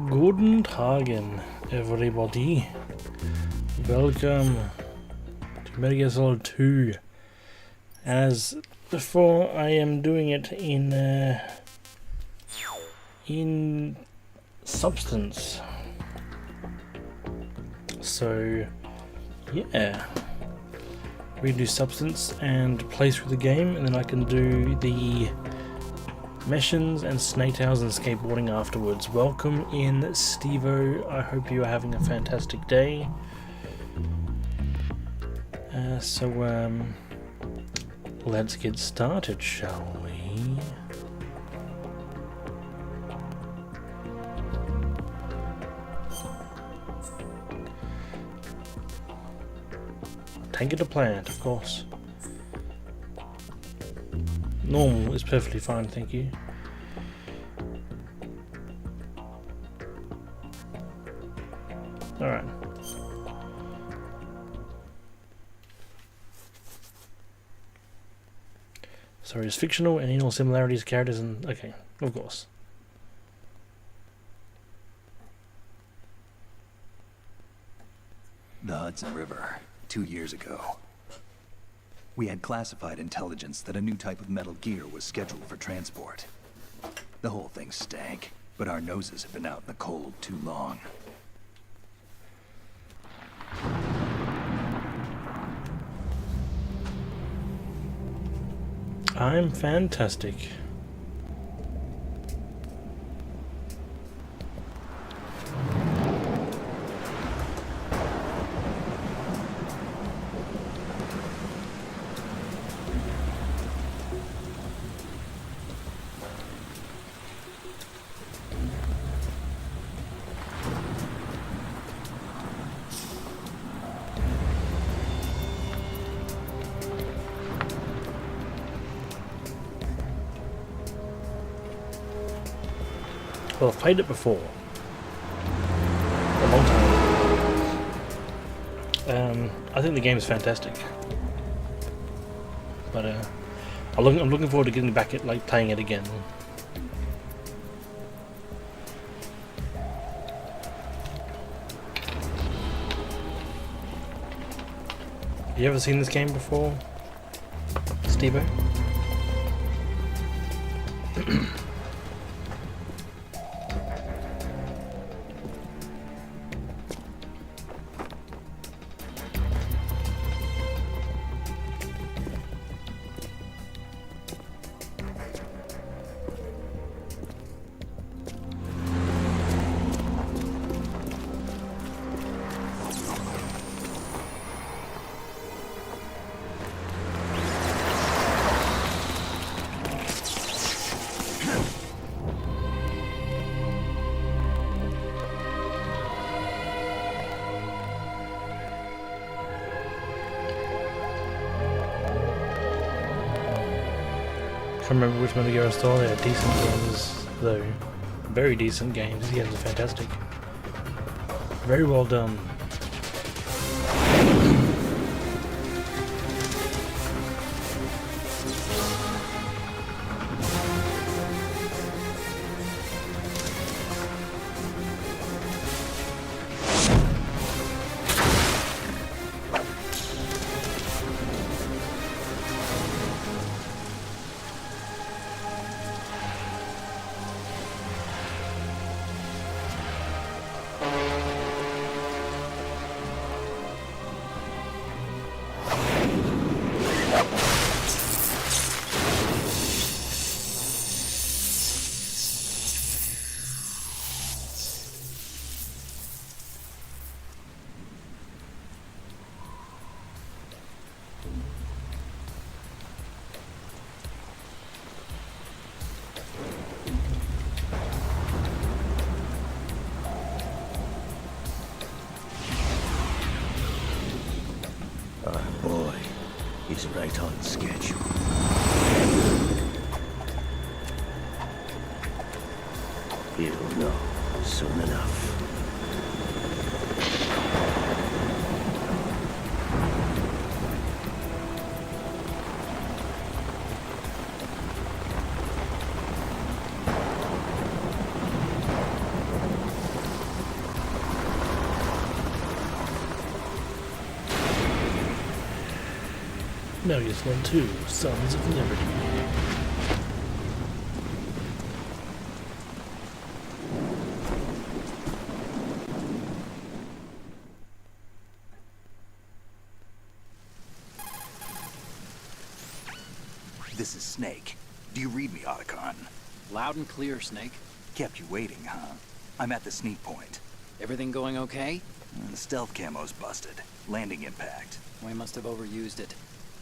Guten Tagen, everybody. Welcome to Metal Gear Solid 2. As before, I am doing it in Substance. So, yeah. We can do Substance and play through the game, and then I can do the missions and snake tails and skateboarding afterwards. Welcome in, Stevo. I hope you are having a fantastic day. Let's get started, shall we? Tank it to plant, of course. Normal is perfectly fine, thank you. Alright. So it's fictional and in all similarities, characters and... okay, of course. The Hudson River, 2 years ago. We had classified intelligence that a new type of Metal Gear was scheduled for transport. The whole thing stank, but our noses have been out in the cold too long. I'm fantastic. Well, I've played it before. A long time. I think the game is fantastic. But I'm looking forward to getting back at playing it again. You ever seen this game before, Stevo? I can't remember which Metal Gear I saw. They are decent games, though. Very decent games. These games are fantastic. Very well done. He's right on schedule. He'll know soon enough. Metal Gear Solid 2, Sons of Liberty. This is Snake. Do you read me, Otacon? Loud and clear, Snake. Kept you waiting, huh? I'm at the sneak point. Everything going okay? The stealth camo's busted. Landing impact. We must have overused it.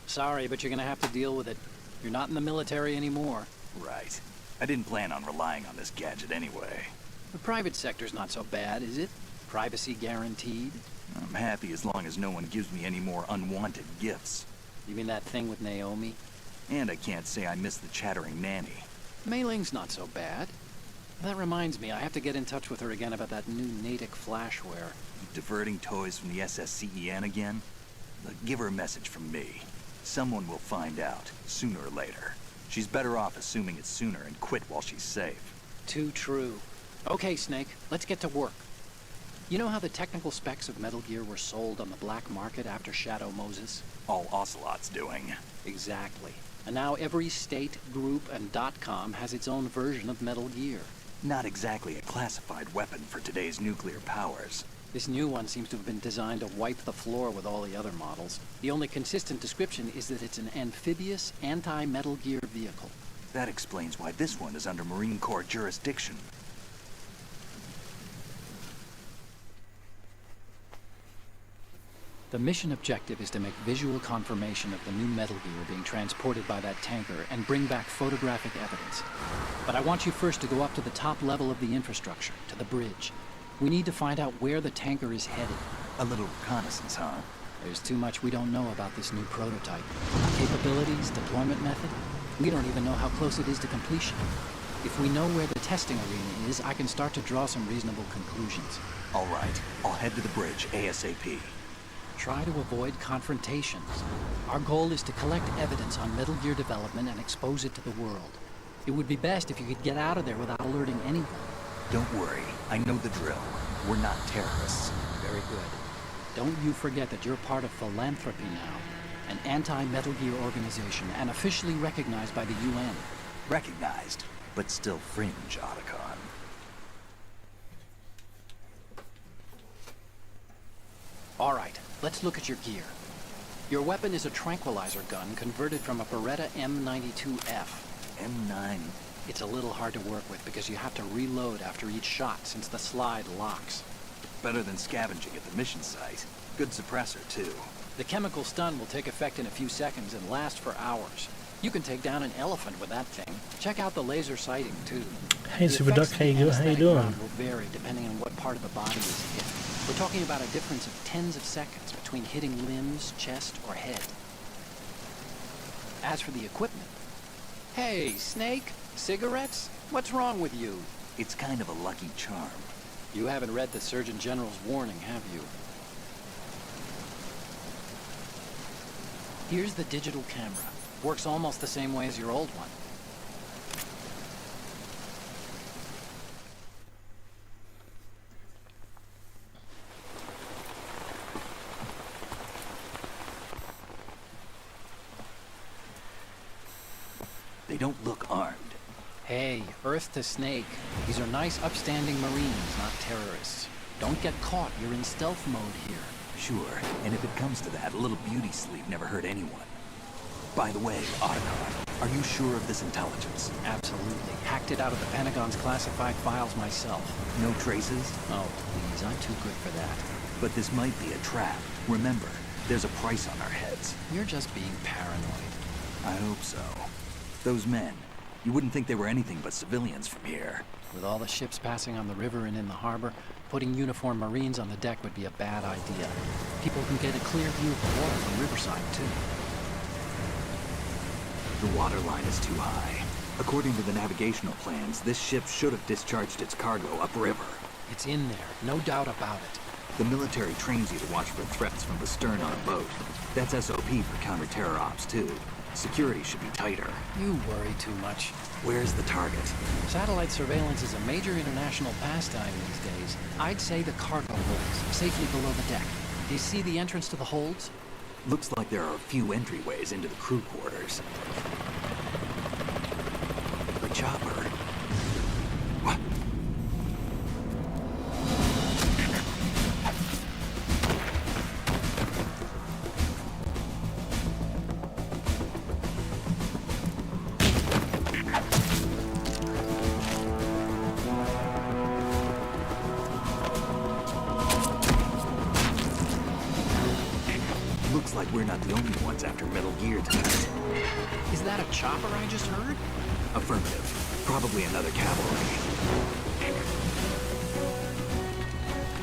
Sorry, but you're gonna have to deal with it. You're not in the military anymore. Right. I didn't plan on relying on this gadget anyway. The private sector's not so bad, is it? Privacy guaranteed? I'm happy as long as no one gives me any more unwanted gifts. You mean that thing with Naomi? And I can't say I miss the chattering nanny. Mei Ling's not so bad. That reminds me, I have to get in touch with her again about that new Natick flashware. Diverting toys from the SSCEN again? Look, give her a message from me. Someone will find out, sooner or later. She's better off assuming it's sooner and quit while she's safe. Too true. Okay, Snake, let's get to work. You know how the technical specs of Metal Gear were sold on the black market after Shadow Moses? All Ocelot's doing. Exactly. And now every state, group, and .com has its own version of Metal Gear. Not exactly a classified weapon for today's nuclear powers. This new one seems to have been designed to wipe the floor with all the other models. The only consistent description is that it's an amphibious, anti-Metal Gear vehicle. That explains why this one is under Marine Corps jurisdiction. The mission objective is to make visual confirmation of the new Metal Gear being transported by that tanker and bring back photographic evidence. But I want you first to go up to the top level of the infrastructure, to the bridge. We need to find out where the tanker is headed. A little reconnaissance, huh? There's too much we don't know about this new prototype. Capabilities, deployment method. We don't even know how close it is to completion. If we know where the testing arena is, I can start to draw some reasonable conclusions. All right, I'll head to the bridge ASAP. Try to avoid confrontations. Our goal is to collect evidence on Metal Gear development and expose it to the world. It would be best if you could get out of there without alerting anyone. Don't worry, I know the drill. We're not terrorists. Very good. Don't you forget that you're part of Philanthropy now, an anti-Metal Gear organization and officially recognized by the UN. Recognized, but still fringe, Otacon. All right, let's look at your gear. Your weapon is a tranquilizer gun converted from a Beretta M92F. M9. It's a little hard to work with because you have to reload after each shot since the slide locks. Better than scavenging at the mission site. Good suppressor, too. The chemical stun will take effect in a few seconds and last for hours. You can take down an elephant with that thing. Check out the laser sighting, too. Hey, Super Duck, how you doing? Will vary depending on what part of the body is hit. We're talking about a difference of tens of seconds between hitting limbs, chest, or head. As for the equipment... Hey, Snake! Cigarettes? What's wrong with you? It's kind of a lucky charm. You haven't read the Surgeon General's warning, have you? Here's the digital camera. Works almost the same way as your old one. They don't look armed. Hey, Earth to Snake. These are nice, upstanding Marines, not terrorists. Don't get caught. You're in stealth mode here. Sure, and if it comes to that, a little beauty sleep never hurt anyone. By the way, Otacon, are you sure of this intelligence? Absolutely. Hacked it out of the Pentagon's classified files myself. No traces? Oh, please, I'm too good for that. But this might be a trap. Remember, there's a price on our heads. You're just being paranoid. I hope so. Those men, you wouldn't think they were anything but civilians from here. With all the ships passing on the river and in the harbor, putting uniformed Marines on the deck would be a bad idea. People can get a clear view of the water from Riverside, too. The water line is too high. According to the navigational plans, this ship should have discharged its cargo upriver. It's in there, no doubt about it. The military trains you to watch for threats from the stern on a boat. That's SOP for counter-terror ops, too. Security should be tighter. You worry too much. Where's the target? Satellite surveillance is a major international pastime these days. I'd say the cargo holds, safely below the deck. Do you see the entrance to the holds? Looks like there are a few entryways into the crew quarters. The chopper. What? Looks like we're not the only ones after Metal Gear tonight. Is that a chopper I just heard? Affirmative. Probably another cavalry.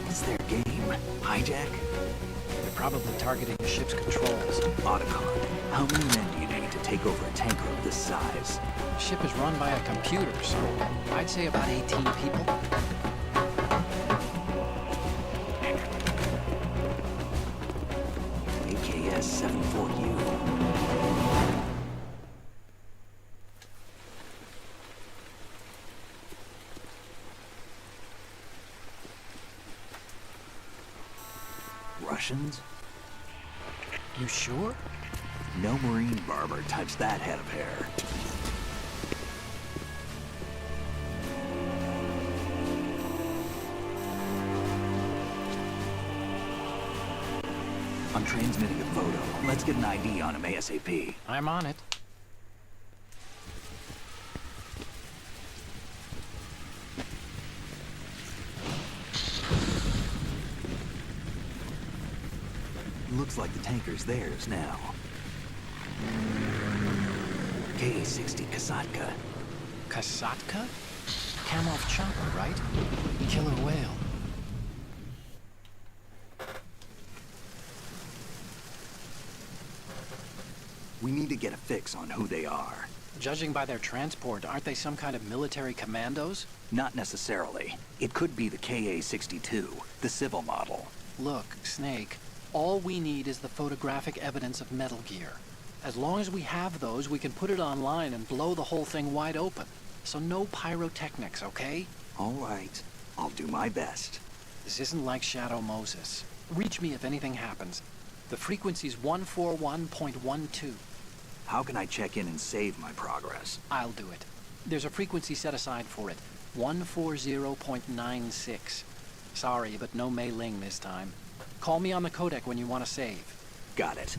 What's their game? Hijack? They're probably targeting the ship's controls. Otacon. How many men do you need to take over a tanker of this size? The ship is run by a computer, so I'd say about 18 people. AKS 74U. Russians? You sure? No Marine barber touched that head of hair. I'm transmitting a photo. Let's get an ID on him ASAP. I'm on it. Looks like the tanker's theirs now. K-60 Kasatka. Kasatka? Kamov chopper, right? Killer whale. We need to get a fix on who they are. Judging by their transport, aren't they some kind of military commandos? Not necessarily. It could be the KA-62, the civil model. Look, Snake, all we need is the photographic evidence of Metal Gear. As long as we have those, we can put it online and blow the whole thing wide open. So no pyrotechnics, okay? All right. I'll do my best. This isn't like Shadow Moses. Reach me if anything happens. The frequency's 141.12. How can I check in and save my progress? I'll do it. There's a frequency set aside for it. 140.96. Sorry, but no Mei Ling this time. Call me on the codec when you want to save. Got it.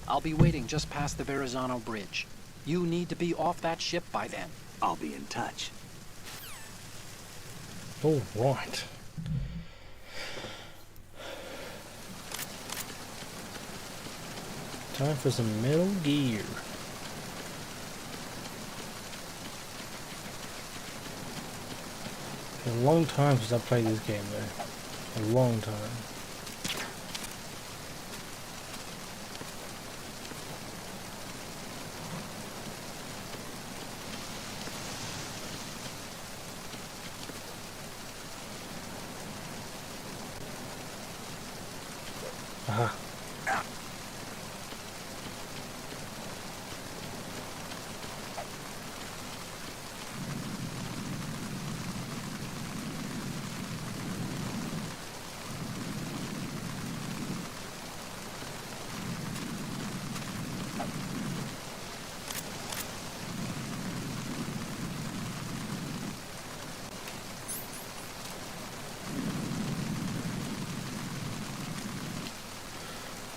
I'll be waiting just past the Verrazano Bridge. You need to be off that ship by then. I'll be in touch. All right. Time for some Metal Gear. A long time since I played this game though. A long time. Aha.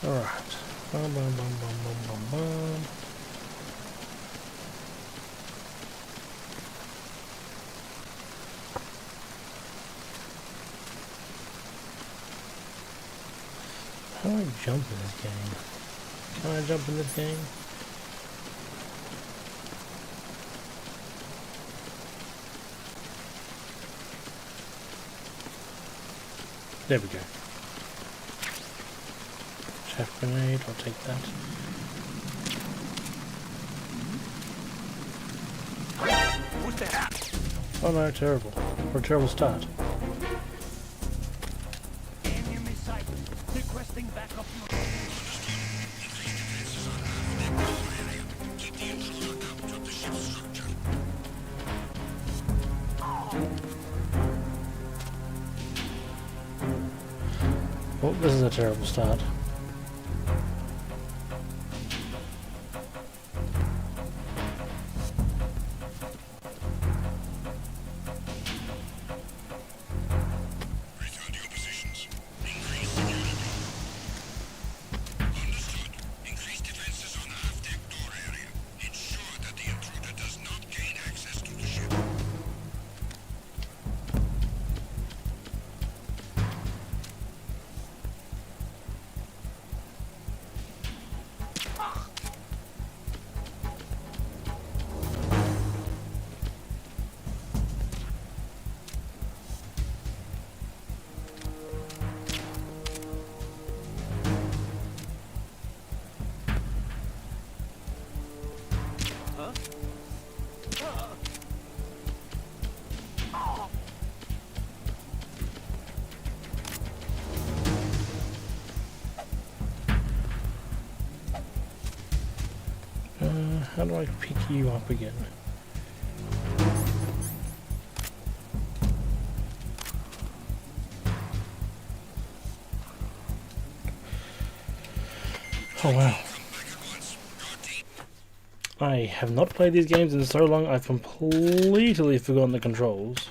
Alright. Bum, bum, bum, bum, bum, bum, bum. How do I jump in this game? Can I jump in this game? There we go. Chaff grenade, I'll take that. What's that? Oh no, terrible. Or a terrible start. Enemy sight. Requesting backup. Oh, this is a terrible start. How do I pick you up again? Oh wow. I have not played these games in so long, I've completely forgotten the controls.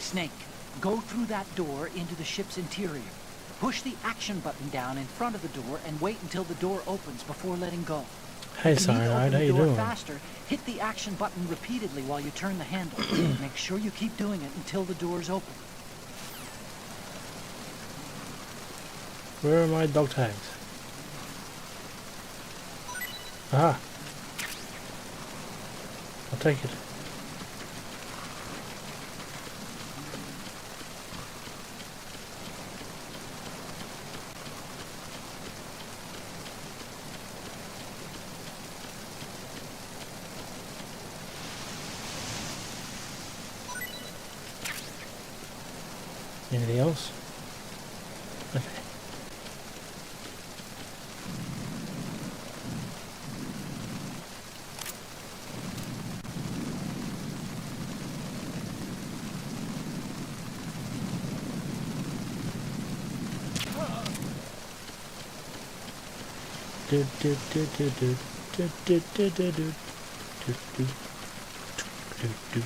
Snake, go through that door into the ship's interior. Push the action button down in front of the door and wait until the door opens before letting go. Hey If you need to Cyanide, open how the you door doing? faster, hit the action button repeatedly while you turn the handle. Make sure you keep doing it until the door's open. Where are my dog tags? Aha! I'll take it. Anything else? Okay. Do do do do do do do do do do do do do do.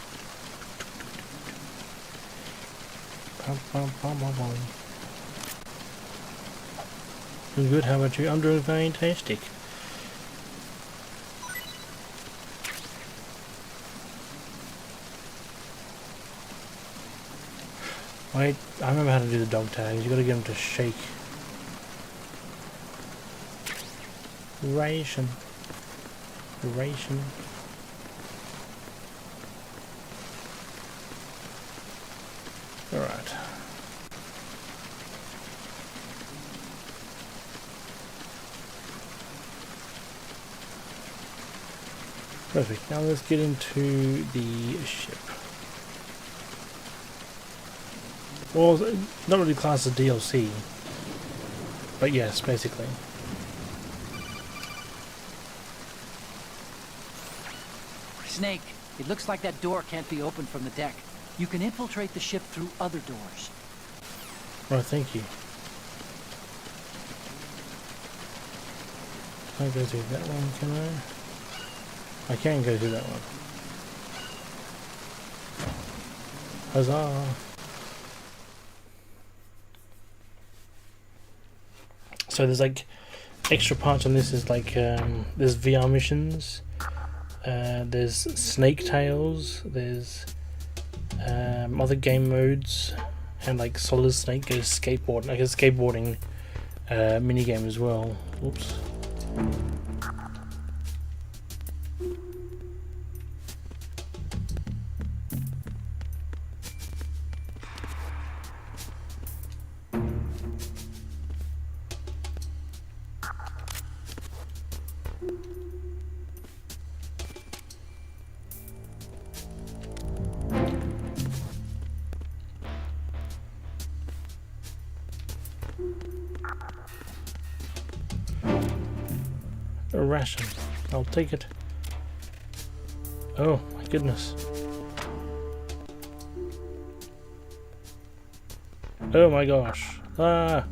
Bum, bum, bum, bum, bum. Doing good, how about you? I'm doing fantastic. Wait, I remember how to do the dog tags. You gotta get them to shake. Ration. Ration. Alright. Perfect. Now let's get into the ship. Well, not really classed as DLC, but yes, basically. Snake, it looks like that door can't be opened from the deck. You can infiltrate the ship through other doors. Right, thank you. Can I go through that one, can I? I can go through that one. Huzzah! So there's like extra parts on this. Is like there's VR missions, there's snake tails, there's other game modes, and like Solid Snake goes skateboarding, like a skateboarding mini game as well. Oops. A ration. I'll take it. Oh my goodness. Oh my gosh. Ah.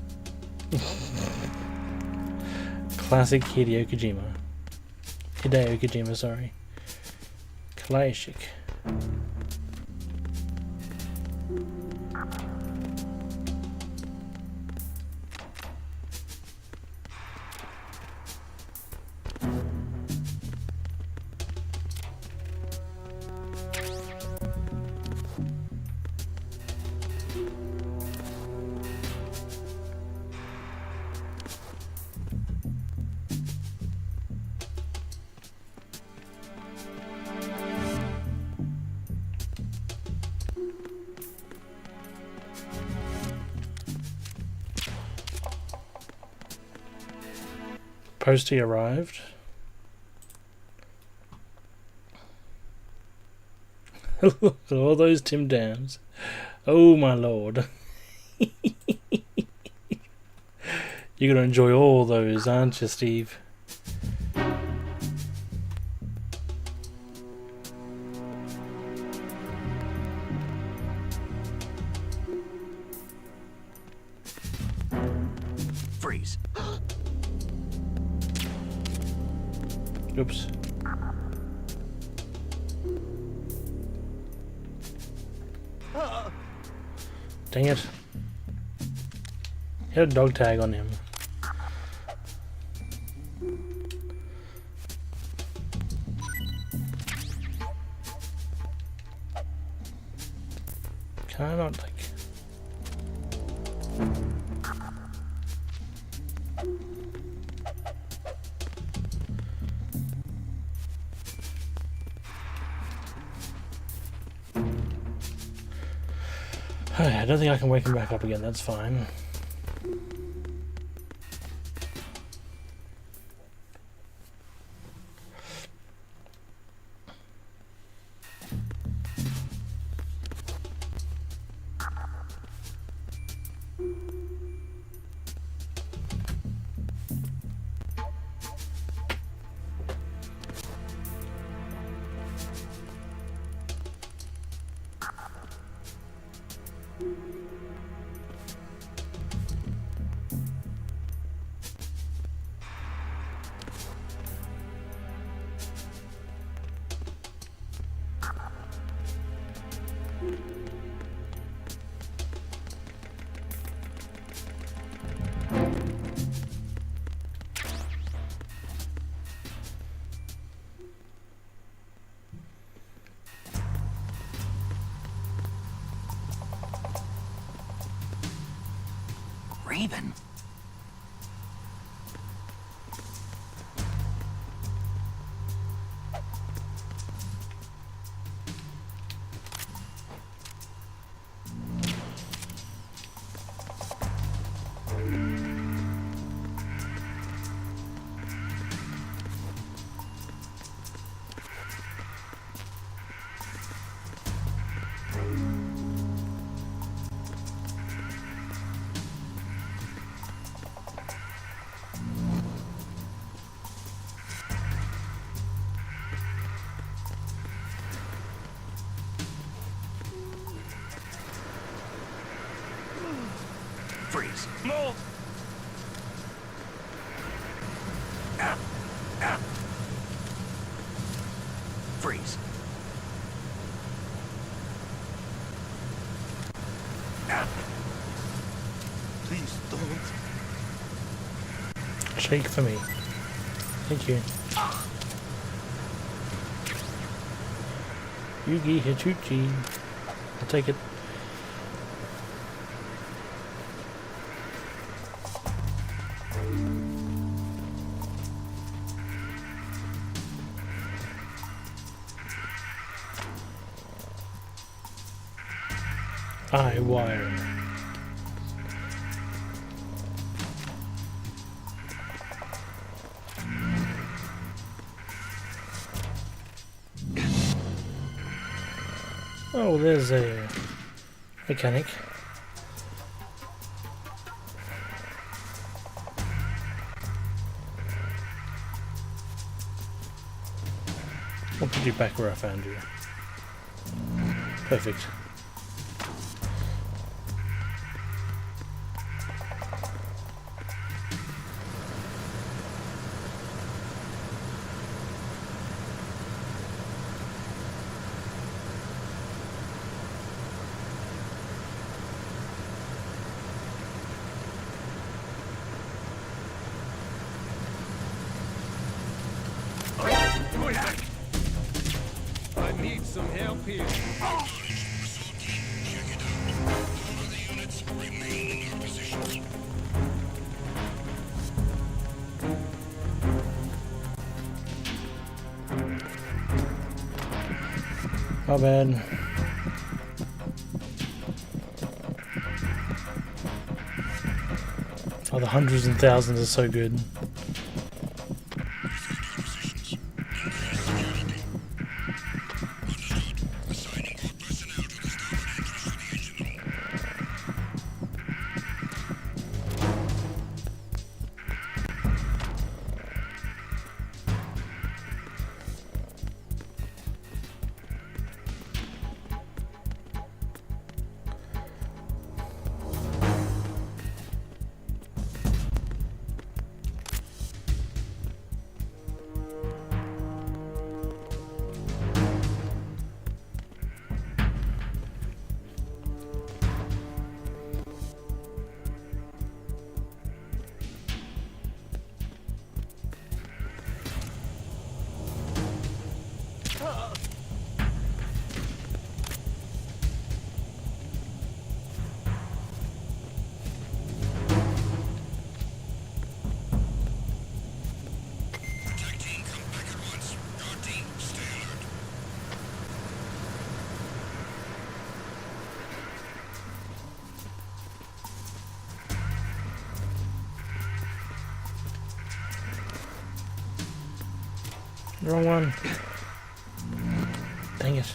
Classic Hideo Kojima. Hideo Kojima, sorry. Classic. Postie arrived. Look at all those Tim Dams. Oh my lord. You're gonna enjoy all those, aren't you, Steve? Freeze. Oops. Dang it. He had a dog tag on him. Can I not, like... I don't think I can wake him back up again, that's fine. Raven. Freeze. Mold! Freeze. Please don't. Shake for me. Thank you. Yugi Hichuchi. I'll take it. Eye wire. Oh, there's a mechanic. I'll put you back where I found you. Perfect. I need some help here. My bad. Oh, the hundreds and thousands are so good. Wrong one. Dang it.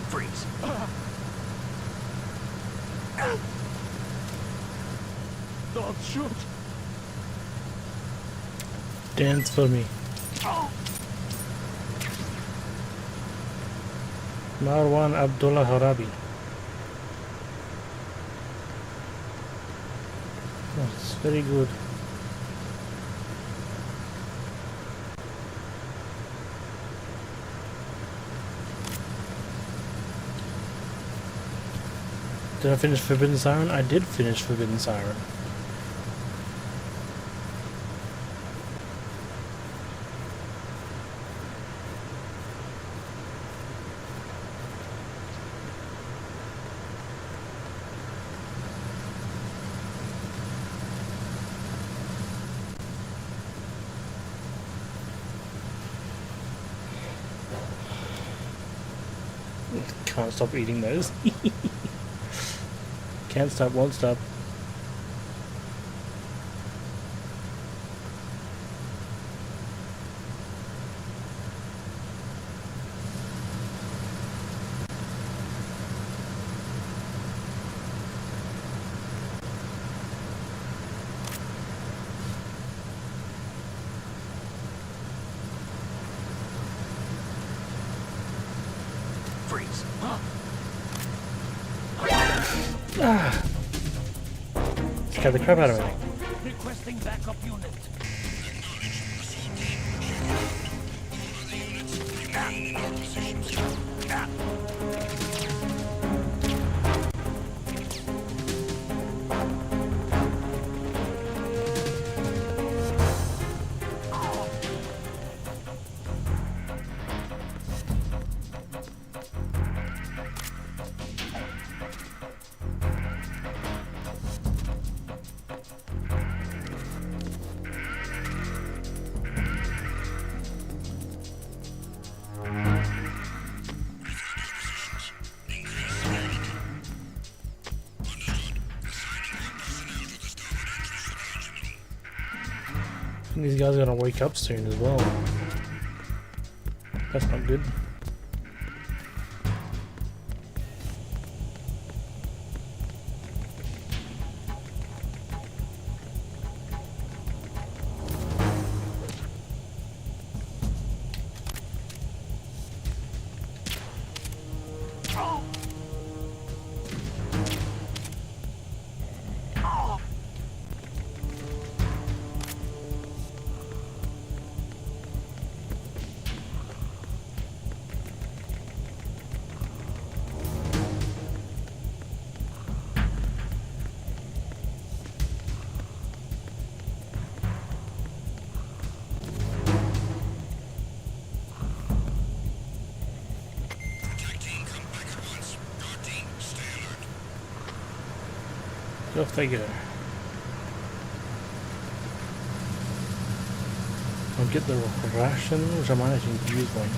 Freeze. Don't shoot. Dance for me. Marwan Abdullah Harabi. That's very good. Did I finish Forbidden Siren? I did finish Forbidden Siren. Can't stop eating those. Can't stop, won't stop. Freeze. Ah! Scared the crap out of me. Requesting backup unit. These guys are gonna wake up soon as well. That's not good. Off they go. I'll get the ration, which I might actually use one.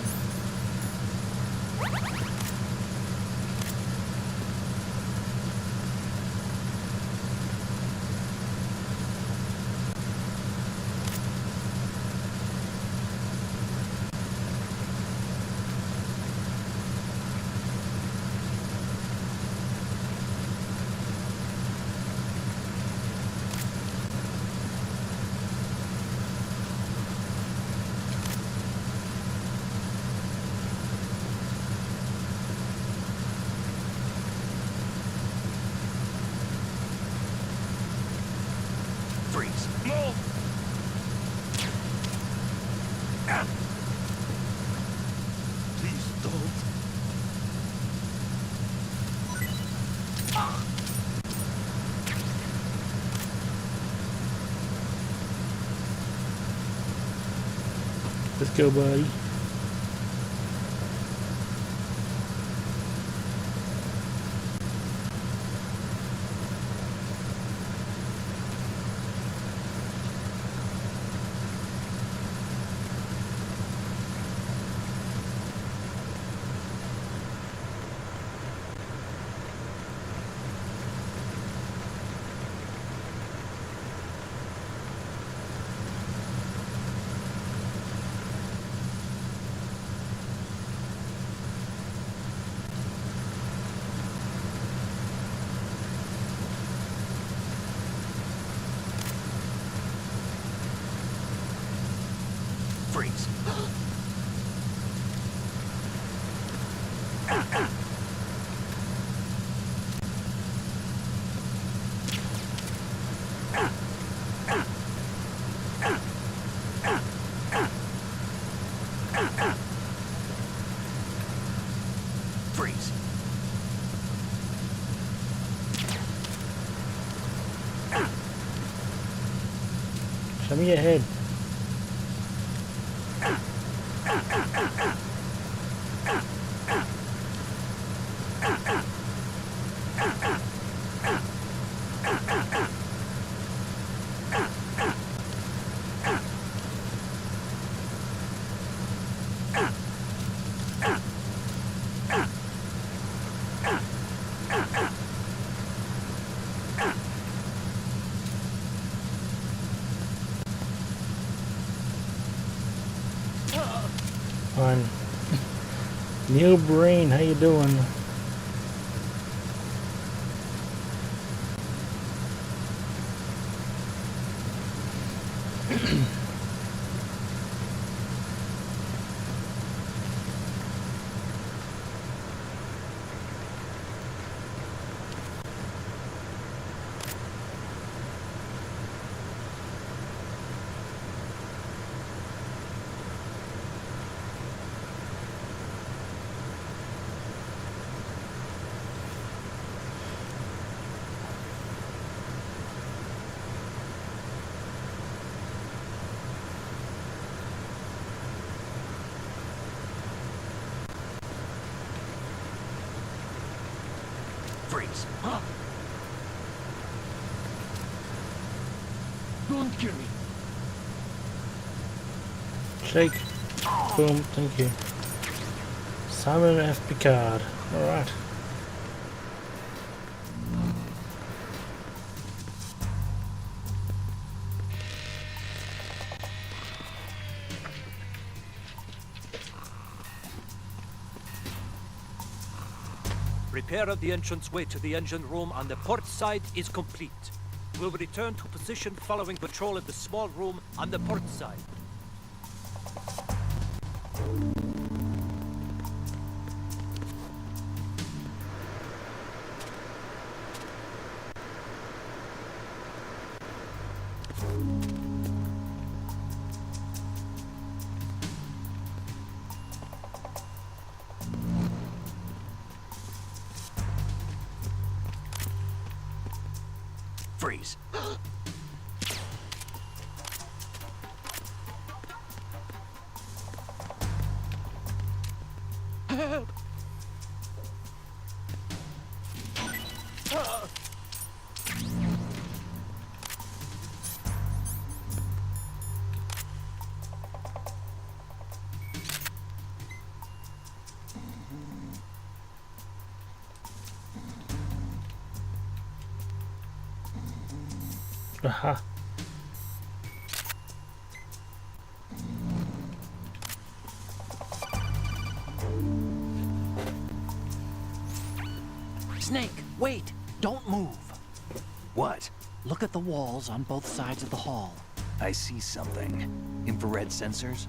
Freeze. No! Please don't. Let's go, buddy. Freeze. Freeze. Show me your head. Fine. Neil Brain, how you doing? Freeze. Don't kill me. Shake. Boom, thank you. Simon F. Picard. Alright. Repair of the entranceway to the engine room on the port side is complete. We'll return to position following patrol of the small room on the port side. Freeze. Aha. Snake, wait! Don't move! What? Look at the walls on both sides of the hall. I see something. Infrared sensors?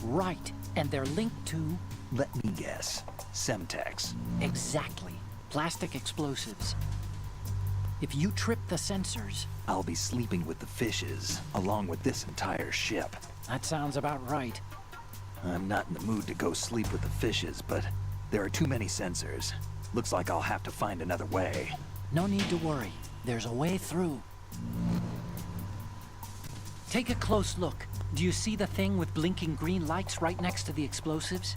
Right, and they're linked to... Let me guess. Semtex. Exactly. Plastic explosives. If you trip the sensors... I'll be sleeping with the fishes, along with this entire ship. That sounds about right. I'm not in the mood to go sleep with the fishes, but there are too many sensors. Looks like I'll have to find another way. No need to worry. There's a way through. Take a close look. Do you see the thing with blinking green lights right next to the explosives?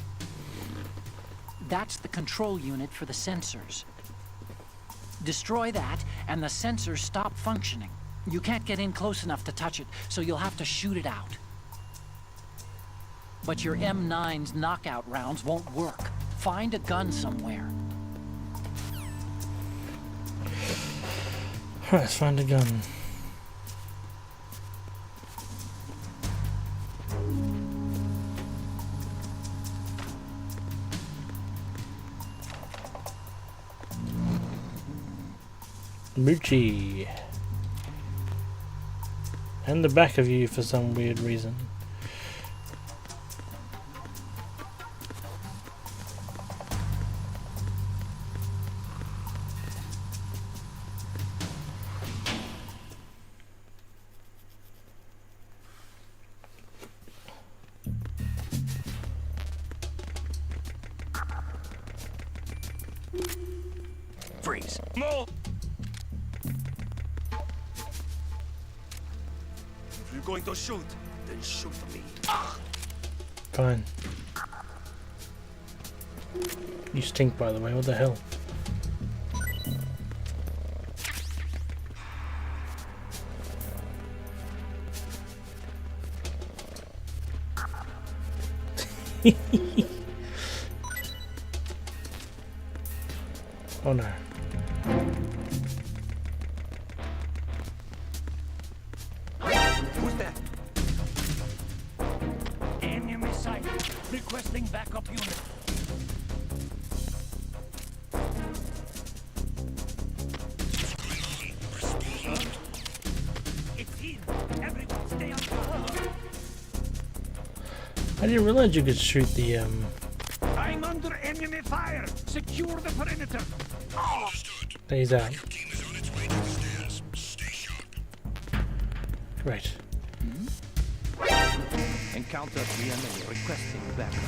That's the control unit for the sensors. Destroy that, and the sensors stop functioning. You can't get in close enough to touch it, so you'll have to shoot it out. But your M9's knockout rounds won't work. Find a gun somewhere. Let's find a gun. Moochie. And the back of you for some weird reason. Freeze. No! If you're going to shoot, then shoot me. Fine. You stink, by the way. What the hell? Oh no. Who's that? Enemy sighted. Requesting backup unit. It's in. Everyone stay on guard. I didn't realize you could shoot the I'm under enemy fire. Secure the perimeter. He's out. Great. Encounter the enemy requesting backup.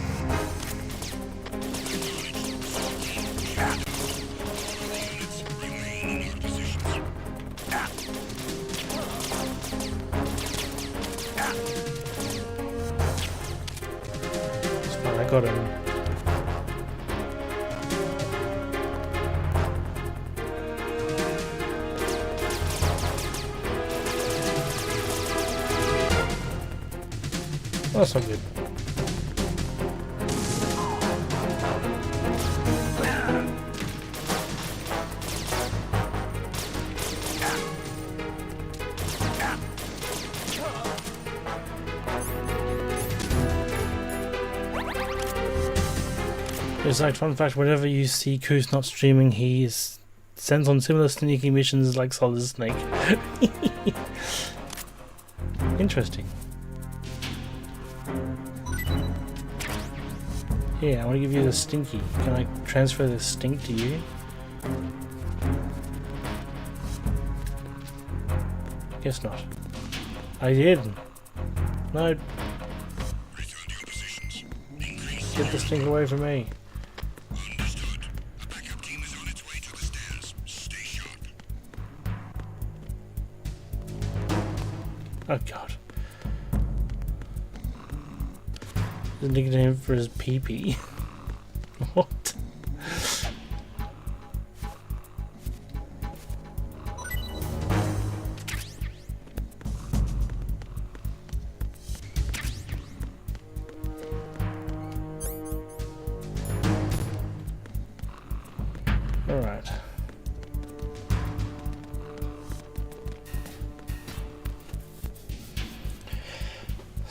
It's fine, I got him. Oh, that's not good. It's like, fun fact, whenever you see Koos not streaming, he sends on similar sneaky missions like Solid Snake. Interesting. Here, I want to give you the stinky. Can I transfer the stink to you? Guess not. I did. No. Get the stink away from me. Oh god. The nickname for his pee-pee. What? Alright.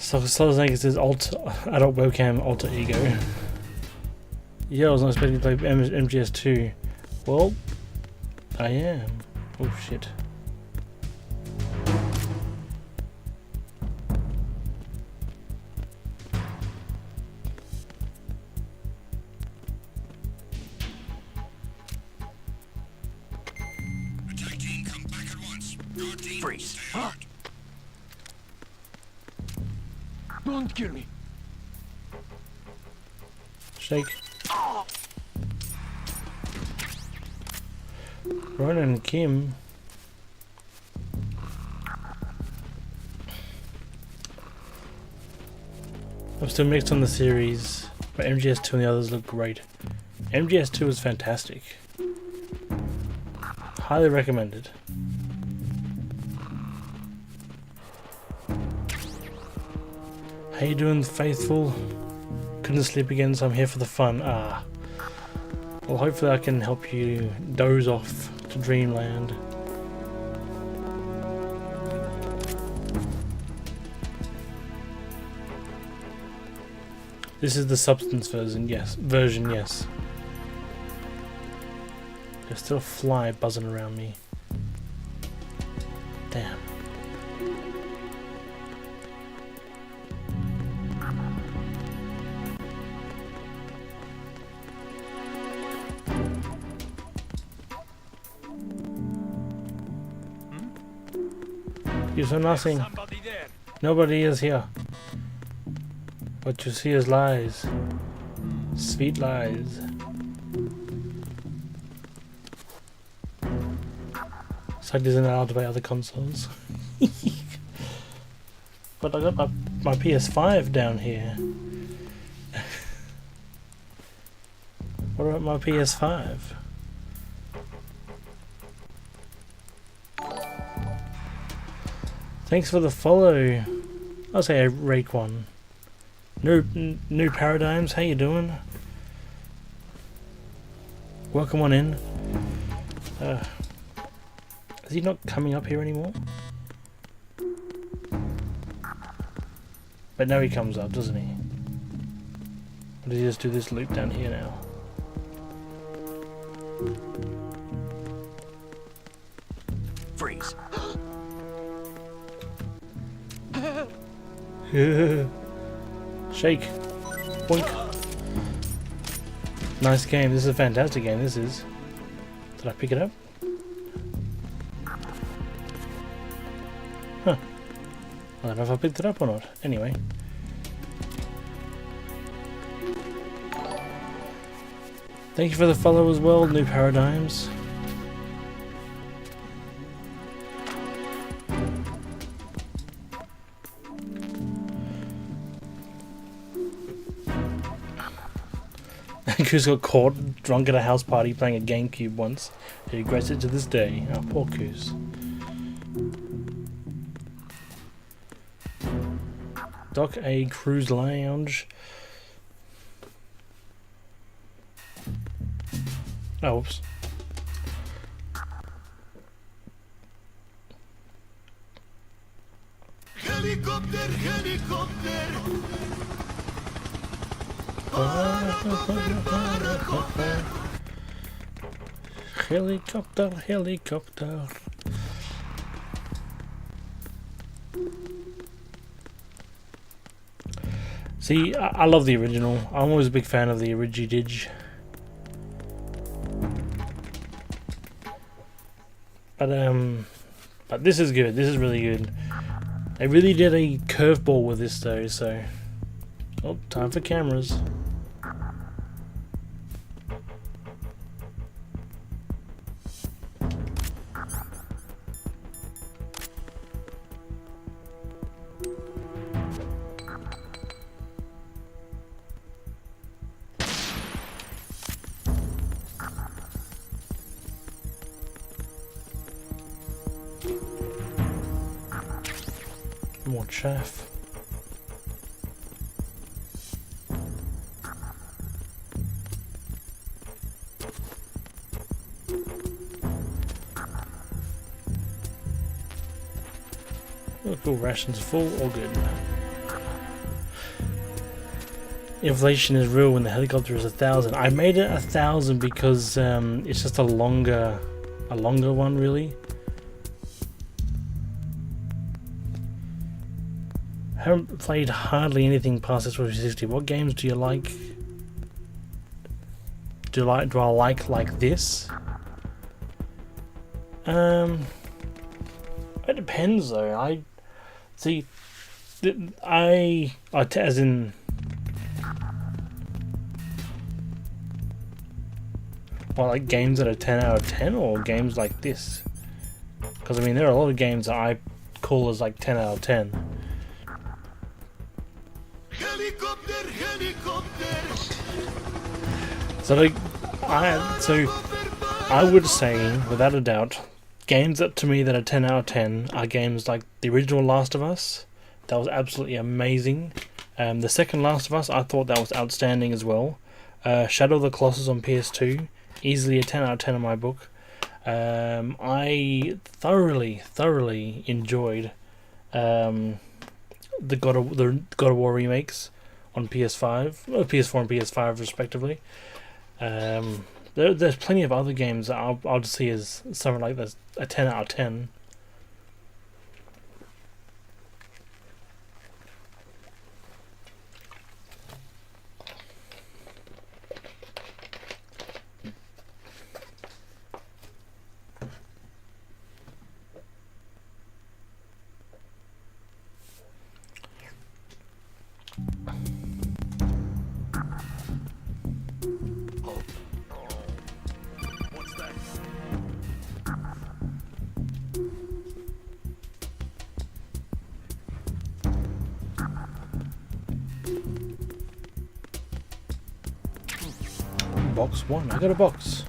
So Solid it says adult webcam alter ego. Yeah, I was not expecting to play MGS2. Well, I am. Oh shit. Freeze. Don't kill me. Shake. Ron and Kim. I'm still mixed on the series, but MGS2 and the others look great. MGS2 is fantastic. Highly recommended. How you doing, faithful? Couldn't sleep again, so I'm here for the fun. Ah. Well, hopefully I can help you doze off to dreamland. This is the substance version, yes. There's still a fly buzzing around me. Damn. You saw nothing. Somebody there. Nobody is here. What you see is lies. Sweet lies. Side isn't allowed to play other consoles. But I got my PS5 down here. What about my PS5? Thanks for the follow. I'll say Raekwon. New Paradigms, how you doing? Welcome on in. Is he not coming up here anymore? But now he comes up, doesn't he? Or does he just do this loop down here now? Freeze. Shake. Boink. Nice game. This is a fantastic game. This is. Did I pick it up? Huh. I don't know if I picked it up or not. Anyway. Thank you for the follow as well, New Paradigms. Goose got caught drunk at a house party playing a GameCube once. He regrets it to this day. Oh, poor Goose. Dock A Cruise Lounge. Oh, oops. Helicopter, helicopter. Helicopter, helicopter. See, I love the original. I'm always a big fan of the Origi-Dig. But this is good. This is really good. They really did a curveball with this though, so... Oh, time for cameras. More chaff. Oh, cool, rations full, all good. inflation is real when the helicopter is 1,000. I made it 1,000 because it's just a longer one, really. I haven't played hardly anything past this 360. What games do you like? Do I like this? It depends though. As in. Well, like games that are 10 out of 10 or games like this? Because I mean, there are a lot of games that I call as like 10 out of 10. Helicopter, helicopter. So I would say, without a doubt, games that to me that are 10 out of 10 are games like the original Last of Us. That was absolutely amazing. The second Last of Us, I thought that was outstanding as well. Shadow of the Colossus on PS2, easily a 10 out of 10 in my book. I thoroughly enjoyed the God of War remakes on PS4 and PS5 respectively. There's plenty of other games that I'll just see as something like that's a 10 out of 10. Box 1, I got a box.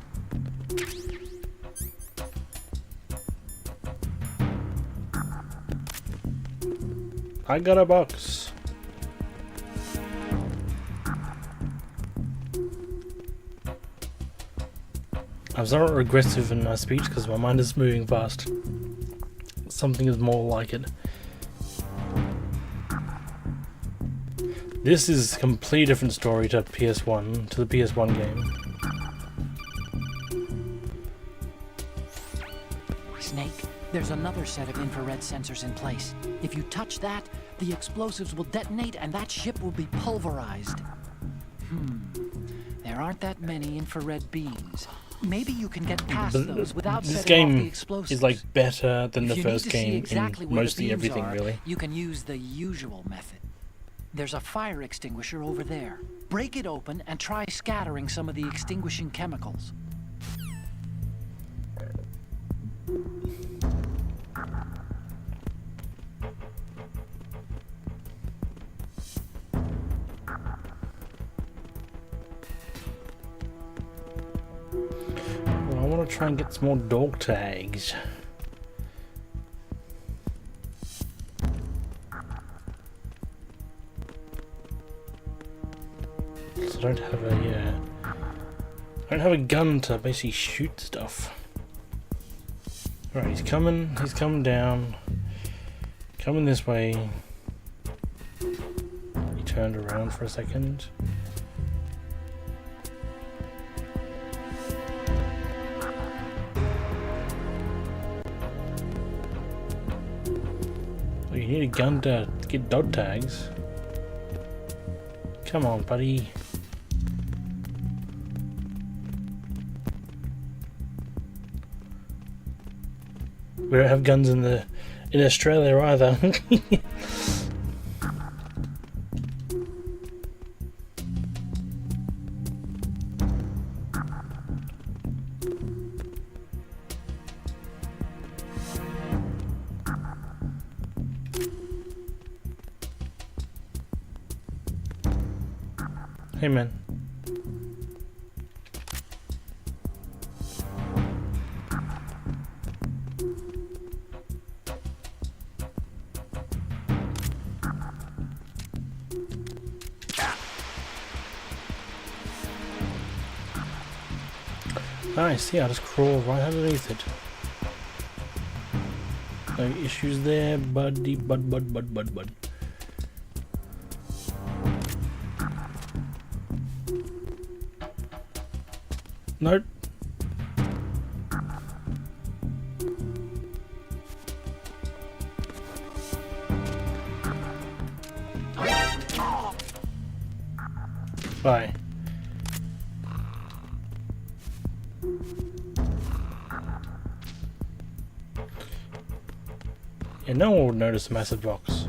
I got a box. I'm somewhat regressive in my speech because my mind is moving fast. Something is more like it. This is a completely different story to the PS1 game. Snake, there's another set of infrared sensors in place. If you touch that, the explosives will detonate and that ship will be pulverized. There aren't that many infrared beams. Maybe you can get past those without setting off the explosives. Is like better than the If you first need to see game exactly in where the mostly beams everything, are, really. You can use the usual method. There's a fire extinguisher over there. Break it open and try scattering some of the extinguishing chemicals. Well, I want to try and get some more dog tags. I don't have a gun to basically shoot stuff. Alright, he's coming down. Coming this way. He turned around for a second. Oh, you need a gun to get dog tags. Come on, buddy. We don't have guns in Australia either. Hey man. Nice, yeah, I'll just crawl right underneath it. No issues there, buddy, bud. Nope. Bye. And no one would notice a massive box.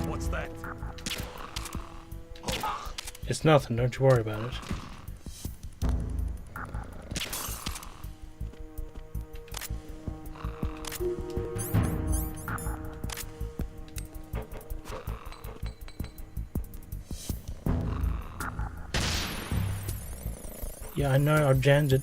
What's that? It's nothing, don't you worry about it. Yeah, I know, I've jammed it.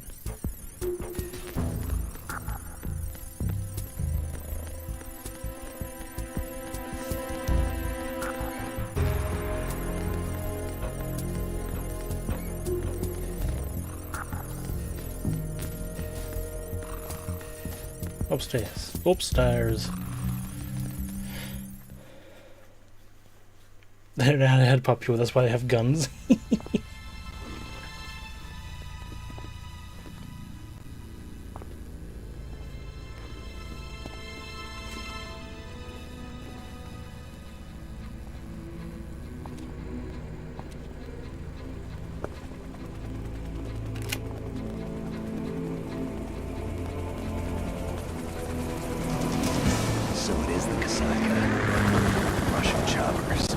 Upstairs. Upstairs. They don't know how to head popular, that's why they have guns. So it is the Kasaka. Russian choppers.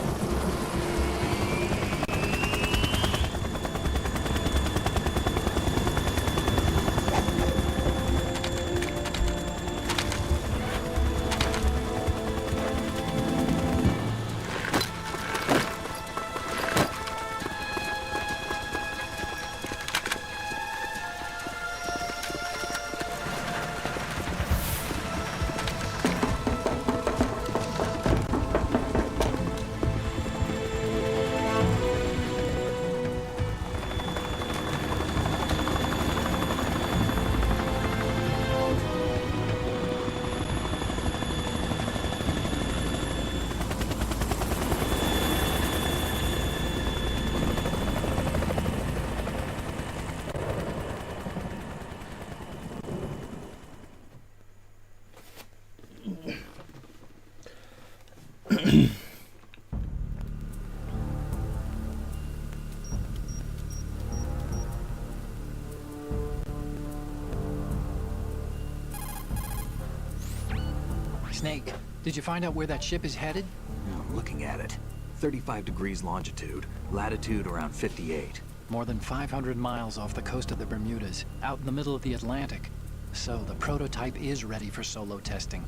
Snake, did you find out where that ship is headed? I'm looking at it. 35 degrees longitude, latitude around 58. More than 500 miles off the coast of the Bermudas, out in the middle of the Atlantic. So the prototype is ready for solo testing.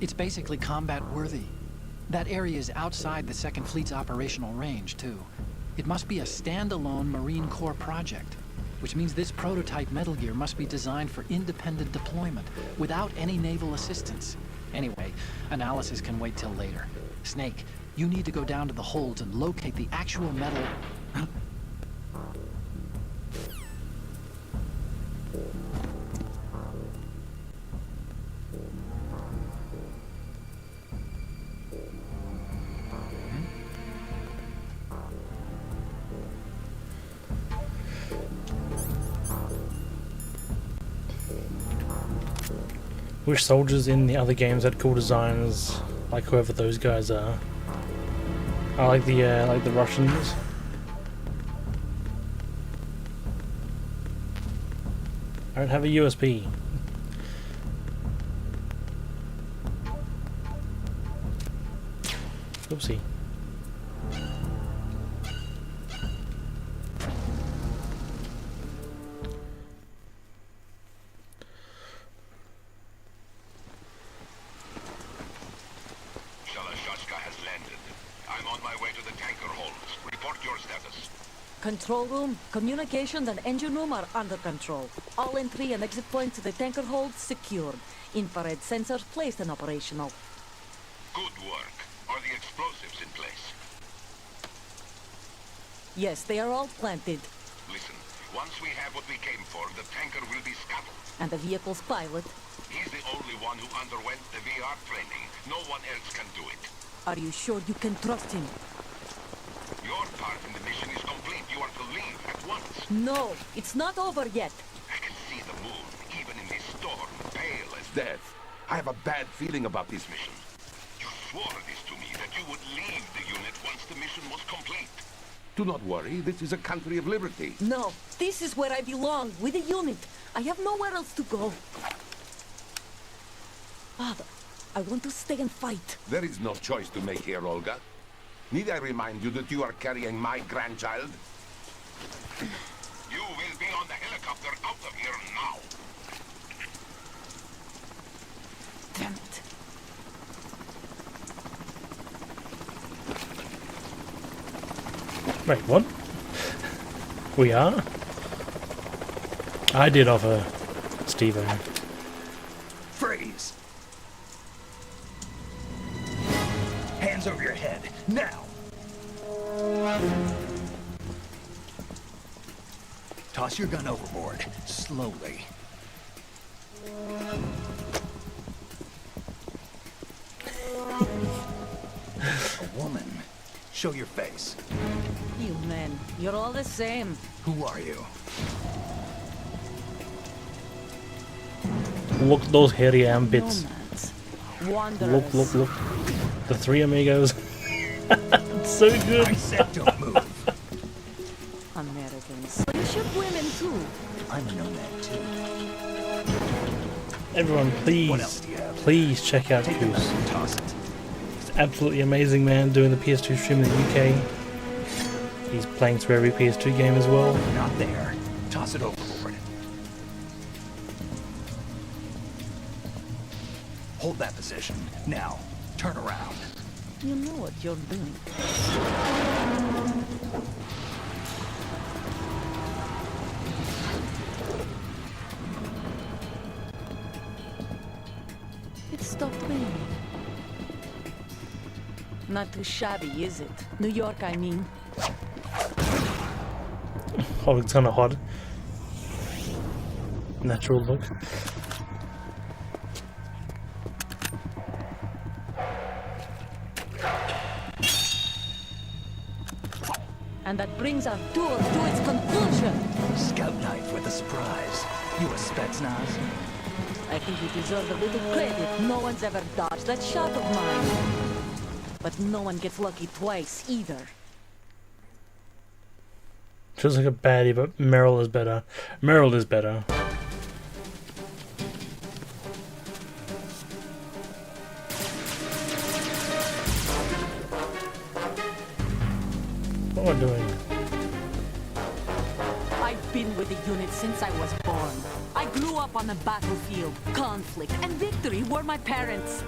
It's basically combat-worthy. That area is outside the Second Fleet's operational range, too. It must be a standalone Marine Corps project, which means this prototype Metal Gear must be designed for independent deployment, without any naval assistance. Anyway, analysis can wait till later. Snake, you need to go down to the holds and locate the actual metal... Wish soldiers in the other games had cool designs, like whoever those guys are. I like the Russians. I don't have a USB. Oopsie. Control room, communications, and engine room are under control. All entry and exit points to the tanker hold secured. Infrared sensors placed and operational. Good work. Are the explosives in place? Yes, they are all planted. Listen, once we have what we came for, the tanker will be scuttled. And the vehicle's pilot. He's the only one who underwent the VR training. No one else can do it. Are you sure you can trust him? part in the mission is complete. You are to leave at once. No, it's not over yet. I can see the moon, even in this storm, pale as death. I have a bad feeling about this mission. You swore this to me, that you would leave the unit once the mission was complete. Do not worry, this is a country of liberty. No, this is where I belong, with the unit. I have nowhere else to go. Father, I want to stay and fight. There is no choice to make here, Olga. Need I remind you that you are carrying my grandchild? You will be on the helicopter out of here now. Damn it. Wait, what? We are? I did offer Steve-O. Freeze! Hands over your head, now! Toss your gun overboard, slowly. A woman. Show your face. You men, you're all the same. Who are you? Look at those hairy armpits. Nomads. Wanderers. Look. The three amigos. It's so good. I said don't move. Americans. You shoot women too. I'm a nomad too. Everyone, What else do you have? please check out Take the Goose. knife and toss it. He's absolutely amazing, man, doing the PS2 stream in the UK. He's playing through every PS2 game as well. Not there. Toss it overboard. Hold that position. Now, turn around. You know what you're doing. It stopped raining. Not too shabby, is it? New York, I mean. Oh, it's kind of hot. Natural look. And that brings our tour to its conclusion. Scout knife with a surprise. You a Spetsnaz? I think you deserve a little credit. No one's ever dodged that shot of mine. But no one gets lucky twice, either. Feels like a baddie, but Meryl is better. Meryl is better. What am I doing? I've been with the unit since I was born. I grew up on the battlefield. Conflict and victory were my parents.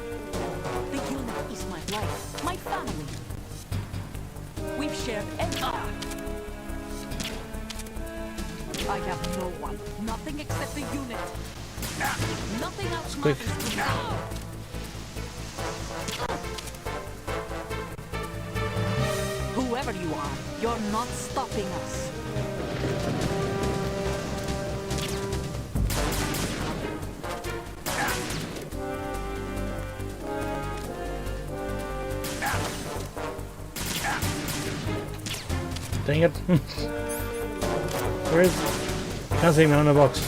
The unit is my life, my family. We've shared everything. I have no one, nothing except the unit. Nothing else Quick. matters to me. Whoever you are, you're not stopping us. Dang it. Where is... Can't see me on the box.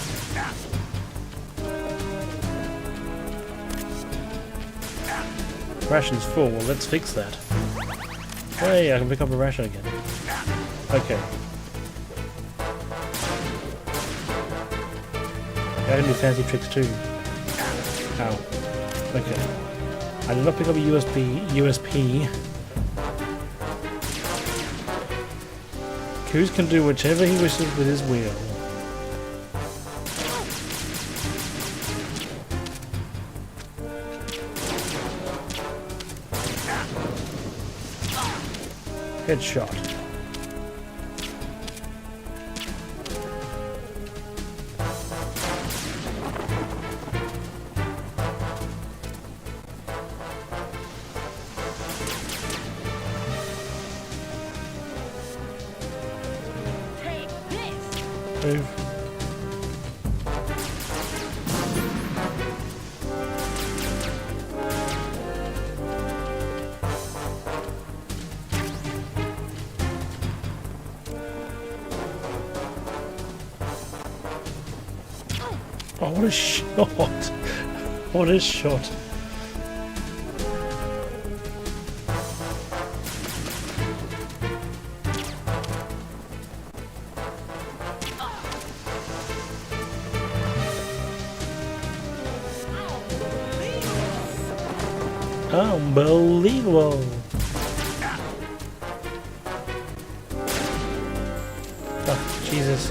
Ration's full. Well, let's fix that. Hey, I can pick up a ration again. Okay. I can do fancy tricks too. Ow. Okay. I did not pick up a USP. Coos can do whichever he wishes with his wheel. Headshot. Take this! Move. Oh, what a shot! What a shot! Unbelievable! Oh, Jesus.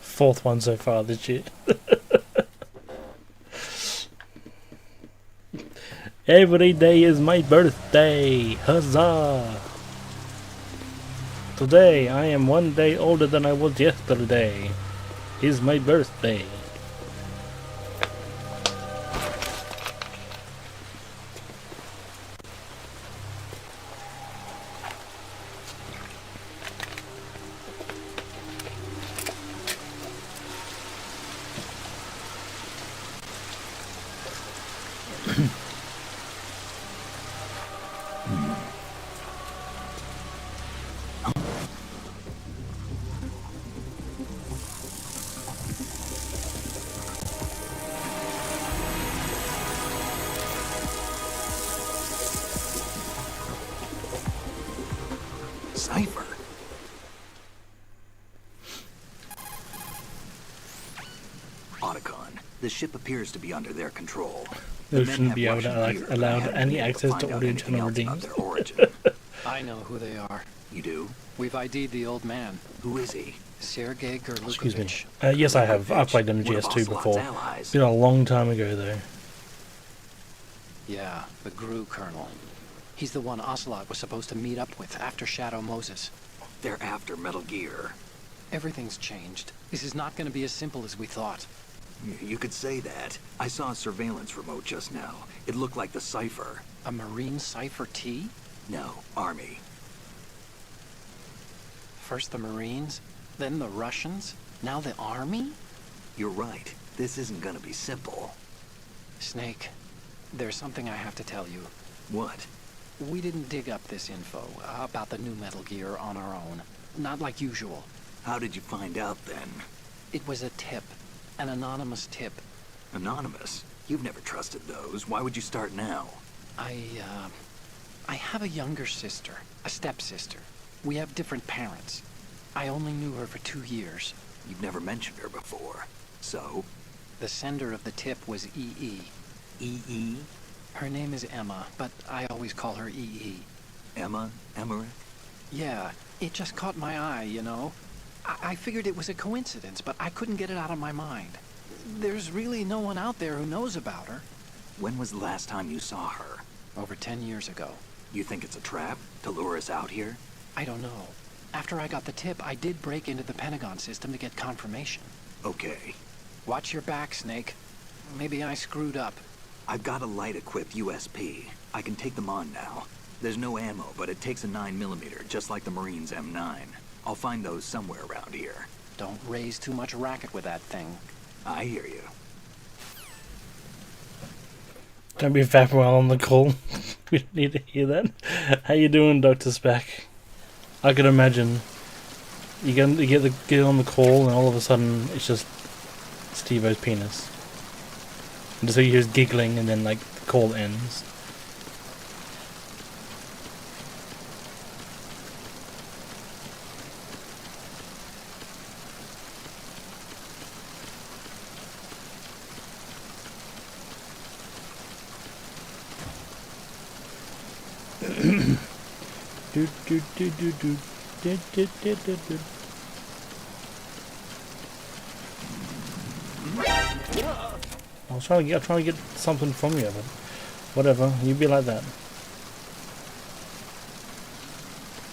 Fourth one so far this year. Every day is my birthday. Huzzah! Today I am 1 day older than I was yesterday. Is my birthday. Cipher? Otacon, the ship appears to be under their control. They The men shouldn't have be Russian gear, but I allowed haven't any been able access find to out audio anything channel else about redeems. their origin. I know who they are. You do? We've ID'd the old man, Who is he? Sergei Excuse me. Gerlukovich. Yes, I have. I've played them in One of GS2 Ocelot's before. allies. It's been a long time ago, though. Yeah, the GRU colonel. He's the one Ocelot was supposed to meet up with after Shadow Moses. They're after Metal Gear. Everything's changed. This is not going to be as simple as we thought. You could say that. I saw a surveillance remote just now. It looked like the Cipher. A Marine Cipher T? No, Army. First the Marines, then the Russians, now the Army? You're right. This isn't gonna be simple. Snake, there's something I have to tell you. What? We didn't dig up this info about the new Metal Gear on our own. Not like usual. How did you find out then? It was a tip. An anonymous tip. Anonymous? You've never trusted those. Why would you start now? I have a younger sister, a stepsister. We have different parents. I only knew her for 2 years. You've never mentioned her before. So? The sender of the tip was EE. EE? Her name is Emma, but I always call her EE. Emma? Emmerich? Yeah, it just caught my eye, you know? I figured it was a coincidence, but I couldn't get it out of my mind. There's really no one out there who knows about her. When was the last time you saw her? Over 10 years ago. You think it's a trap? To lure us out here? I don't know. After I got the tip, I did break into the Pentagon system to get confirmation. Okay. Watch your back, Snake. Maybe I screwed up. I've got a light-equipped USP. I can take them on now. There's no ammo, but it takes a 9mm, just like the Marines' M9. I'll find those somewhere around here. Don't raise too much racket with that thing. I hear you. Don't be fat while on the call. We don't need to hear that. How you doing, Dr. Spack? I could imagine you get on the call and all of a sudden it's just Steve-O's penis. And just so you hear giggling and then like the call ends. I was trying to get something from you, but whatever. You be like that.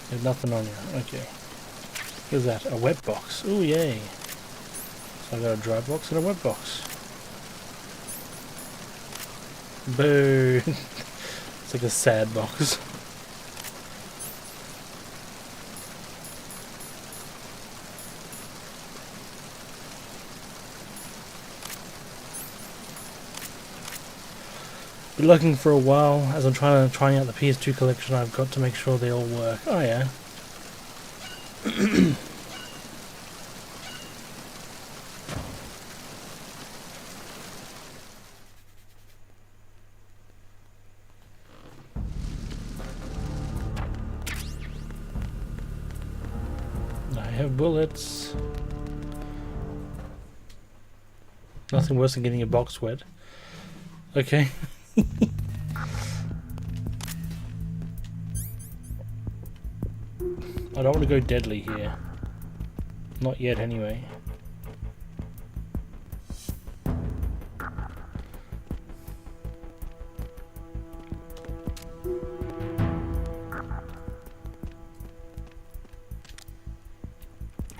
There's nothing on you. Okay. What is that? A wet box. Oh yay. So I got a dry box and a wet box. Boo. It's like a sad box. Been looking for a while as I'm trying out the PS2 collection. I've got to make sure they all work. Oh yeah. I have bullets. Nothing worse than getting a box wet. Okay. I don't want to go deadly here. Not yet, anyway.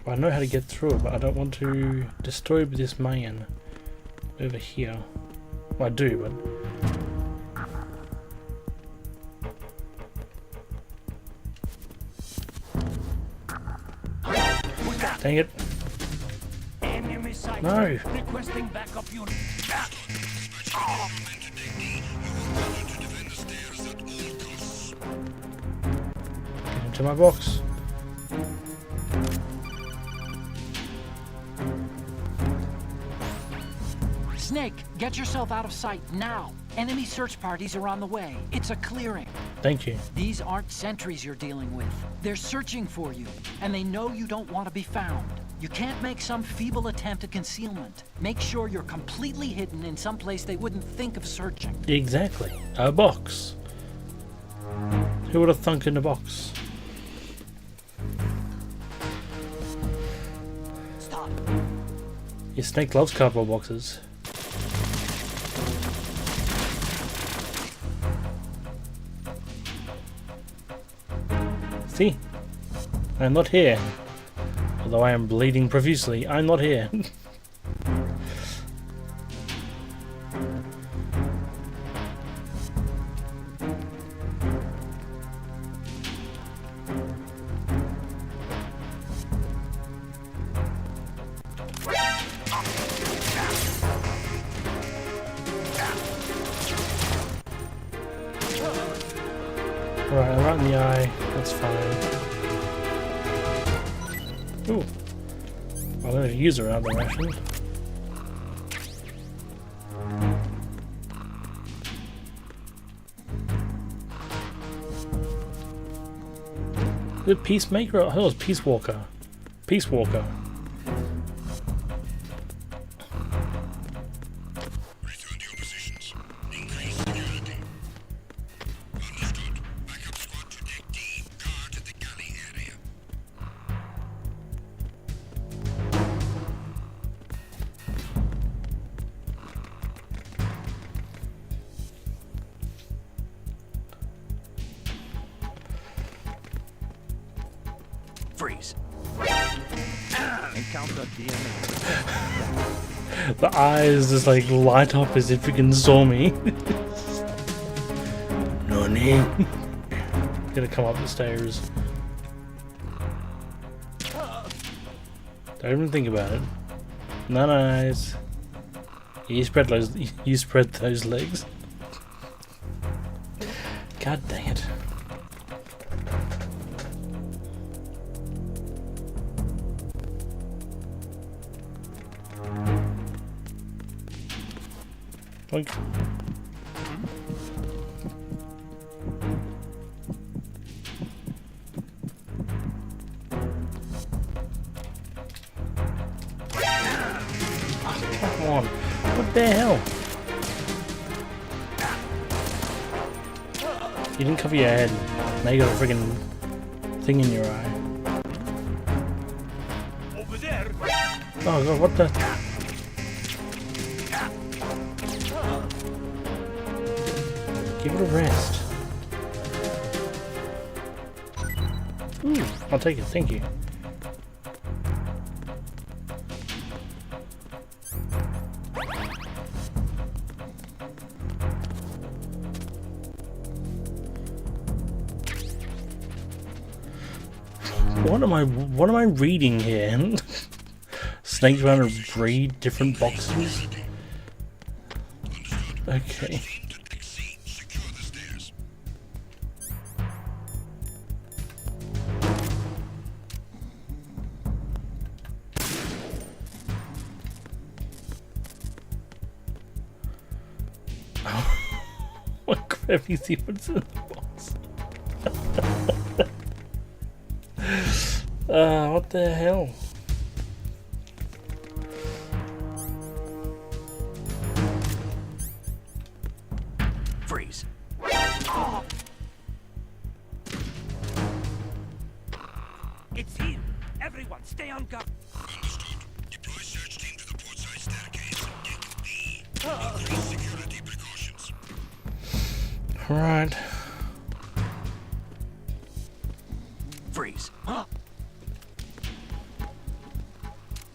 I know how to get through it, but I don't want to disturb this man over here. Well, I do, but... Dang it. No. Requesting backup unit. Get into my box. Snake, get yourself out of sight now. Enemy search parties are on the way. It's a clearing. Thank you. These aren't sentries you're dealing with. They're searching for you, and they know you don't want to be found. You can't make some feeble attempt at concealment. Make sure you're completely hidden in some place they wouldn't think of searching. Exactly. A box. Who would have thunk in a box? Stop. Your Snake loves cardboard boxes. See? I'm not here. Although I am bleeding profusely, I'm not here. Right, I'm right in the eye. That's fine. Ooh. Well, I'm going to use her out of the ration. Good Peacemaker? Oh, that was Peace Walker. Peace Walker. Return to your positions. Increase security. Understood. Backup squad to deck D. Guard the galley area. Freeze. Encounter DNA. The eyes just like light up as if you can saw me. Nani? Gonna come up the stairs. Don't even think about it. No eyes. You spread those legs. God dang it. Boink. Come on. What the hell? You didn't cover your head. Now you got a friggin' thing in your eye. Over there. Oh god, what the? Give it a rest. Ooh, I'll take it, thank you. What am I reading here? Snake trying to read different boxes? Okay. What crap you see what's in the box? What the hell? Freeze. It's here. Everyone, stay on guard. Understood. Deploy search team to the port side staircase. Increase security precautions. Right. Freeze.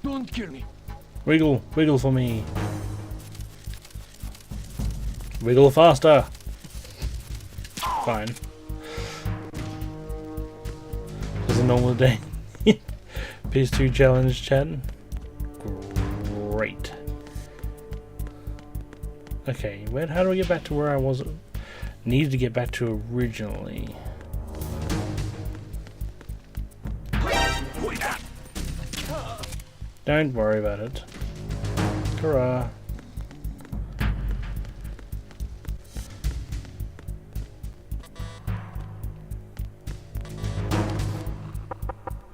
Don't kill me. Wiggle, wiggle for me. Wiggle faster. Fine. Just a normal day. PS2 challenge chat. Great. Okay, how do I get back to where I was? Needed to get back to originally. Don't worry about it. Hurrah.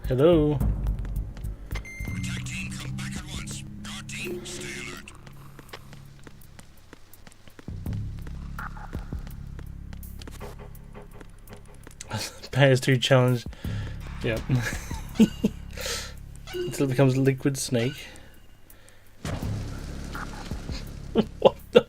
Hello. Attack team, come back at once. Guard team, stay alert. PS2 challenge. Yep. Until it becomes liquid snake. What the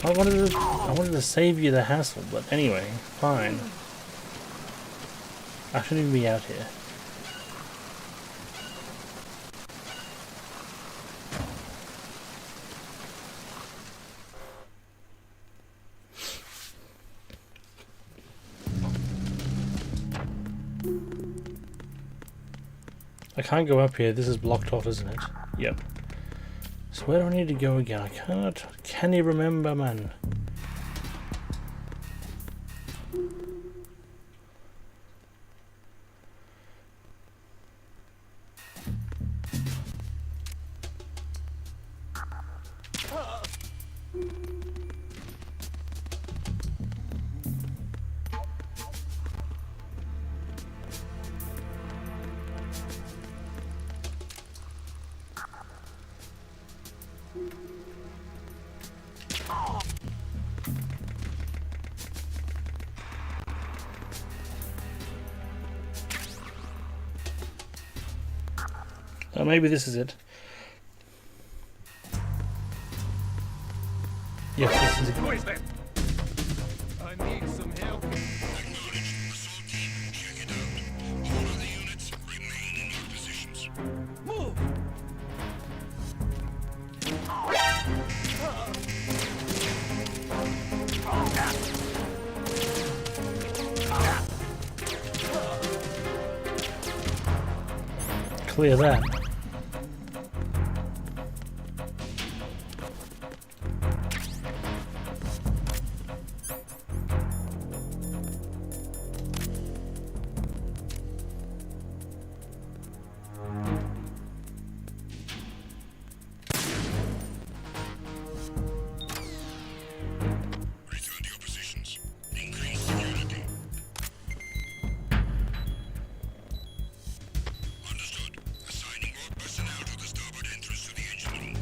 I wanted to save you the hassle, but anyway, fine. I shouldn't even be out here. I can't go up here. This is blocked off, isn't it? Yep. So where do I need to go again? I can't. Can you remember, man? Oh, maybe this is it. Yes, this is it. Who is that? I need some help. Acknowledged. Assault team, check it out. All of the units remain in your positions. Move. Clear that. Return to your positions. Increase security. Understood. Assigning more personnel to the starboard entrance to the engine room.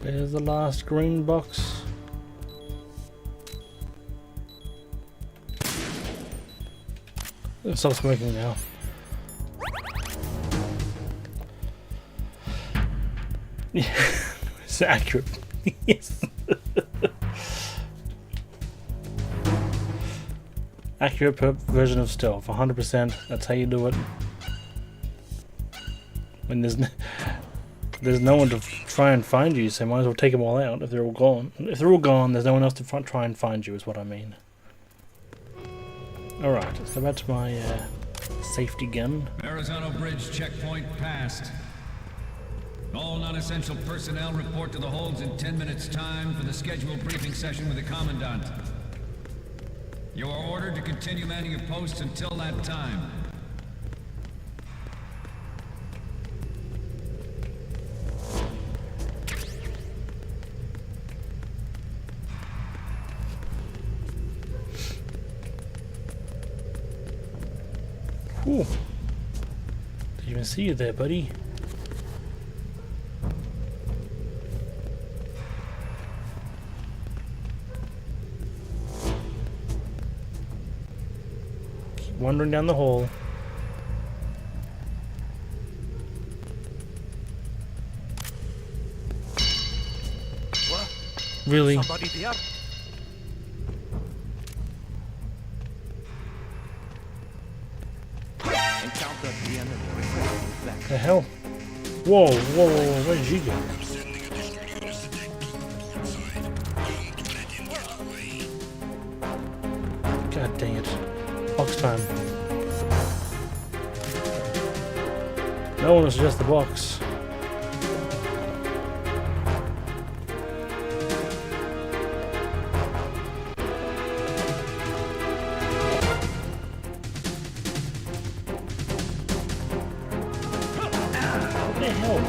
There's the last green box. Stop smoking now. Yeah, it's accurate. Yes. Accurate version of stealth, 100%. That's how you do it. When there's no one to try and find you, so might as well take them all out if they're all gone. If they're all gone, there's no one else to try and find you, is what I mean. Alright, let's go back to my safety gun. Verrazano Bridge checkpoint passed. All non-essential personnel report to the holds in 10 minutes' time for the scheduled briefing session with the Commandant. You are ordered to continue manning your posts until that time. Whew. Didn't even see you there, buddy. Keep wandering down the hall. What? Really? Somebody there? Encounter the enemy. The hell? Whoa, whoa, whoa, whoa, where did you go? God dang it. Box time. No one was just the box. What the hell?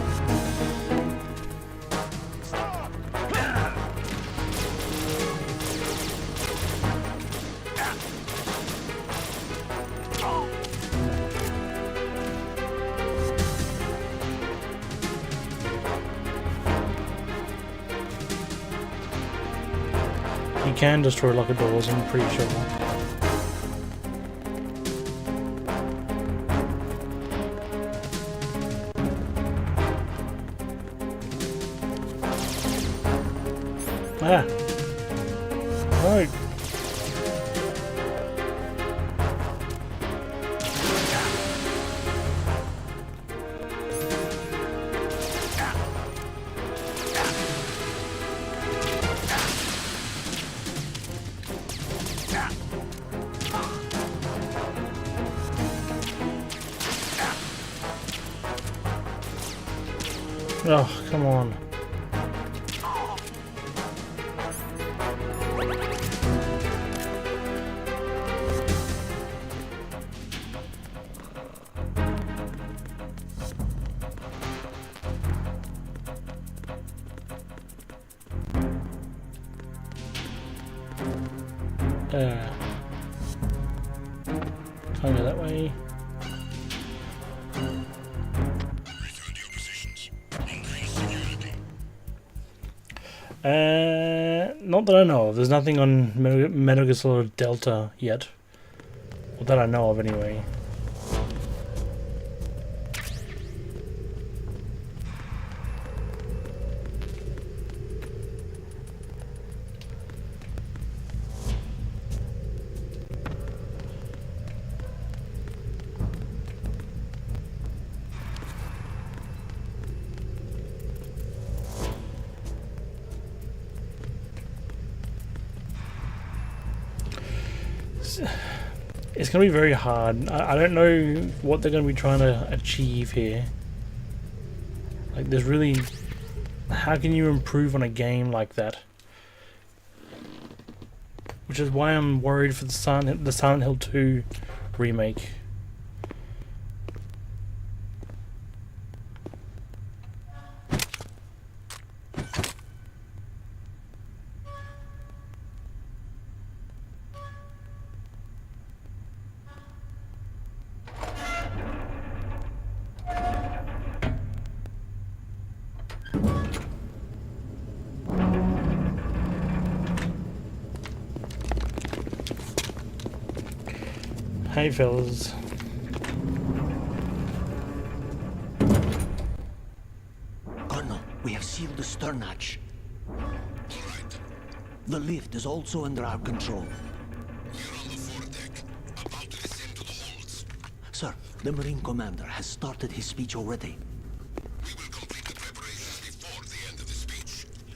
You can destroy locker doors, I'm pretty sure. Ah. Right. Oh, come on. Can't go that way. Not that I know of. There's nothing on Metal Gear Solid Delta yet. Or that I know of, anyway. It's going to be very hard. I don't know what they're going to be trying to achieve here. Like, there's really... How can you improve on a game like that? Which is why I'm worried for the Silent Hill 2 remake. Hey fellas. Colonel, we have sealed the stern hatch. The lift is also under our control. Sir, the Marine Commander has started his speech already.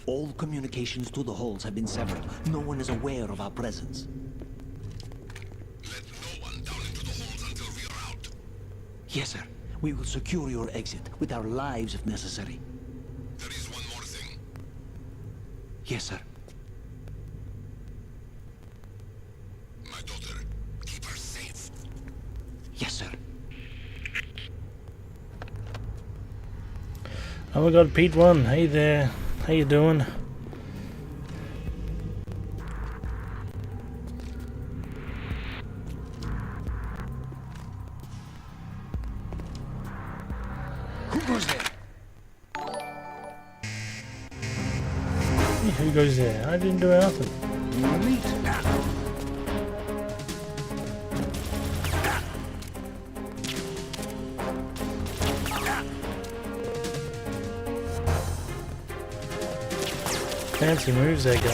All communications to the holds have been severed. No one is aware of our presence. Yes, sir. We will secure your exit with our lives if necessary. There is one more thing. Yes, sir. My daughter, keep her safe. Yes, sir. Oh my god, Pete 1, hey there. How you doing? Who goes there? Yeah, who goes there? I didn't do nothing. Meet. Fancy moves there, guys.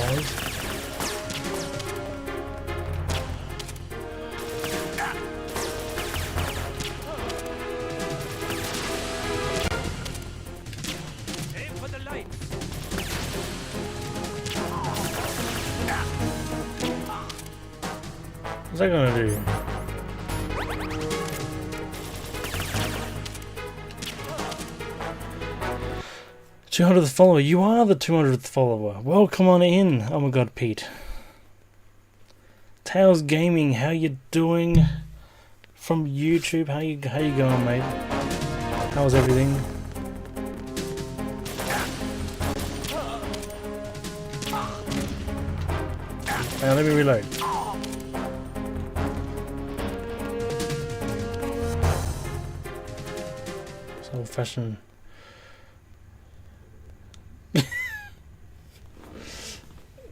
Aim for the lights. What's that gonna do? $200th follower. You are the 200th follower. Welcome on in. Oh my god, Pete. Tails Gaming, how you doing? From YouTube, how you going, mate? How's everything? Now let me reload. It's old-fashioned.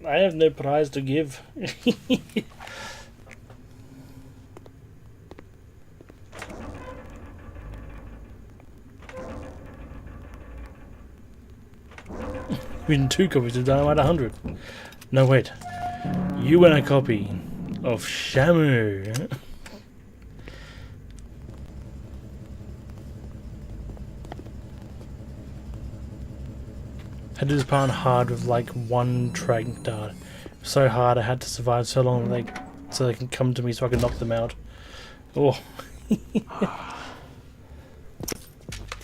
I have no prize to give. Win 2 copies of Dynamite 100. No, wait. You win a copy of Shamu. I did this part hard with like one trank dart. So hard I had to survive so long so they can come to me so I can knock them out. Oh.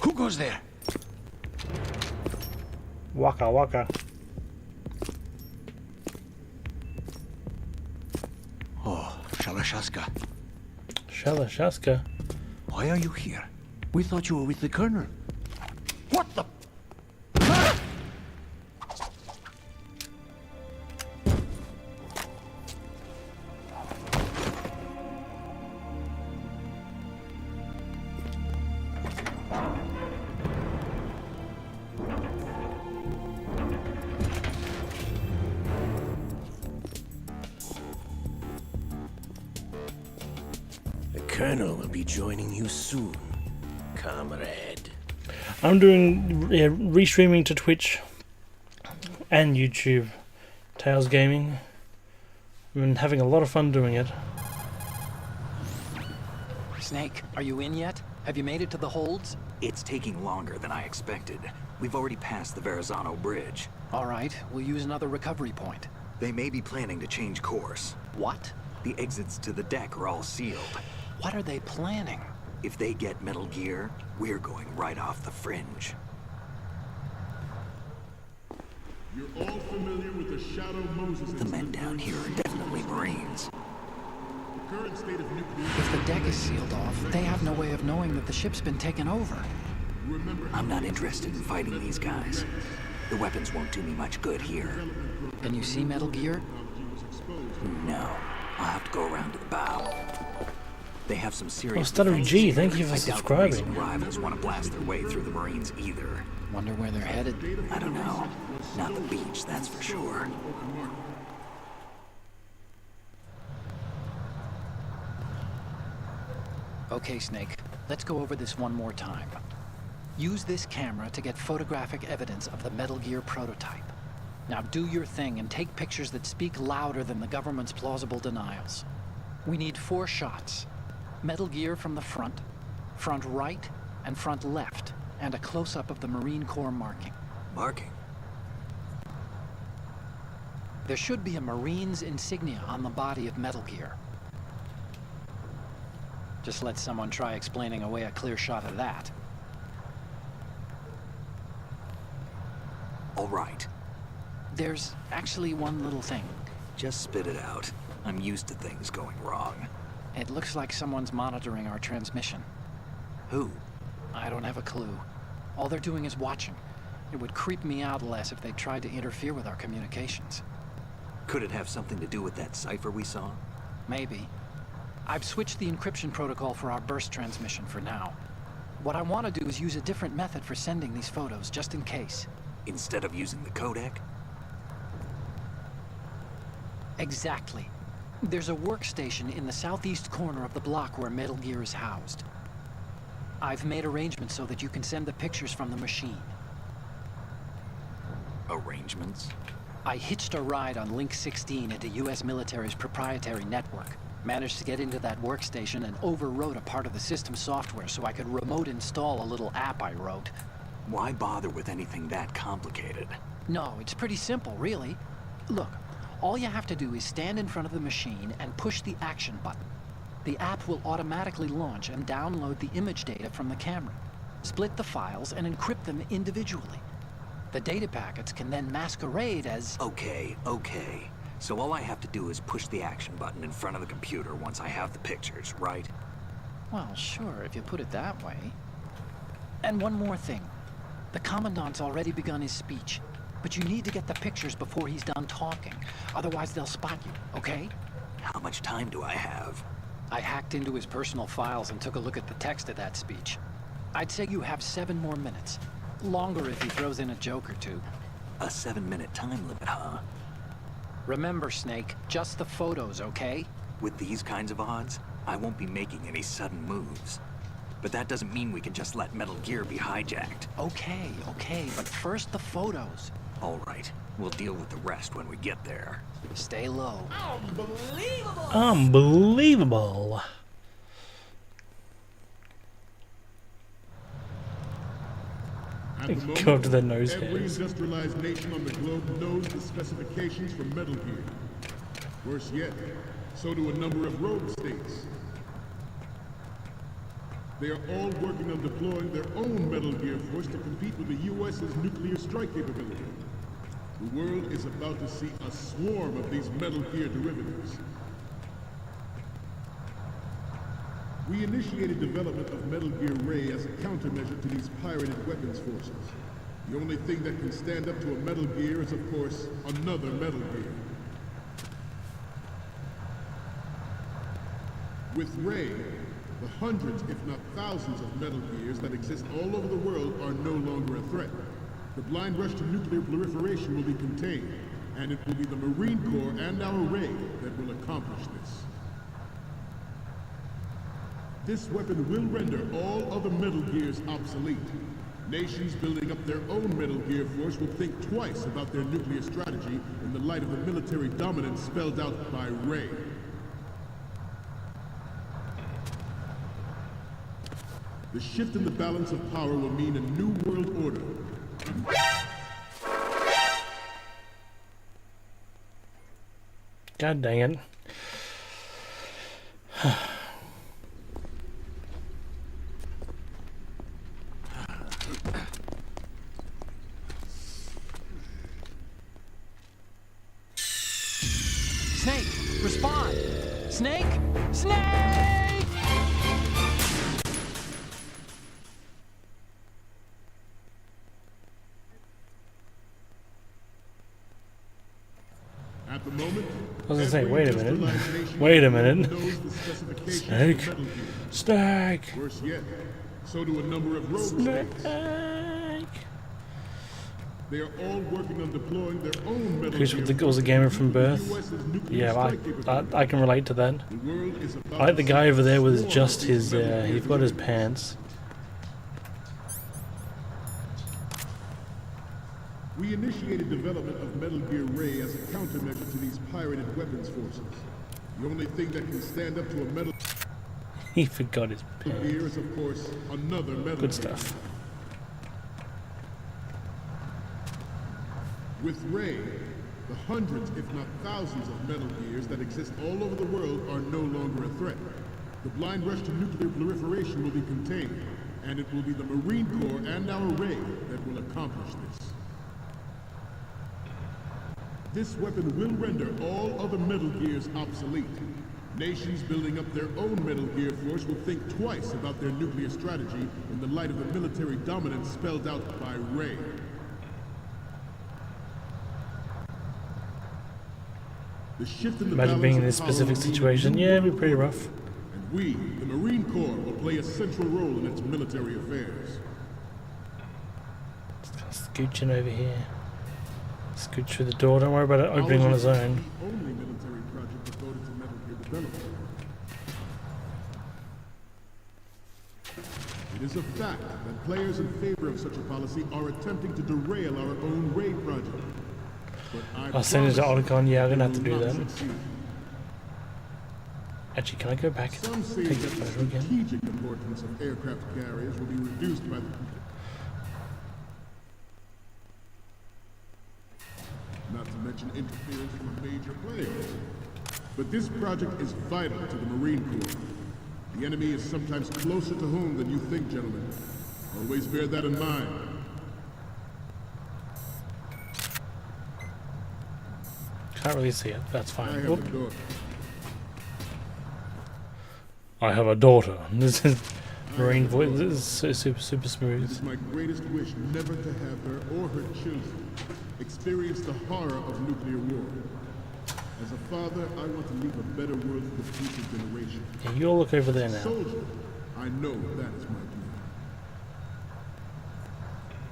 Who goes there? Waka waka. Oh, Shalashaska. Shalashaska. Why are you here? We thought you were with the Colonel. What the? The Colonel will be joining you soon, comrade. I'm doing restreaming to Twitch and YouTube. Tails Gaming. I've been having a lot of fun doing it. Snake, are you in yet? Have you made it to the holds? It's taking longer than I expected. We've already passed the Verrazano Bridge. All right, we'll use another recovery point. They may be planning to change course. What? The exits to the deck are all sealed. What are they planning? If they get Metal Gear, we're going right off the fringe. You're all familiar with the Shadow Moses. The men down here are definitely Marines. The current state of nuclear... If the deck is sealed off, they have no way of knowing that the ship's been taken over. I'm not interested in fighting these guys. The weapons won't do me much good here. Can you see Metal Gear? No. I'll have to go around to the bow. They have some serious... Oh, Stutter G, thank you for I subscribing. doubt the recent rivals want to blast their way through the Marines either. Wonder where they're headed. I don't know. Not the beach, that's for sure. Okay, Snake. Let's go over this one more time. Use this camera to get photographic evidence of the Metal Gear prototype. Now do your thing and take pictures that speak louder than the government's plausible denials. We need 4 shots. Metal Gear from the front, front right, and front left, and a close-up of the Marine Corps marking. Marking? There should be a Marine's insignia on the body of Metal Gear. Just let someone try explaining away a clear shot of that. All right. There's actually one little thing. Just spit it out. I'm used to things going wrong. It looks like someone's monitoring our transmission. Who? I don't have a clue. All they're doing is watching. It would creep me out less if they tried to interfere with our communications. Could it have something to do with that cipher we saw? Maybe. I've switched the encryption protocol for our burst transmission for now. What I want to do is use a different method for sending these photos, just in case. Instead of using the codec? Exactly. There's a workstation in the southeast corner of the block where Metal Gear is housed. I've made arrangements so that you can send the pictures from the machine. Arrangements? I hitched a ride on Link 16 into US military's proprietary network. Managed to get into that workstation and overwrote a part of the system software so I could remote install a little app I wrote. Why bother with anything that complicated? No, it's pretty simple, really. Look, all you have to do is stand in front of the machine and push the action button. The app will automatically launch and download the image data from the camera, split the files, and encrypt them individually. The data packets can then masquerade as... Okay. So all I have to do is push the action button in front of the computer once I have the pictures, right? Well, sure, if you put it that way. And one more thing. The Commandant's already begun his speech, but you need to get the pictures before he's done talking. Otherwise, they'll spot you, okay? How much time do I have? I hacked into his personal files and took a look at the text of that speech. I'd say you have 7 more minutes. Longer if he throws in a joke or two. A 7-minute time limit, huh? Remember, Snake, just the photos, okay? With these kinds of odds, I won't be making any sudden moves. But that doesn't mean we can just let Metal Gear be hijacked. Okay, but first the photos. All right, we'll deal with the rest when we get there. Stay low. Unbelievable. Go up to the nose every hairs. industrialized nation on the globe knows the specifications for Metal Gear. Worse yet, so do a number of rogue states. They are all working on deploying their own Metal Gear force to compete with the U.S.'s nuclear strike capability. The world is about to see a swarm of these Metal Gear derivatives. We initiated development of Metal Gear Ray as a countermeasure to these pirated weapons forces. The only thing that can stand up to a Metal Gear is, of course, another Metal Gear. With Ray, the hundreds, if not thousands, of Metal Gears that exist all over the world are no longer a threat. The blind rush to nuclear proliferation will be contained, and it will be the Marine Corps and our Ray that will accomplish this. This weapon will render all other Metal Gears obsolete. Nations building up their own Metal Gear force will think twice about their nuclear strategy in the light of the military dominance spelled out by Ray. The shift in the balance of power will mean a new world order. God dang it. Snake, respond! Snake! Snake! At the moment, I was gonna say, every wait a minute. industrialized nation Wait a knows minute. the specifications Snake. for Metal Gear. Snake! Worse yet, so do a number of rogue states. Snake! They are all working on deploying their own Metal Chris Gear was a gamer from birth. Yeah, I can relate to that. I like the guy over there with just his, he forgot his pants. We initiated development of Metal Gear Ray as a countermeasure to these pirated weapons forces. The only thing that can stand up to a Metal He forgot his Gear pants. is, of course, another Metal Good Gear. stuff. With Ray, the hundreds, if not thousands, of Metal Gears that exist all over the world are no longer a threat. The blind rush to nuclear proliferation will be contained, and it will be the Marine Corps and our Ray that will accomplish this. This weapon will render all other Metal Gears obsolete. Nations building up their own Metal Gear force will think twice about their nuclear strategy in the light of the military dominance spelled out by Ray. The shift in the Imagine being in this specific situation. Yeah, it'd be pretty rough. And we, the Marine Corps, will play a central role in its military affairs. Just scooching over here. Scooch through the door. Don't worry about it opening on its own. The only military project devoted to Metal Gear development. It is a fact that players in favor of such a policy are attempting to derail our own Ray project. But I'll send it to Otacon. Yeah, I'm gonna have to do will that. not succeed. Actually, can I go back Some and say take that the the photo again? strategic importance of aircraft carriers will be reduced by the... Not to mention interference from major players. But this project is vital to the Marine Corps. The enemy is sometimes closer to home than you think, gentlemen. Always bear that in mind. Can't really see it. That's I fine. have Oop. a daughter. I have a daughter. This is Marine voice. This is super smooth. It is my greatest wish never to have her or her children experience the horror of nuclear war. As a father, I want to leave a better world for the future generation. Yeah, you all look over there now. Soldier, I know that is my duty.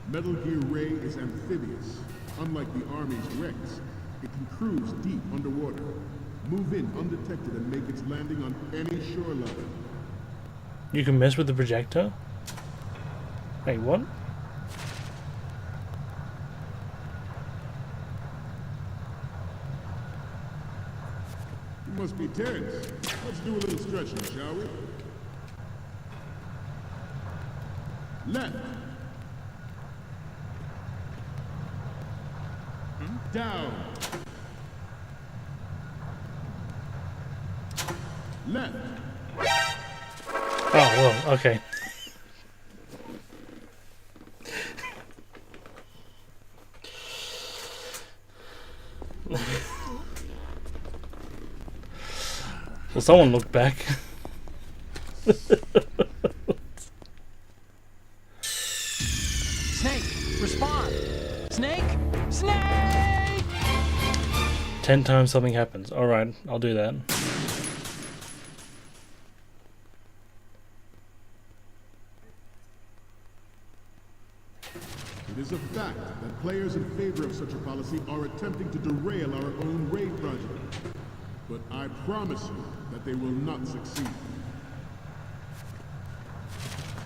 Metal Gear Ray is amphibious. Unlike the Army's Rex, it can cruise deep underwater, move in undetected, and make its landing on any shoreline. You can mess with the projector? Wait, what? You must be tense. Let's do a little stretching, shall we? Left. Down. Left. Oh, well, okay. Well, someone looked back. Snake, respond! Snake! Snake! 10 times something happens. Alright, I'll do that. It is a fact that players in favor of such a policy are attempting to derail our own raid project. But I promise you that they will not succeed.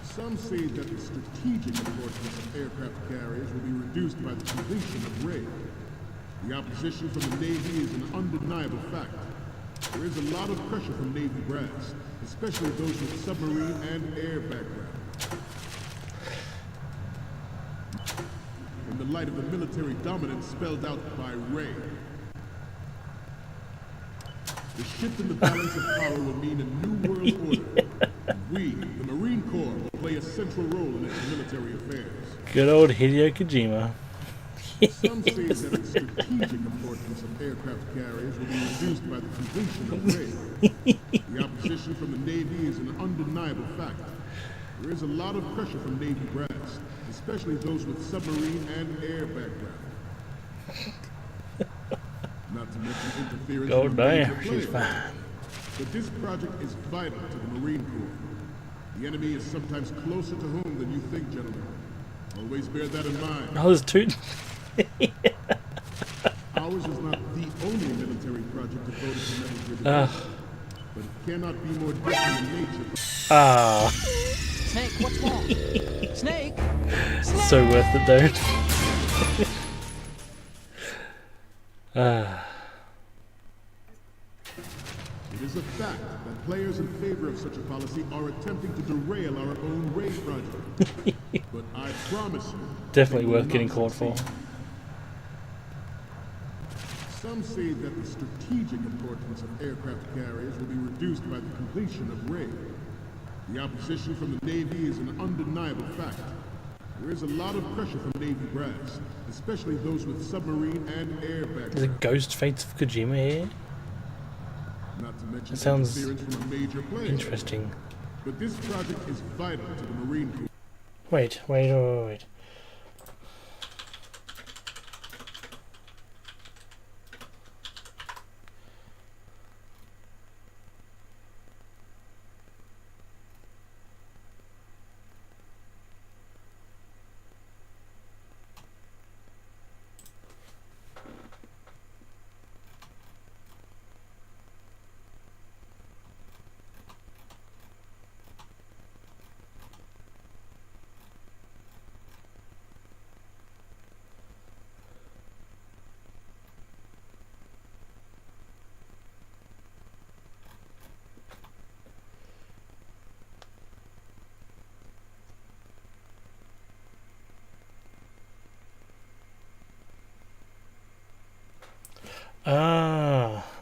Some say that the strategic importance of aircraft carriers will be reduced by the completion of raid. The opposition from the Navy is an undeniable fact. There is a lot of pressure from Navy brass, especially those with submarine and air background. In the light of the military dominance spelled out by Ray. The shift in the balance of power will mean a new world order. We, the Marine Corps, will play a central role in its military affairs. Good old Hideo Kojima. Some say that the strategic importance of aircraft carriers will be reduced by the completion of raid. The opposition from the Navy is an undeniable fact. There is a lot of pressure from Navy brass, especially those with submarine and air background. Not to mention interference Go from major down, she's players. fine. But this project is vital to the Marine Corps. The enemy is sometimes closer to home than you think, gentlemen. Always bear that in mind. Oh, there's two. Ours is not the only military project devoted to Metal Gear development, but it cannot be more different in nature. Snake, what's wrong? Snake? So worth it, dude. It is a fact that players in favor of such a policy are attempting to derail our own raid project. But I promise you, Definitely worth getting caught for. Some say that the strategic importance of aircraft carriers will be reduced by the completion of raid. The opposition from the Navy is an undeniable fact. There is a lot of pressure from Navy brass, especially those with submarine and air background. Is it Ghost Fates of Kojima here? Not to mention That sounds interference from a major player. interesting. But this project is vital to the Marine Corps. Wait.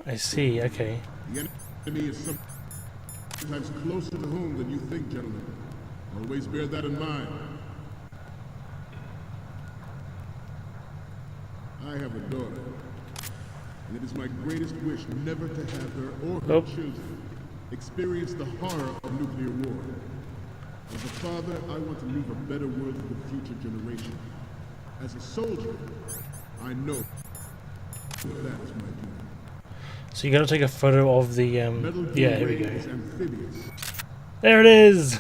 I see, okay. The enemy is sometimes closer to home than you think, gentlemen. Always bear that in mind. I have a daughter, and it is my greatest wish never to have her or her children experience the horror of nuclear war. As a father, I want to leave a better world for the future generation. As a soldier, I know that is my duty. So you gotta take a photo of the, yeah, here we go. There it is!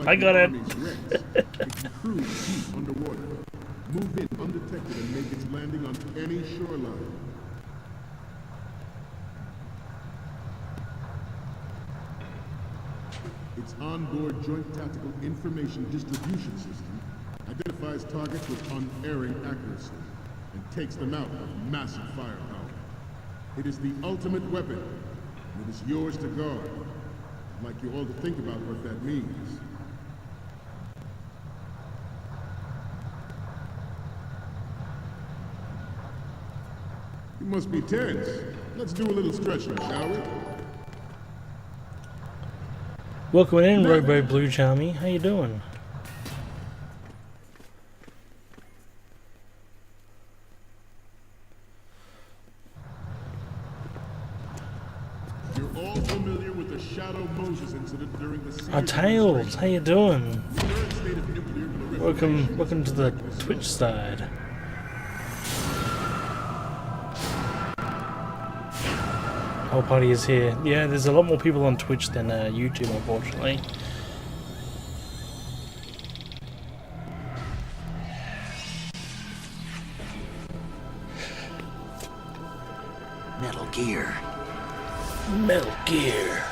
I got it! It can cruise deep underwater, move in undetected and make its landing on any shoreline. Its onboard Joint Tactical Information Distribution System identifies targets with unerring accuracy and takes them out with massive firepower. It is the ultimate weapon, and it is yours to guard. I'd like you all to think about what that means. You must be tense. Let's do a little stretching, shall we? Welcome in, Robo Blue Charmy. How you doing? You're all familiar with the Shadow Moses incident during the Tails, how you doing? Welcome to the Twitch side. Whole party is here. Yeah, there's a lot more people on Twitch than YouTube, unfortunately. Metal Gear. Metal Gear.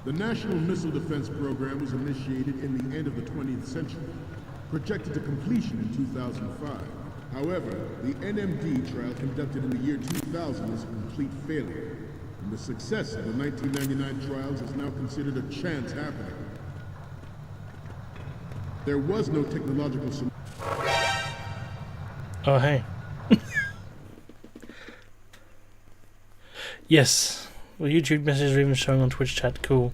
The National Missile Defense Program was initiated in the end of the 20th century, projected to completion in 2005. However, the NMD trial conducted in the year 2000 was a complete failure, and the success of the 1999 trials is now considered a chance happening. There was no technological solution. Oh, hey. Yes. Well, YouTube messages are even showing on Twitch chat. Cool.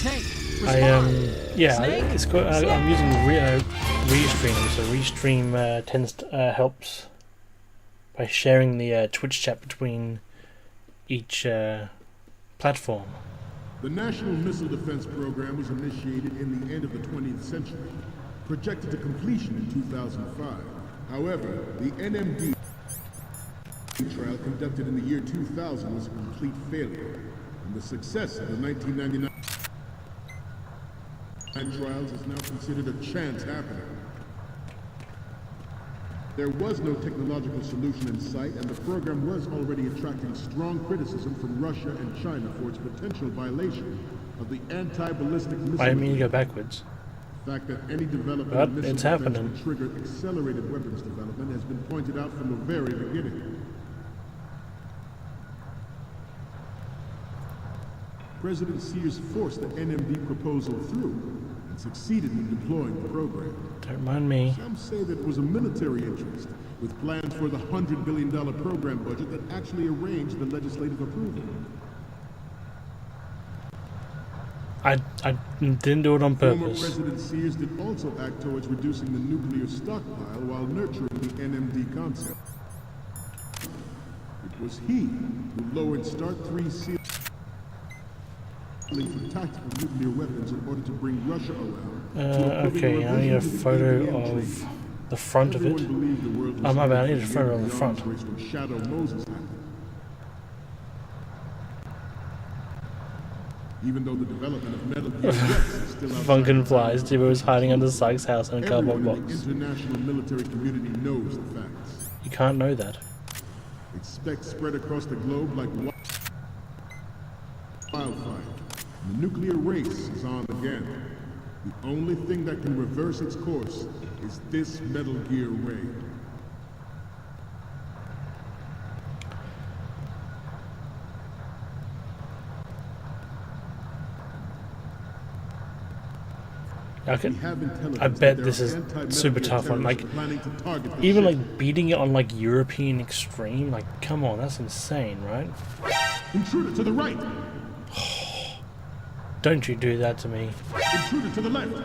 Snake, yeah, Snake? it's got, I'm using Restream, so Restream tends to helps by sharing the Twitch chat between each platform. The National Missile Defense Program was initiated in the end of the 20th century, projected to completion in 2005. However, the NMD trial conducted in the year 2000 was a complete failure, and the success of the 1999 trials is now considered a chance happening. There was no technological solution in sight, and the program was already attracting strong criticism from Russia and China for its potential violation of the anti-ballistic missile. I mean, you go backwards. The fact that any development But of missile it's defense happening. would trigger accelerated weapons development has been pointed out from the very beginning. President Sears forced the NMD proposal through and succeeded in deploying the program. Don't mind me. Some say that it was a military interest, with plans for the $100 billion program budget that actually arranged the legislative approval. I didn't do it on Former purpose. President Sears did also act towards reducing the nuclear stockpile while nurturing the NMD concept. It was he who lowered Start 3 ceiling for tactical nuclear weapons in order to bring Russia around. Okay, I need a photo of the front of it. Oh my bad, I need a photo of the front. Even though the development of Metal Gear is still Funkin flies. Jimbo was hiding under Sykes' house in a cardboard everyone in box. the international military community knows the facts. You can't know that. Expect spread across the globe like wildfire. The nuclear race is on again. The only thing that can reverse its course is this Metal Gear ray. I bet this is super tough one. Like, even like beating it on like European Extreme, like, come on, that's insane, right? Intruder to the right. Don't you do that to me. Intruder to the left.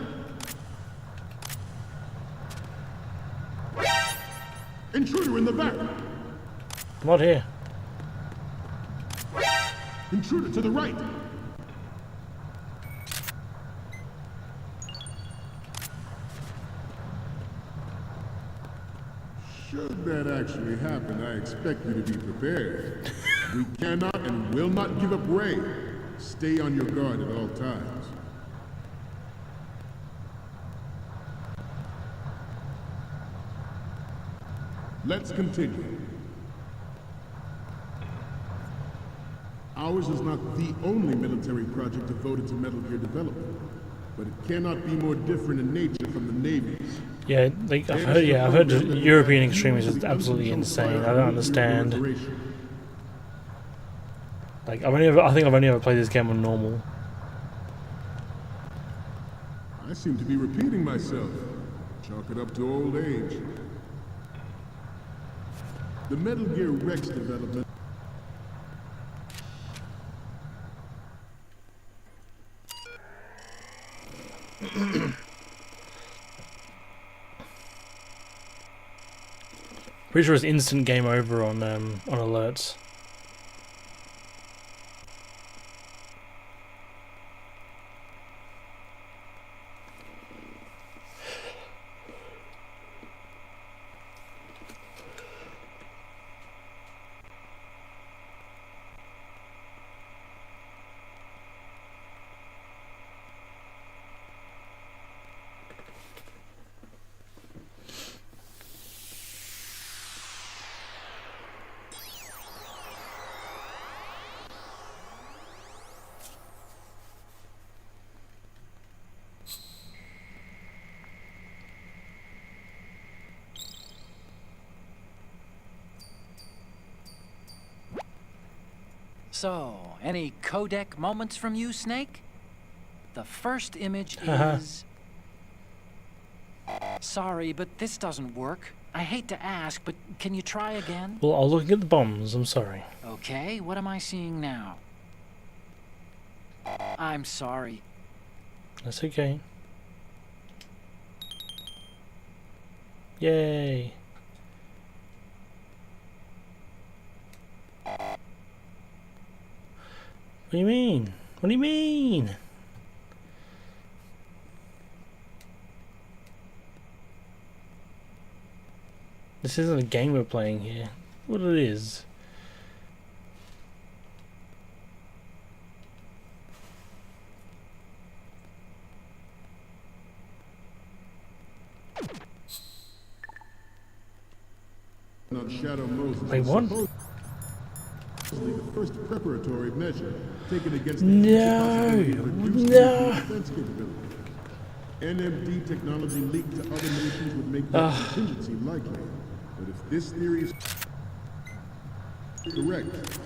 Intruder in the back. I'm not here. Intruder to the right. Should that actually happen, I expect you to be prepared. We cannot and will not give up Ray. Stay on your guard at all times. Let's continue. Ours is not the only military project devoted to Metal Gear development, but it cannot be more different in nature from the Navy's. Yeah, like I've heard European Extreme is just absolutely insane. I don't understand. Like I think I've only ever played this game on normal. I seem to be repeating myself. Chalk it up to old age. The Metal Gear Rex development. Pretty sure it's instant game over on alerts. So, any codec moments from you, Snake? The first image is... Sorry, but this doesn't work. I hate to ask, but can you try again? Well, I'll look at the bombs, I'm sorry. Okay, what am I seeing now? I'm sorry. That's okay. Yay. What do you mean? What do you mean? This isn't a game we're playing here. What it is? On Shadow Moses. Wait, what? The first preparatory measure taken against the No. defense capability. NMD technology leaked to other nations would make that contingency likely. But if this theory is correct, it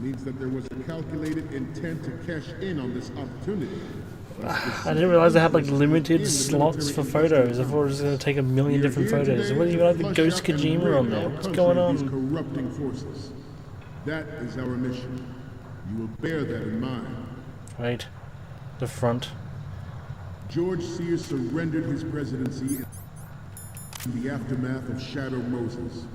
means that there was a calculated intent to cash in on this opportunity. I didn't realize I had like limited slots for photos. I thought it was going to take a million different photos. What do you like the Ghost Kojima on there? What's going on? Corrupting forces. That is our mission. You will bear that in mind. Right. The front. George Sears surrendered his presidency in the aftermath of Shadow Moses.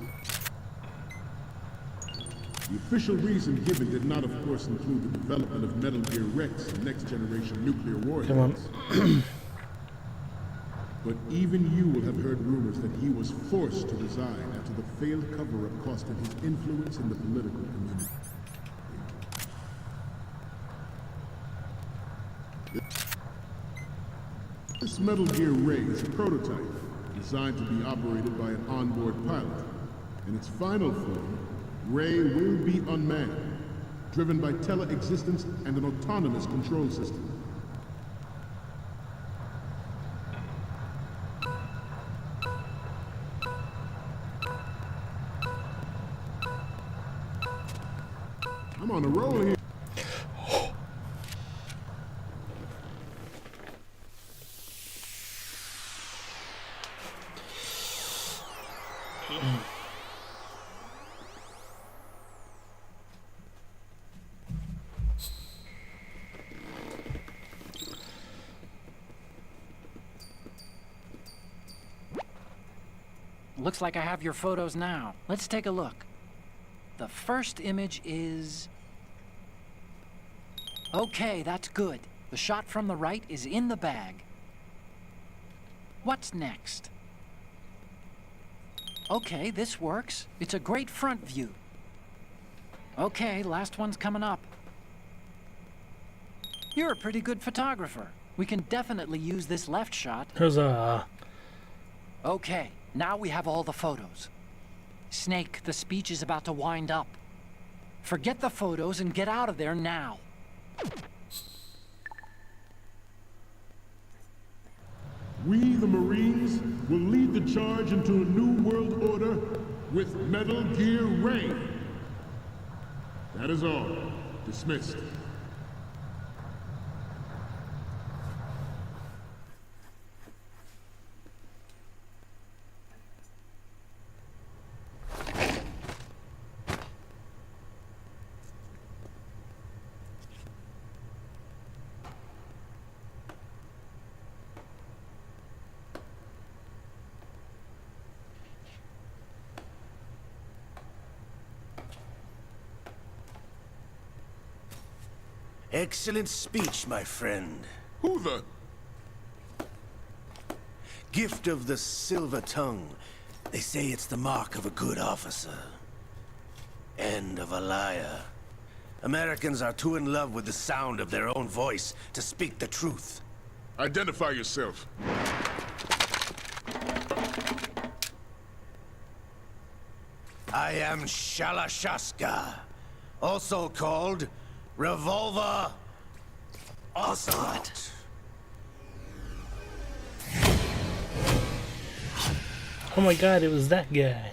The official reason given did not, of course, include the development of Metal Gear Rex and next-generation nuclear warheads. Come on. But even you will have heard rumors that he was forced to resign after the failed cover-up cost him his influence in the political community. This Metal Gear Ray is a prototype, designed to be operated by an onboard pilot. In its final form, Ray will be unmanned, driven by tele-existence and an autonomous control system. I'm on a roll here. Looks like I have your photos now. Let's take a look. The first image is... Okay, that's good. The shot from the right is in the bag. What's next? Okay, this works. It's a great front view. Okay, last one's coming up. You're a pretty good photographer. We can definitely use this left shot. Huzzah. Okay, now we have all the photos. Snake, the speech is about to wind up. Forget the photos and get out of there now. We, the Marines, will lead the charge into a new world order with Metal Gear Ray. That is all. Dismissed. Excellent speech, my friend. Who the? Gift of the silver tongue. They say it's the mark of a good officer. End of a liar. Americans are too in love with the sound of their own voice to speak the truth. Identify yourself. I am Shalashaska, also called Revolver Ocelot. Oh my god, it was that guy.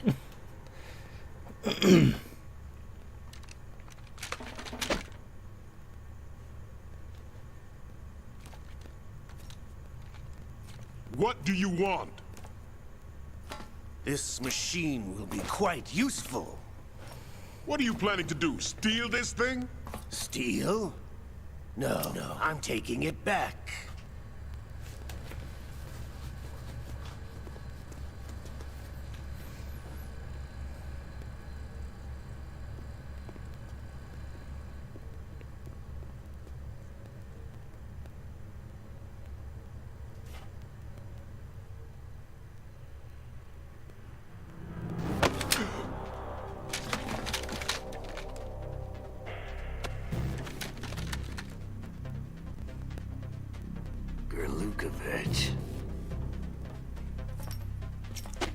What do you want? This machine will be quite useful. What are you planning to do? Steal this thing? Steal? No, I'm taking it back.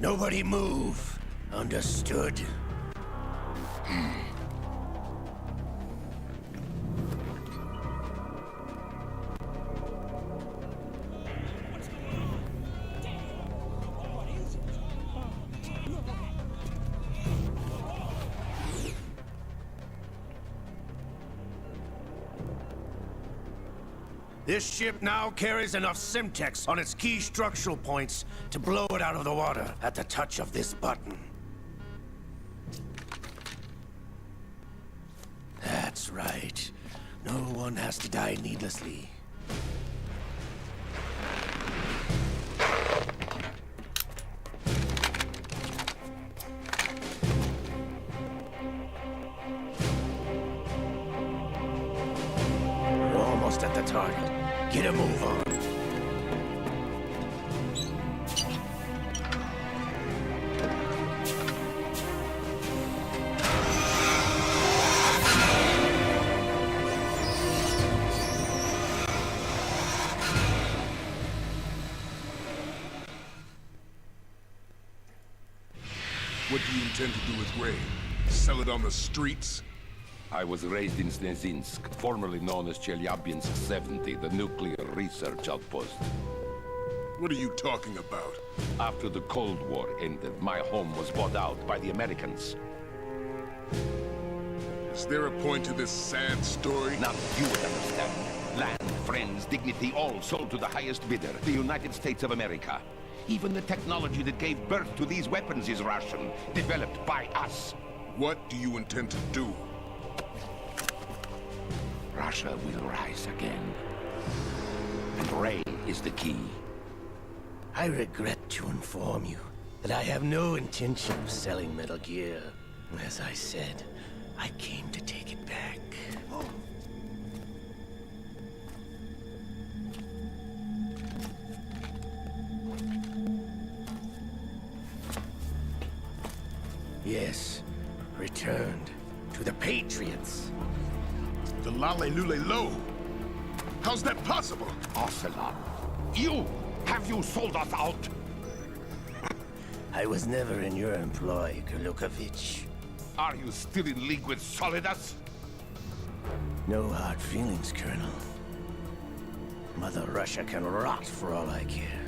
Nobody move. Understood? This ship now carries enough Simtex on its key structural points to blow it out of the water at the touch of this button. That's right. No one has to die needlessly. We're almost at the target. Get a move on. What do you intend to do with Ray? Sell it on the streets? I was raised in Snezinsk, formerly known as Chelyabinsk 70, the nuclear research outpost. What are you talking about? After the Cold War ended, my home was bought out by the Americans. Is there a point to this sad story? Now you would understand. Land, friends, dignity, all sold to the highest bidder, the United States of America. Even the technology that gave birth to these weapons is Russian, developed by us. What do you intend to do? Russia will rise again. And Ray is the key. I regret to inform you that I have no intention of selling Metal Gear. As I said, I came to take it back. Yes, returned to the Patriots. The Lale Lule Lo? How's that possible? Ocelot, have you sold us out? I was never in your employ, Golukovich. Are you still in league with Solidus? No hard feelings, Colonel. Mother Russia can rot for all I care.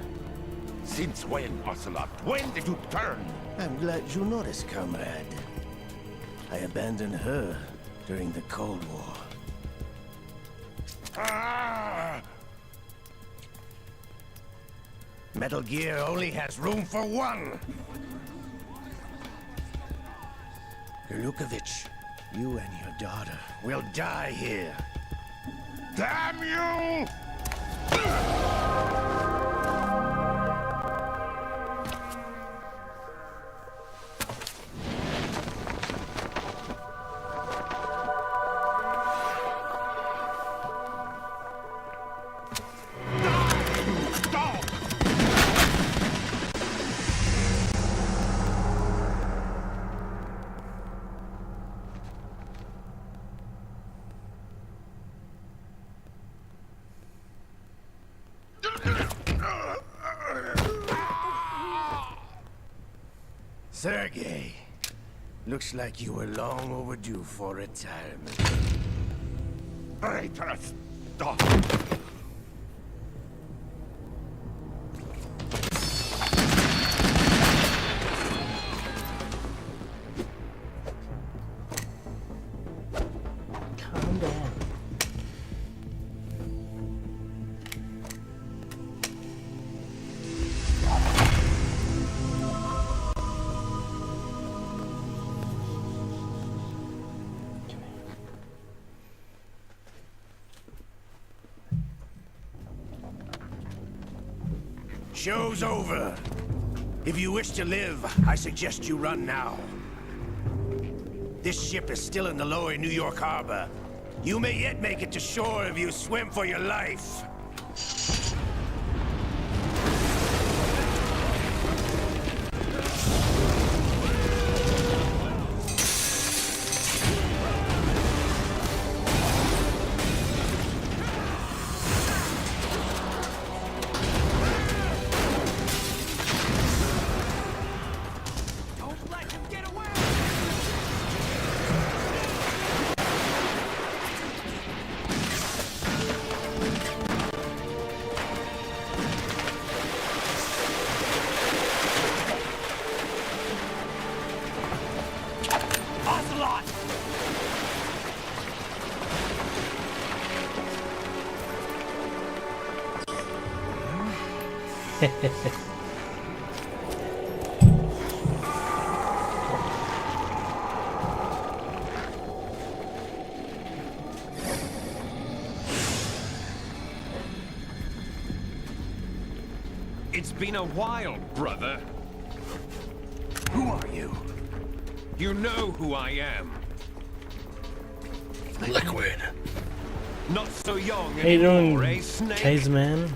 Since when, Ocelot? When did you turn? I'm glad you noticed, comrade. I abandoned her during the Cold War. Ah! Metal Gear only has room for one! Golukovich, you and your daughter will die here. Damn you! Sergei, looks like you were long overdue for retirement. Traitorous dog! Calm down. Show's over. If you wish to live, I suggest you run now. This ship is still in the lower New York harbor. You may yet make it to shore if you swim for your life. It's been a while, brother. Who are you? You know who I am. Liquid. Not so young How you doing, anymore, eh, Snake? caveman?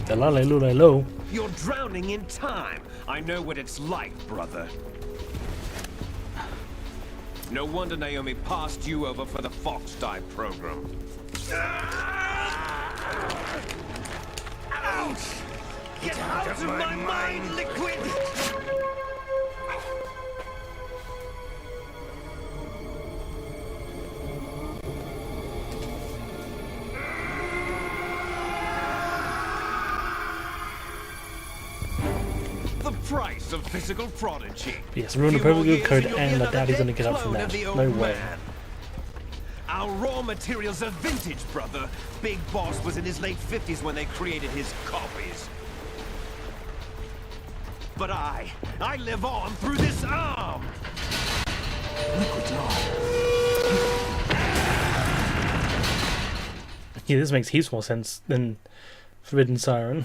Hello. You're drowning in time. I know what it's like, brother. No wonder Naomi passed you over for the Fox Die program. Ouch! Get out of my mind, Liquid! The price of physical prodigy. Yes, ruined a perfectly good code and I doubt he's gonna get up from that. No way. Our raw materials are vintage, brother. Big Boss was in his late 50s when they created his copies. But I live on through this arm! Liquid's on. Yeah, this makes heaps more sense than Forbidden Siren.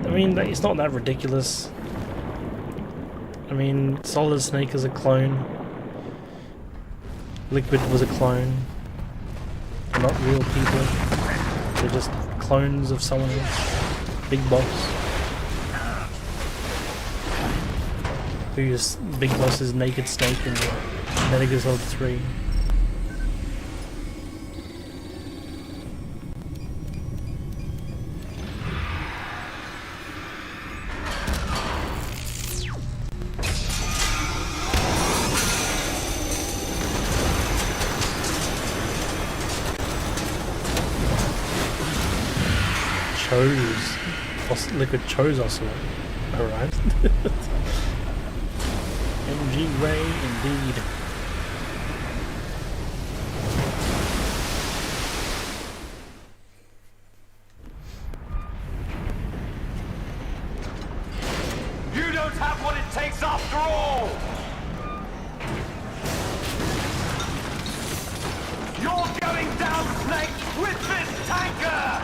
I mean, it's not that ridiculous. I mean, Solid Snake is a clone. Liquid was a clone. They're not real people. They're just clones of someone else. Big Boss. Who's Big Boss is Naked Snake in Metal Gear Solid 3. Liquid chose Ocelot. Alright. MG Ray indeed. You don't have what it takes after all! You're going down, Snake, with this tanker!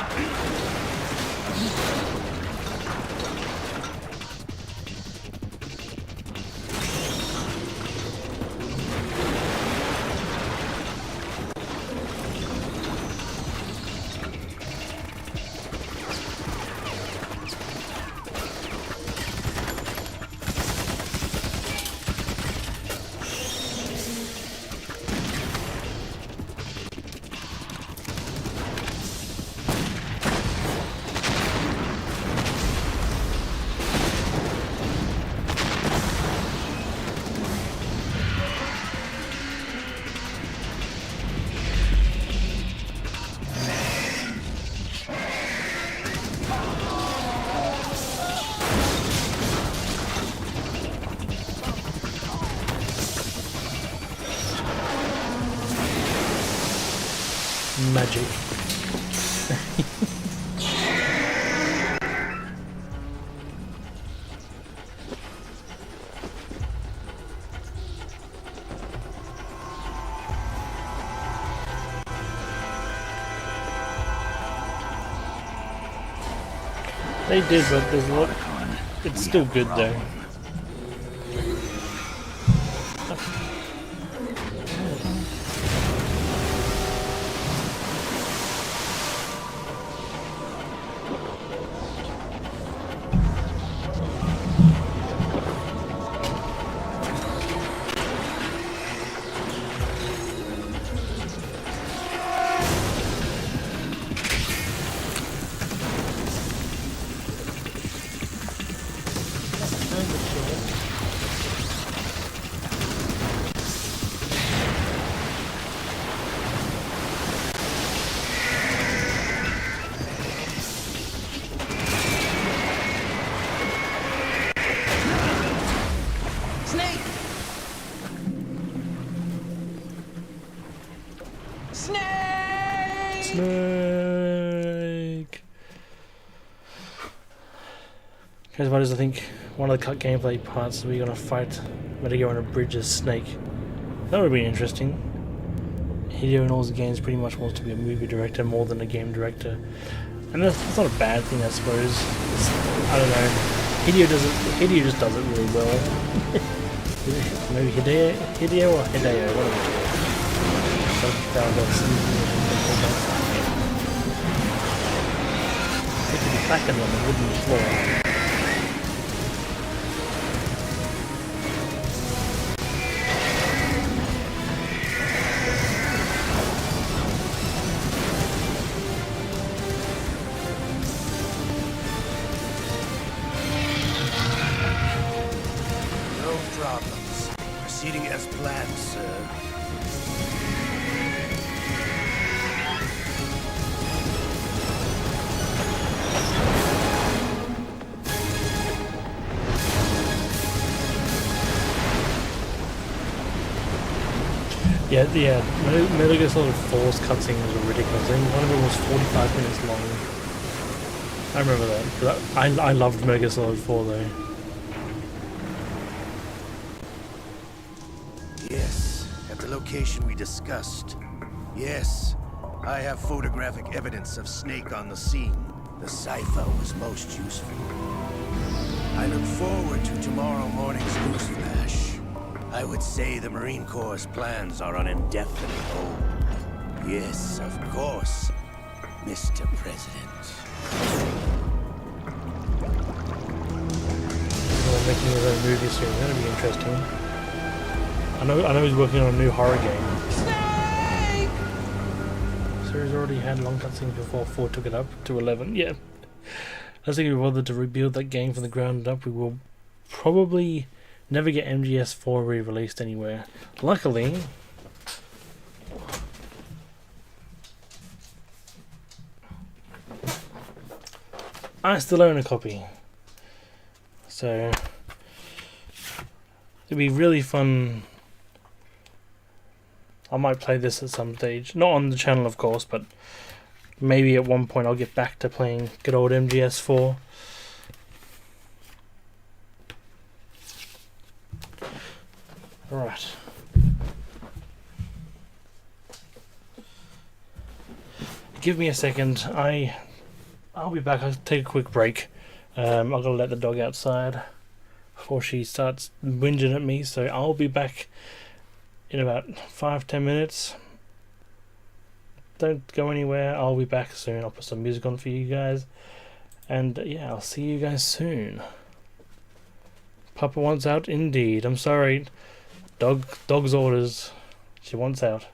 Magic. They did, but there's a lot. It's still good though. Snake! Snake! Okay, so I think one of the cut gameplay parts we're gonna fight Metal Gear on a bridge as Snake. That would be interesting. Hideo in all his games pretty much wants to be a movie director more than a game director. And that's not a bad thing, I suppose. I don't know. Hideo just does it really well. Maybe Hideo or Hideo, one of the two. Found out it could be clacking on the wooden floor. No problems. Proceeding as planned, sir. Yeah. Metal Gear Solid 4's cutscenes were ridiculous. I think one of them was 45 minutes long. I remember that. But I loved Metal Gear Solid 4 though. Yes, at the location we discussed. Yes, I have photographic evidence of Snake on the scene. The cipher was most useful. I look forward to tomorrow morning's news flash. I would say the Marine Corps' plans are on indefinite hold. Yes, of course, Mr. President. They're making his own movie soon. That'll be interesting. I know he's working on a new horror game. Snake! The series already had long cutscenes before 4 took it up to 11. Yeah. I think if we bothered to rebuild that game from the ground up, we will probably never get MGS4 re-released anywhere. Luckily, I still own a copy. So it'd be really fun. I might play this at some stage. Not on the channel, of course, but maybe at one point I'll get back to playing good old MGS4. Right. Give me a second. I'll be back. I'll take a quick break. I've got to let the dog outside before she starts whinging at me, so I'll be back in about 5-10 minutes. Don't go anywhere. I'll be back soon. I'll put some music on for you guys, and yeah, I'll see you guys soon. Papa wants out indeed. I'm sorry. Dog's orders. She wants out.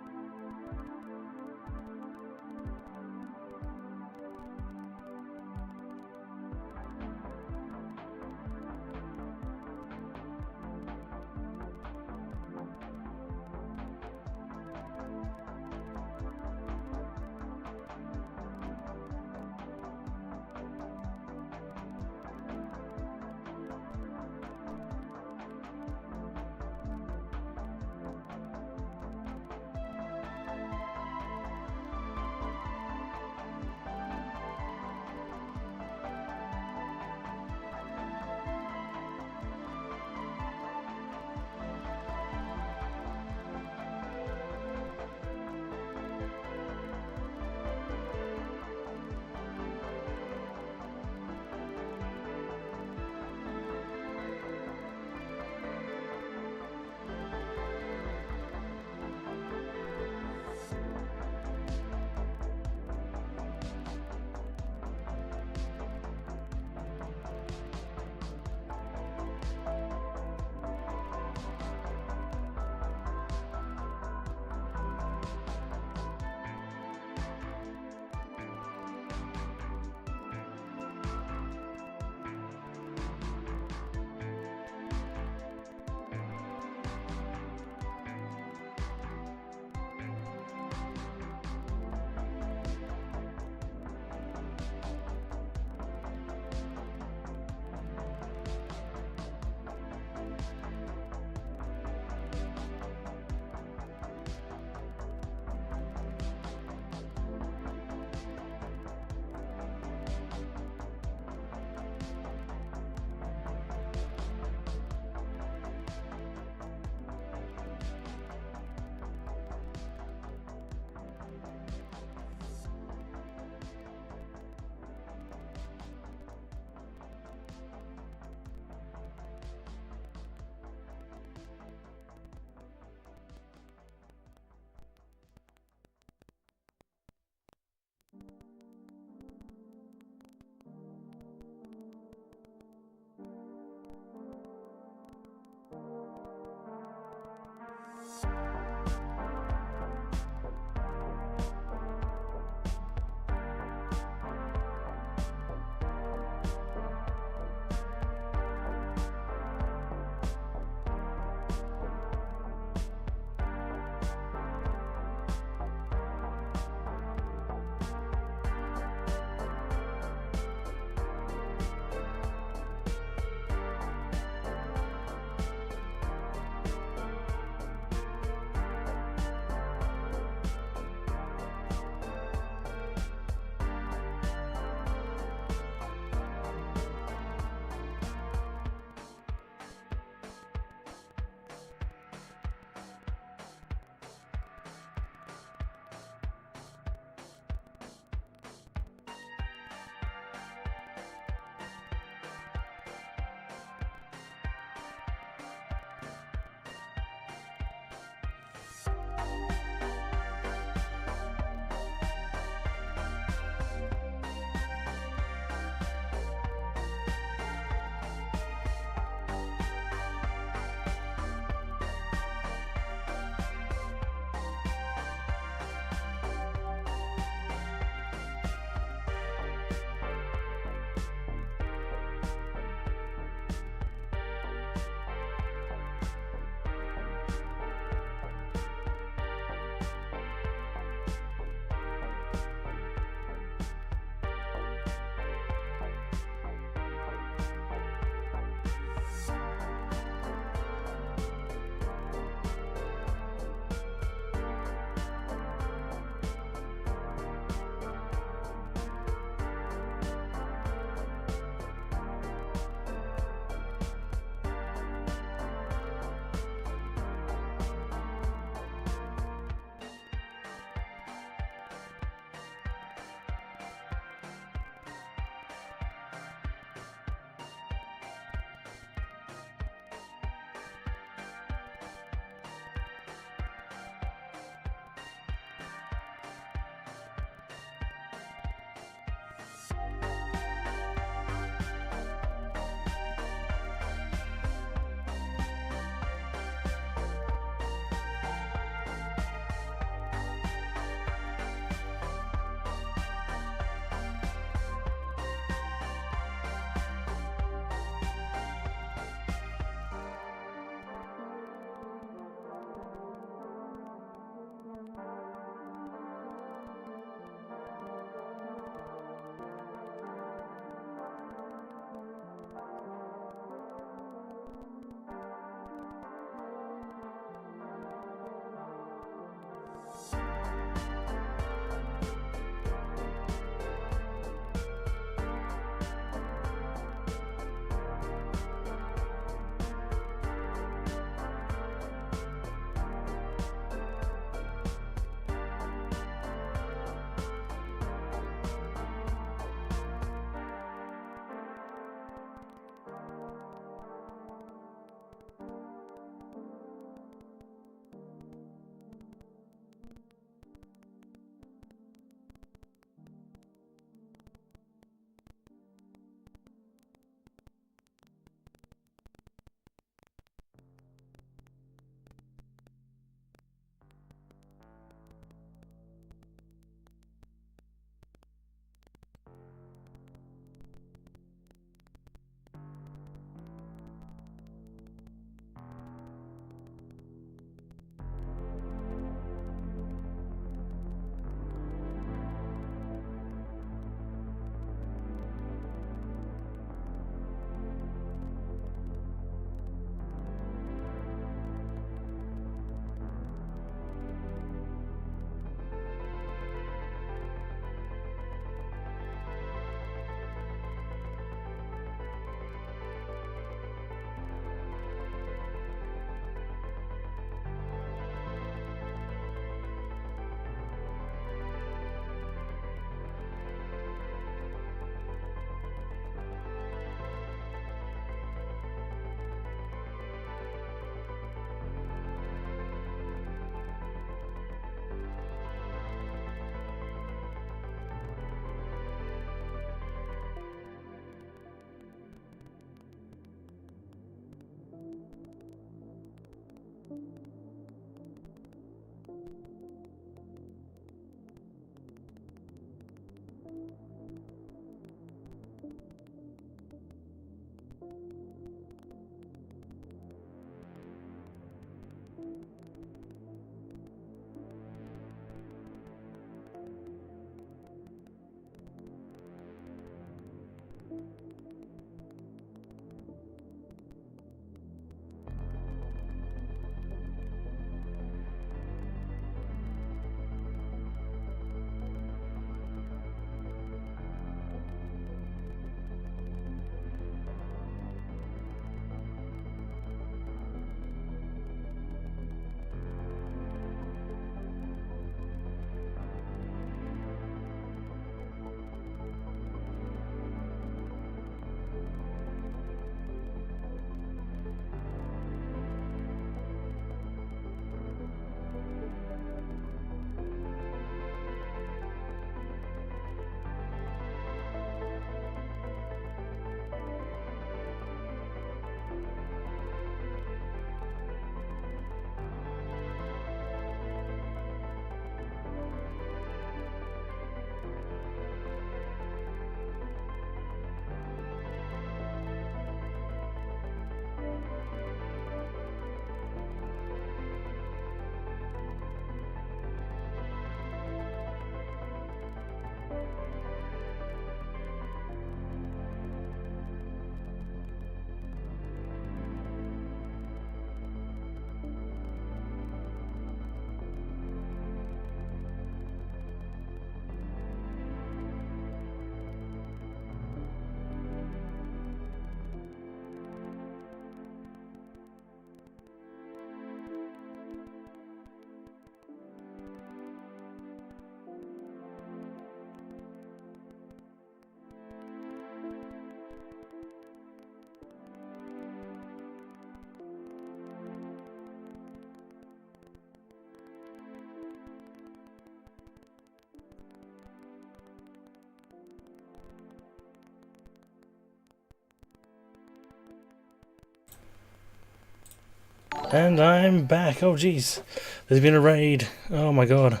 And I'm back. Oh jeez, there's been a raid. Oh my god.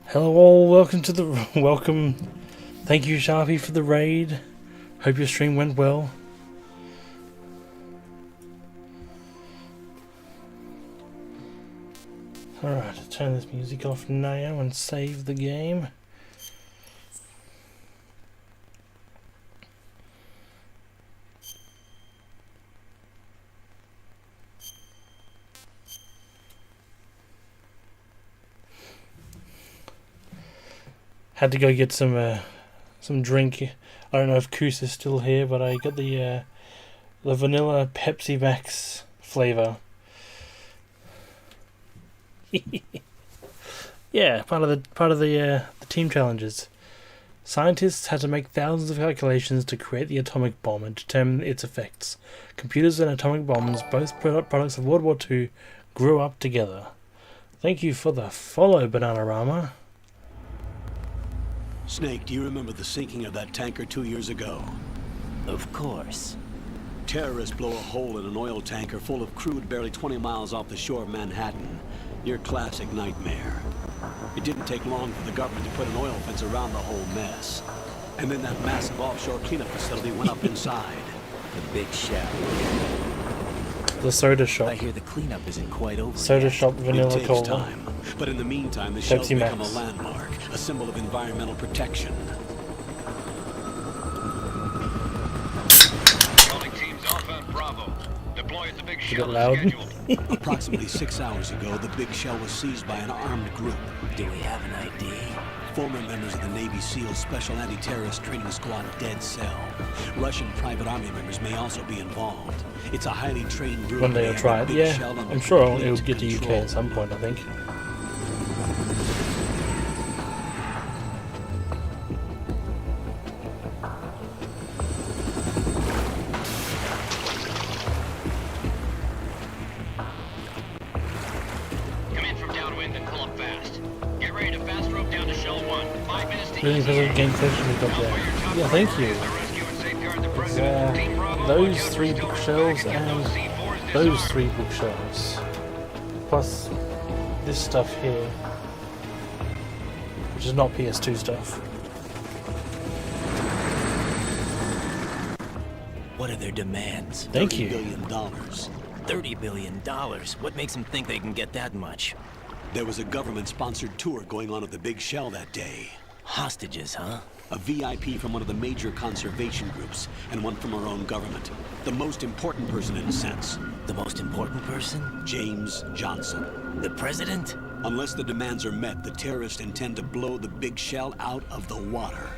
Hello all, welcome to the welcome. Thank you Sharpie for the raid. Hope your stream went well. Alright, turn this music off now and save the game. Had to go get some drink. I don't know if Koos is still here, but I got the vanilla Pepsi Max flavor. Yeah, part of the team challenges. Scientists had to make thousands of calculations to create the atomic bomb and determine its effects. Computers and atomic bombs, both products of World War II, grew up together. Thank you for the follow, Bananarama. Snake, do you remember the sinking of that tanker 2 years ago? Of course. Terrorists blow a hole in an oil tanker full of crude barely 20 miles off the shore of Manhattan. Your classic nightmare. It didn't take long for the government to put an oil fence around the whole mess. And then that massive offshore cleanup facility went up inside. The big shell. The soda shop. I hear the cleanup isn't quite over Soda yet. shop, vanilla it takes cola. time, but in the meantime, the shell's Pepsi become Max. a landmark, a symbol of environmental protection. Calling teams Alpha and Bravo. Deploy at the big Is shell it loud? scheduled. Approximately 6 hours ago, the big shell was seized by an armed group. Do we have an ID? Former members of the Navy SEAL Special Anti-Terrorist Training Squad Dead Cell. Russian private army members may also be involved. It's a highly trained group. One day I'll try it. Yeah, I'm sure it'll get to UK at some point, I think. Come in from downwind and pull up fast. Get ready to fast rope down to Shell 1. 5 minutes to Really easy because of in. game session we got there. Yeah, thank you. The rescue and safeguard the It's, president. Team Bravo, those 3 bookshelves and those 3 bookshelves. Plus this stuff here, which is not PS2 stuff. What are their demands? Thank you. $30 billion. $30 billion? What makes them think they can get that much? There was a government-sponsored tour going on at the Big Shell that day. Hostages, huh? A VIP from one of the major conservation groups, and one from our own government. The most important person in a sense. The most important person? James Johnson. The president? Unless the demands are met, the terrorists intend to blow the Big Shell out of the water.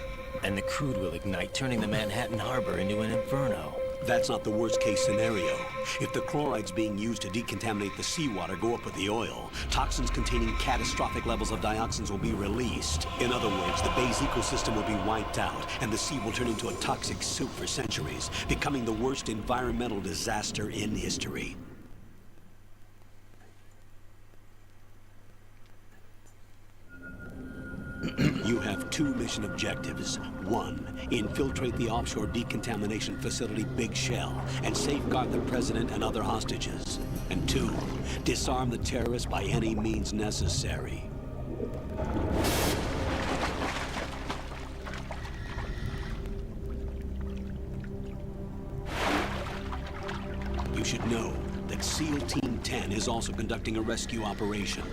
And the crude will ignite, turning the Manhattan Harbor into an inferno. That's not the worst-case scenario. If the chlorides being used to decontaminate the seawater go up with the oil, toxins containing catastrophic levels of dioxins will be released. In other words, the bay's ecosystem will be wiped out, and the sea will turn into a toxic soup for centuries, becoming the worst environmental disaster in history. You have 2 mission objectives. 1, infiltrate the offshore decontamination facility Big Shell and safeguard the president and other hostages. And 2, disarm the terrorists by any means necessary. You should know that SEAL Team 10 is also conducting a rescue operation.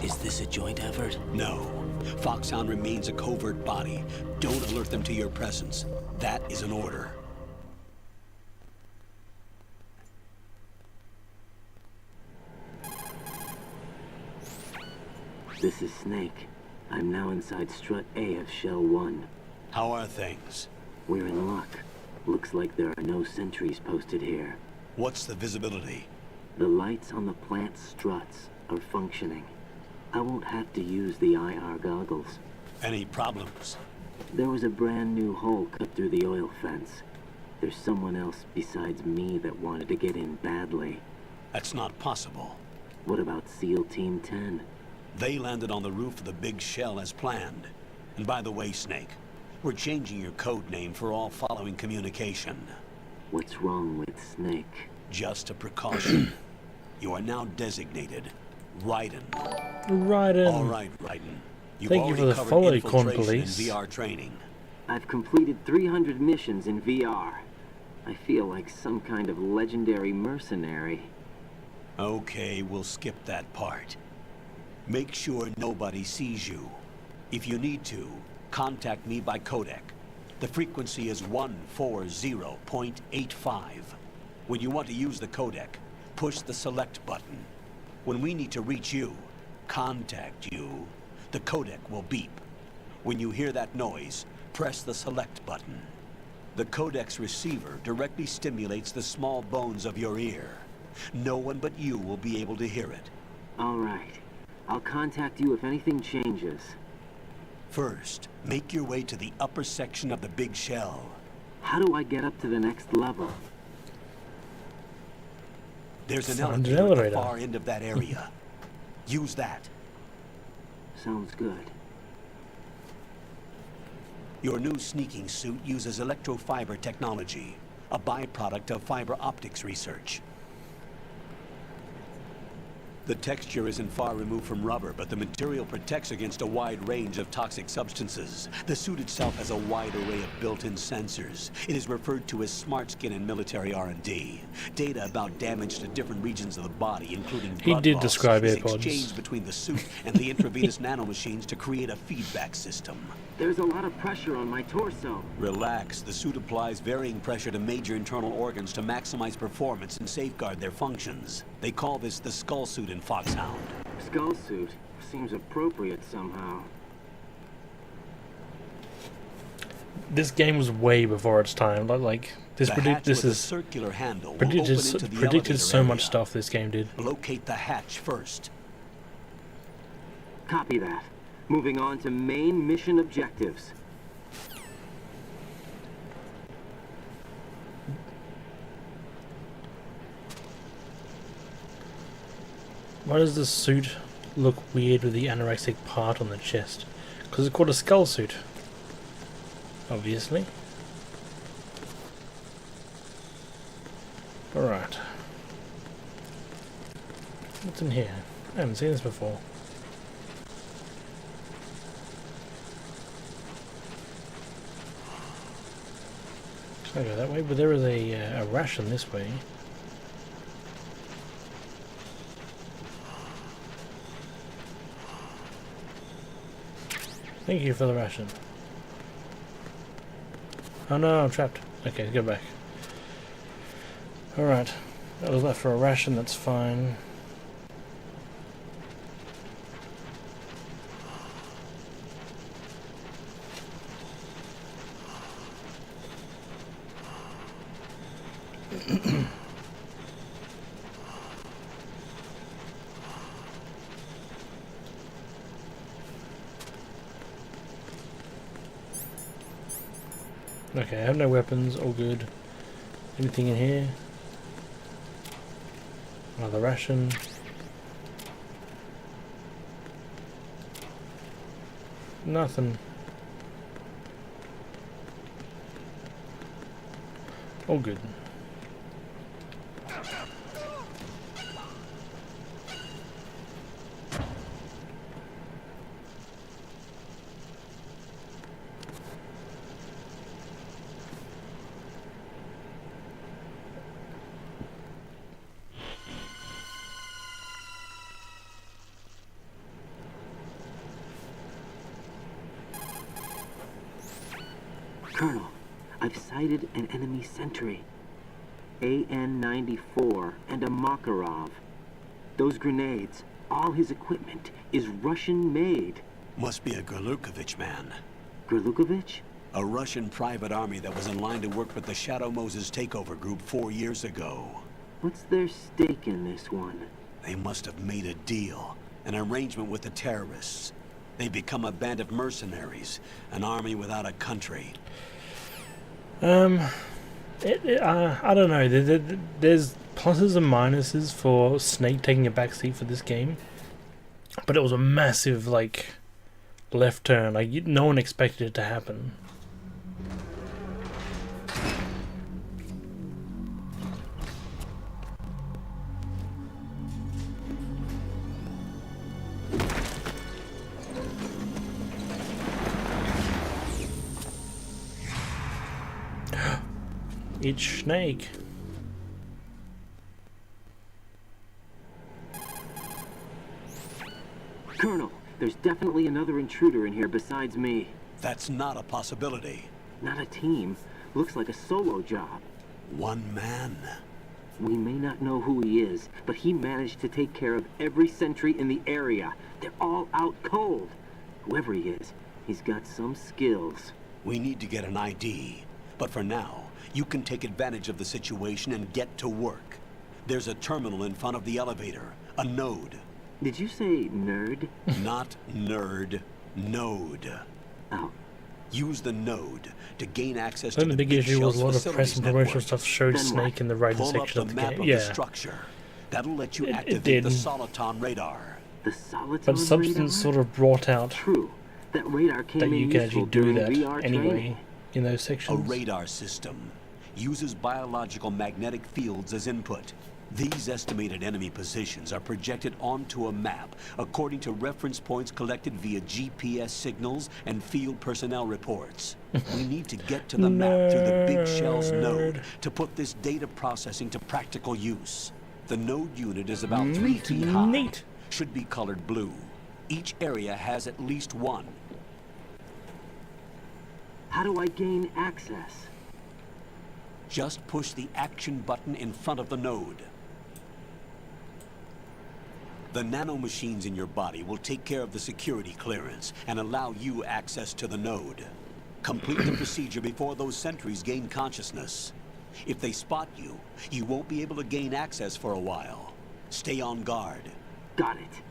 Is this a joint effort? No. Foxhound remains a covert body. Don't alert them to your presence. That is an order. This is Snake. I'm now inside Strut A of Shell 1. How are things? We're in luck. Looks like there are no sentries posted here. What's the visibility? The lights on the plant struts are functioning. I won't have to use the IR goggles. Any problems? There was a brand new hole cut through the oil fence. There's someone else besides me that wanted to get in badly. That's not possible. What about SEAL Team 10? They landed on the roof of the Big Shell as planned. And by the way, Snake, we're changing your code name for all following communication. What's wrong with Snake? Just a precaution. You are now designated Raiden. Raiden. All right, Raiden. You've Thank you for already the covered follow, Corn infiltration Police. and VR training. I've completed 300 missions in VR. I feel like some kind of legendary mercenary. Okay, we'll skip that part. Make sure nobody sees you. If you need to, contact me by codec. The frequency is 140.85. When you want to use the codec, push the select button. When we need to reach you, contact you, the codec will beep. When you hear that noise, press the select button. The codec's receiver directly stimulates the small bones of your ear. No one but you will be able to hear it. All right. I'll contact you if anything changes. First, make your way to the upper section of the Big Shell. How do I get up to the next level? There's an Find an elevator at the elevator. far end of that area. Use that. Sounds good. Your new sneaking suit uses electrofiber technology, a byproduct of fiber optics research. The texture isn't far removed from rubber, but the material protects against a wide range of toxic substances. The suit itself has a wide array of built-in sensors. It is referred to as smart skin in military R&D. Data about damage to different regions of the body, including He blood did loss, describe is AirPods. exchanged between the suit and the intravenous nanomachines to create a feedback system. There's a lot of pressure on my torso. Relax. The suit applies varying pressure to major internal organs to maximize performance and safeguard their functions. They call this the skull suit in Foxhound. Skull suit seems appropriate somehow. This game was way before its time. Like this The hatch this with a is circular handle will predicted open into the predicted elevator so much area. stuff. This game did. Locate the hatch first. Copy that. Moving on to main mission objectives. Why does the suit look weird with the anorexic part on the chest? Because it's called a skull suit. obviously. Alright. What's in here? I haven't seen this before. Should I go that way? But there is a ration this way. Thank you for the ration. Oh no, I'm trapped. Okay, go back. Alright. I was left for a ration, that's fine. Okay, I have no weapons, all good. Anything in here? Another ration. Nothing. All good. Colonel, I've sighted an enemy sentry. AN-94 and a Makarov. Those grenades, all his equipment, is Russian-made. Must be a Gorlukovich man. Gorlukovich? A Russian private army that was in line to work with the Shadow Moses takeover group 4 years ago. What's their stake in this one? They must have made a deal, an arrangement with the terrorists. They become a band of mercenaries, an army without a country. I don't know. There's pluses and minuses for Snake taking a backseat for this game, but it was a massive left turn. No one expected it to happen. It's Snake. Colonel, there's definitely another intruder in here besides me. That's not a possibility. Not a team. Looks like a solo job. One man. We may not know who he is, but he managed to take care of every sentry in the area. They're all out cold. Whoever he is, he's got some skills. We need to get an ID. But for now, you can take advantage of the situation and get to work. There's a terminal in front of the elevator, a node. Did you say nerd? Not nerd, node. Oh. Use the node to gain access I think to the big issue was a lot of press and promotional network. stuff showed Then Snake in the right pull section up of the the map game. of Yeah. the structure. That'll let you It activate did. the Soliton radar. The Soliton But Substance radar? sort of brought out True. That radar came that in you can useful actually do during that VR anyway training. in those A sections. radar system uses biological magnetic fields as input. These estimated enemy positions are projected onto a map according to reference points collected via GPS signals and field personnel reports. We need to get to the map through the Big Shell's node to put this data processing to practical use. The node unit is about 3 feet high. Should be colored blue. Each area has at least one. How do I gain access? Just push the action button in front of the node. The nanomachines in your body will take care of the security clearance and allow you access to the node. Complete the procedure before those sentries gain consciousness. If they spot you, you won't be able to gain access for a while. Stay on guard. Got it.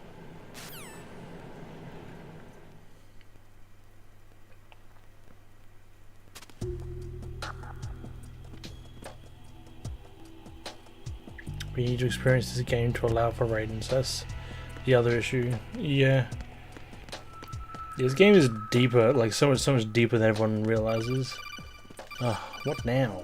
We need to experience this game to allow for ratings. That's the other issue. Yeah. This game is deeper, like so much deeper than everyone realizes. What now?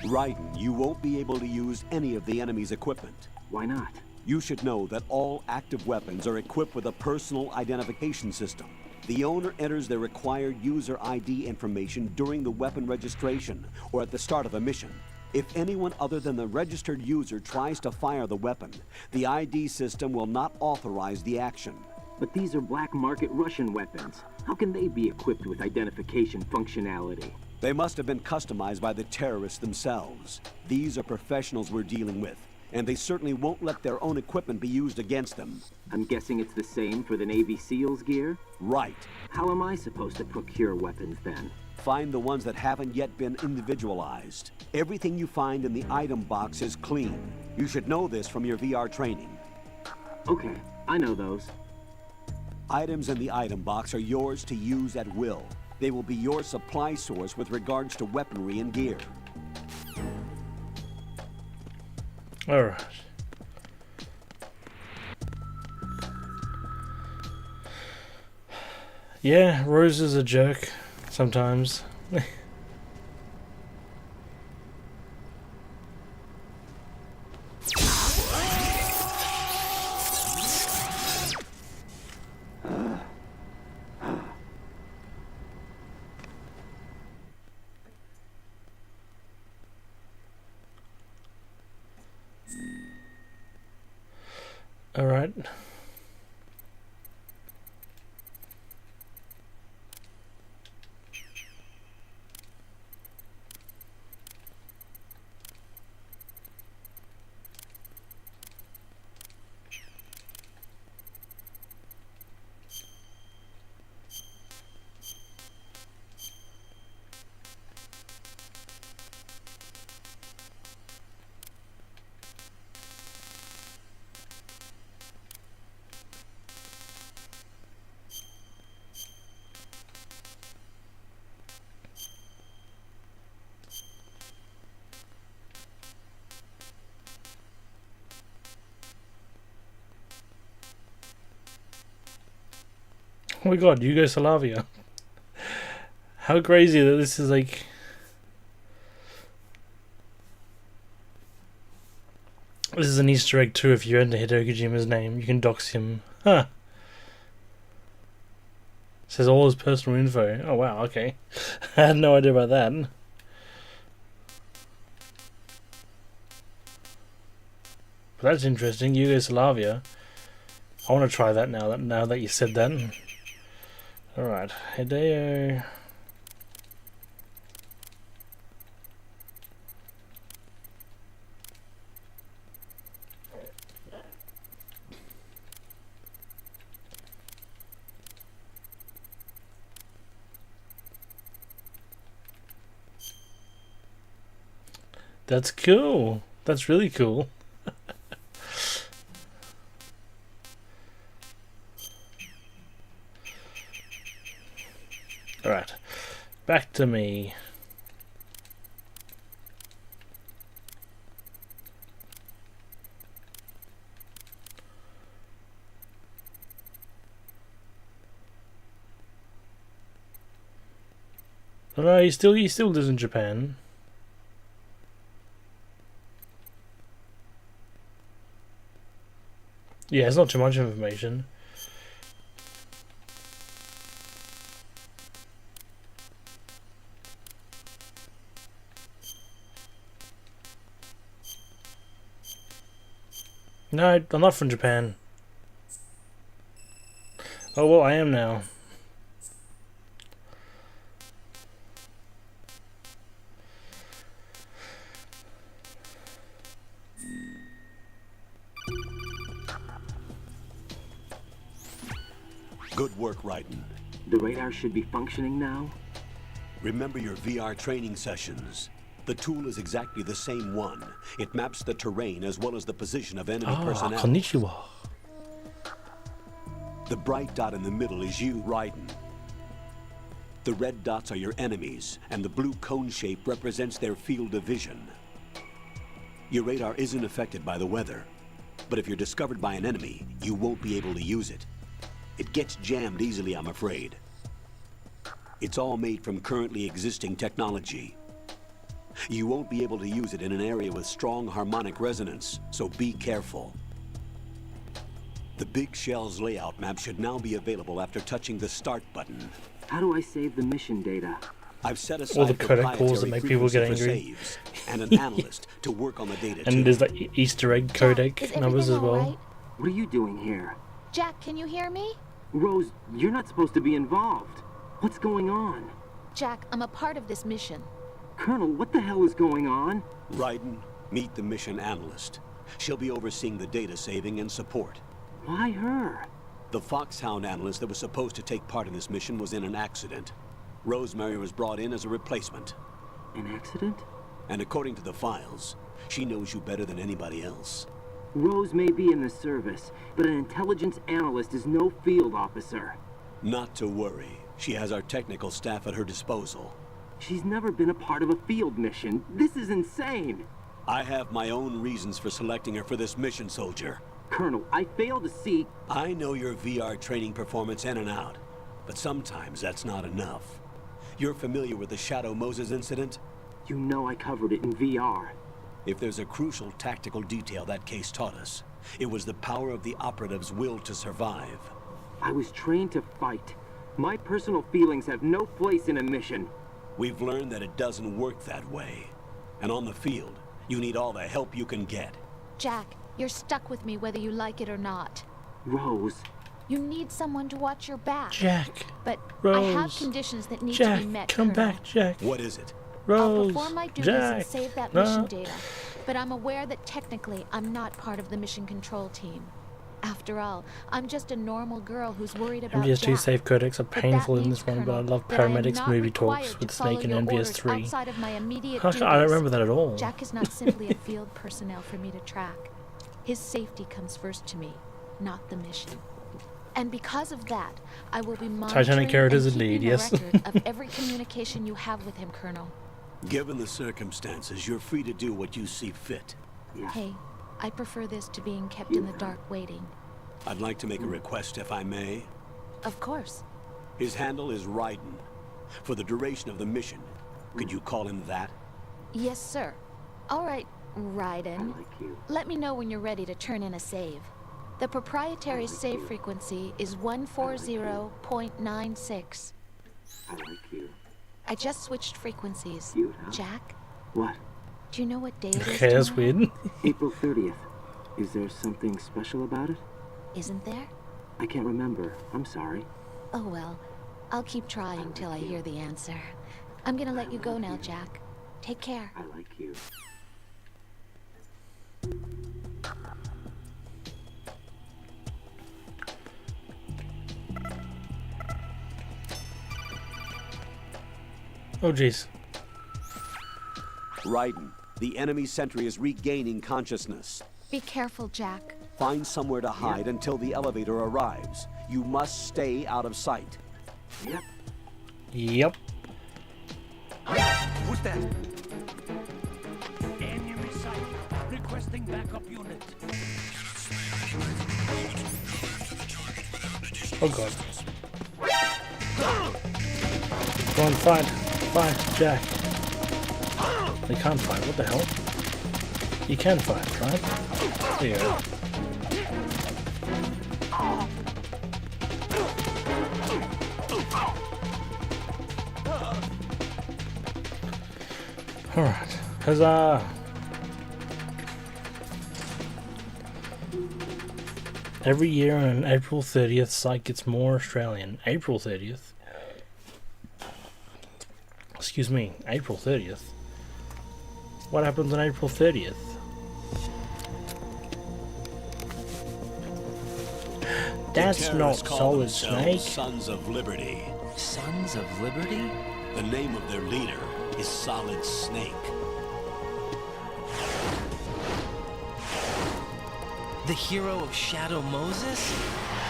Raiden, you won't be able to use any of the enemy's equipment. Why not? You should know that all active weapons are equipped with a personal identification system. The owner enters their required user ID information during the weapon registration or at the start of a mission. If anyone other than the registered user tries to fire the weapon, the ID system will not authorize the action. But these are black market Russian weapons. How can they be equipped with identification functionality? They must have been customized by the terrorists themselves. These are professionals we're dealing with, and they certainly won't let their own equipment be used against them. I'm guessing it's the same for the Navy SEALs gear? Right. How am I supposed to procure weapons then? Find the ones that haven't yet been individualized. Everything you find in the item box is clean. You should know this from your VR training. Okay, I know those. Items in the item box are yours to use at will. They will be your supply source with regards to weaponry and gear. Alright. Yeah, Rose is a jerk sometimes. All right. Oh my god, Yugoslavia. How crazy that this is like... This is an Easter egg too. If you enter Hideo Kojima's name, you can dox him. Huh. Says all his personal info. Oh wow, okay. I had no idea about that. But that's interesting, Yugoslavia. I want to try that now that you said that. Alright, Hideo. That's cool. That's really cool. Alright, back to me. Oh no, he still lives in Japan. Yeah, it's not too much information. No, I'm not from Japan. Oh well, I am now. Good work, Raiden. The radar should be functioning now? Remember your VR training sessions. The tool is exactly the same one. It maps the terrain as well as the position of enemy personnel. Konnichiwa. The bright dot in the middle is you, Raiden. The red dots are your enemies, and the blue cone shape represents their field of vision. Your radar isn't affected by the weather, but if you're discovered by an enemy, you won't be able to use it. It gets jammed easily, I'm afraid. It's all made from currently existing technology. You won't be able to use it in an area with strong harmonic resonance, so be careful. The Big Shell's layout map should now be available after touching the Start button. How do I save the mission data? I've set aside All the codec calls that make people get angry. saves and an analyst to work on the data And there's like Easter egg codec numbers as well. Right? What are you doing here? Jack, can you hear me? Rose, you're not supposed to be involved. What's going on? Jack, I'm a part of this mission. Colonel, what the hell is going on? Raiden, meet the mission analyst. She'll be overseeing the data saving and support. Why her? The Foxhound analyst that was supposed to take part in this mission was in an accident. Rosemary was brought in as a replacement. An accident? And according to the files, she knows you better than anybody else. Rose may be in the service, but an intelligence analyst is no field officer. Not to worry. She has our technical staff at her disposal. She's never been a part of a field mission. This is insane. I have my own reasons for selecting her for this mission, soldier. Colonel, I fail to see... I know your VR training performance in and out, but sometimes that's not enough. You're familiar with the Shadow Moses incident? You know I covered it in VR. If there's a crucial tactical detail that case taught us, it was the power of the operative's will to survive. I was trained to fight. My personal feelings have no place in a mission. We've learned that it doesn't work that way. And on the field, you need all the help you can get. Jack, you're stuck with me whether you like it or not. Rose. You need someone to watch your back. Jack. But Rose. I have conditions that need Jack, to be met, come Colonel. back, Jack. What is it? Rose. I'll perform my duties Jack. and save that No. mission data. But I'm aware that technically I'm not part of the mission control team. After all, I'm just a normal girl who's worried about MGS2 Jack. save codecs are But that painful in means, this one, but I Colonel, love that I am paramedics not movie required talks to with follow Snake and your orders MGS3. outside of my immediate I duties. don't remember that at all. Jack is not simply a field personnel for me to track. His safety comes first to me, not the mission. And because of that, I will be monitoring Titanic characters and indeed, keeping a yes. record of every communication you have with him, Colonel. Given the circumstances, you're free to do what you see fit. Hey, I prefer this to being kept in the dark waiting. I'd like to make a request, if I may. Of course. His handle is Raiden. For the duration of the mission, could you call him that? Yes, sir. All right, Raiden. Let me know when you're ready to turn in a save. The proprietary save frequency is 140.96. I like you. I just switched frequencies. Cute, huh? Jack, What? do you know what day it is? Okay, that's tonight? weird. April 30th. Is there something special about it? Isn't there? I can't remember. I'm sorry. Oh well, I'll keep trying till I hear the answer. I'm gonna let you go now, Jack. Take care. I like you. Oh jeez. Raiden, the enemy sentry is regaining consciousness. Be careful, Jack. Find somewhere to hide until the elevator arrives. You must stay out of sight. Yep. Yep. Who's that? Enemy sighted. Requesting backup unit. Oh god. Go on, fight. Fight, Jack. They can't fight, what the hell? You can fight, right? There you go. Alright. Huzzah! Every year on April 30th, site gets more Australian. April 30th? Excuse me, April 30th? What happens on April 30th? That's not Solid Snake. Sons of Liberty. Sons of Liberty? The name of their leader is Solid Snake. The hero of Shadow Moses?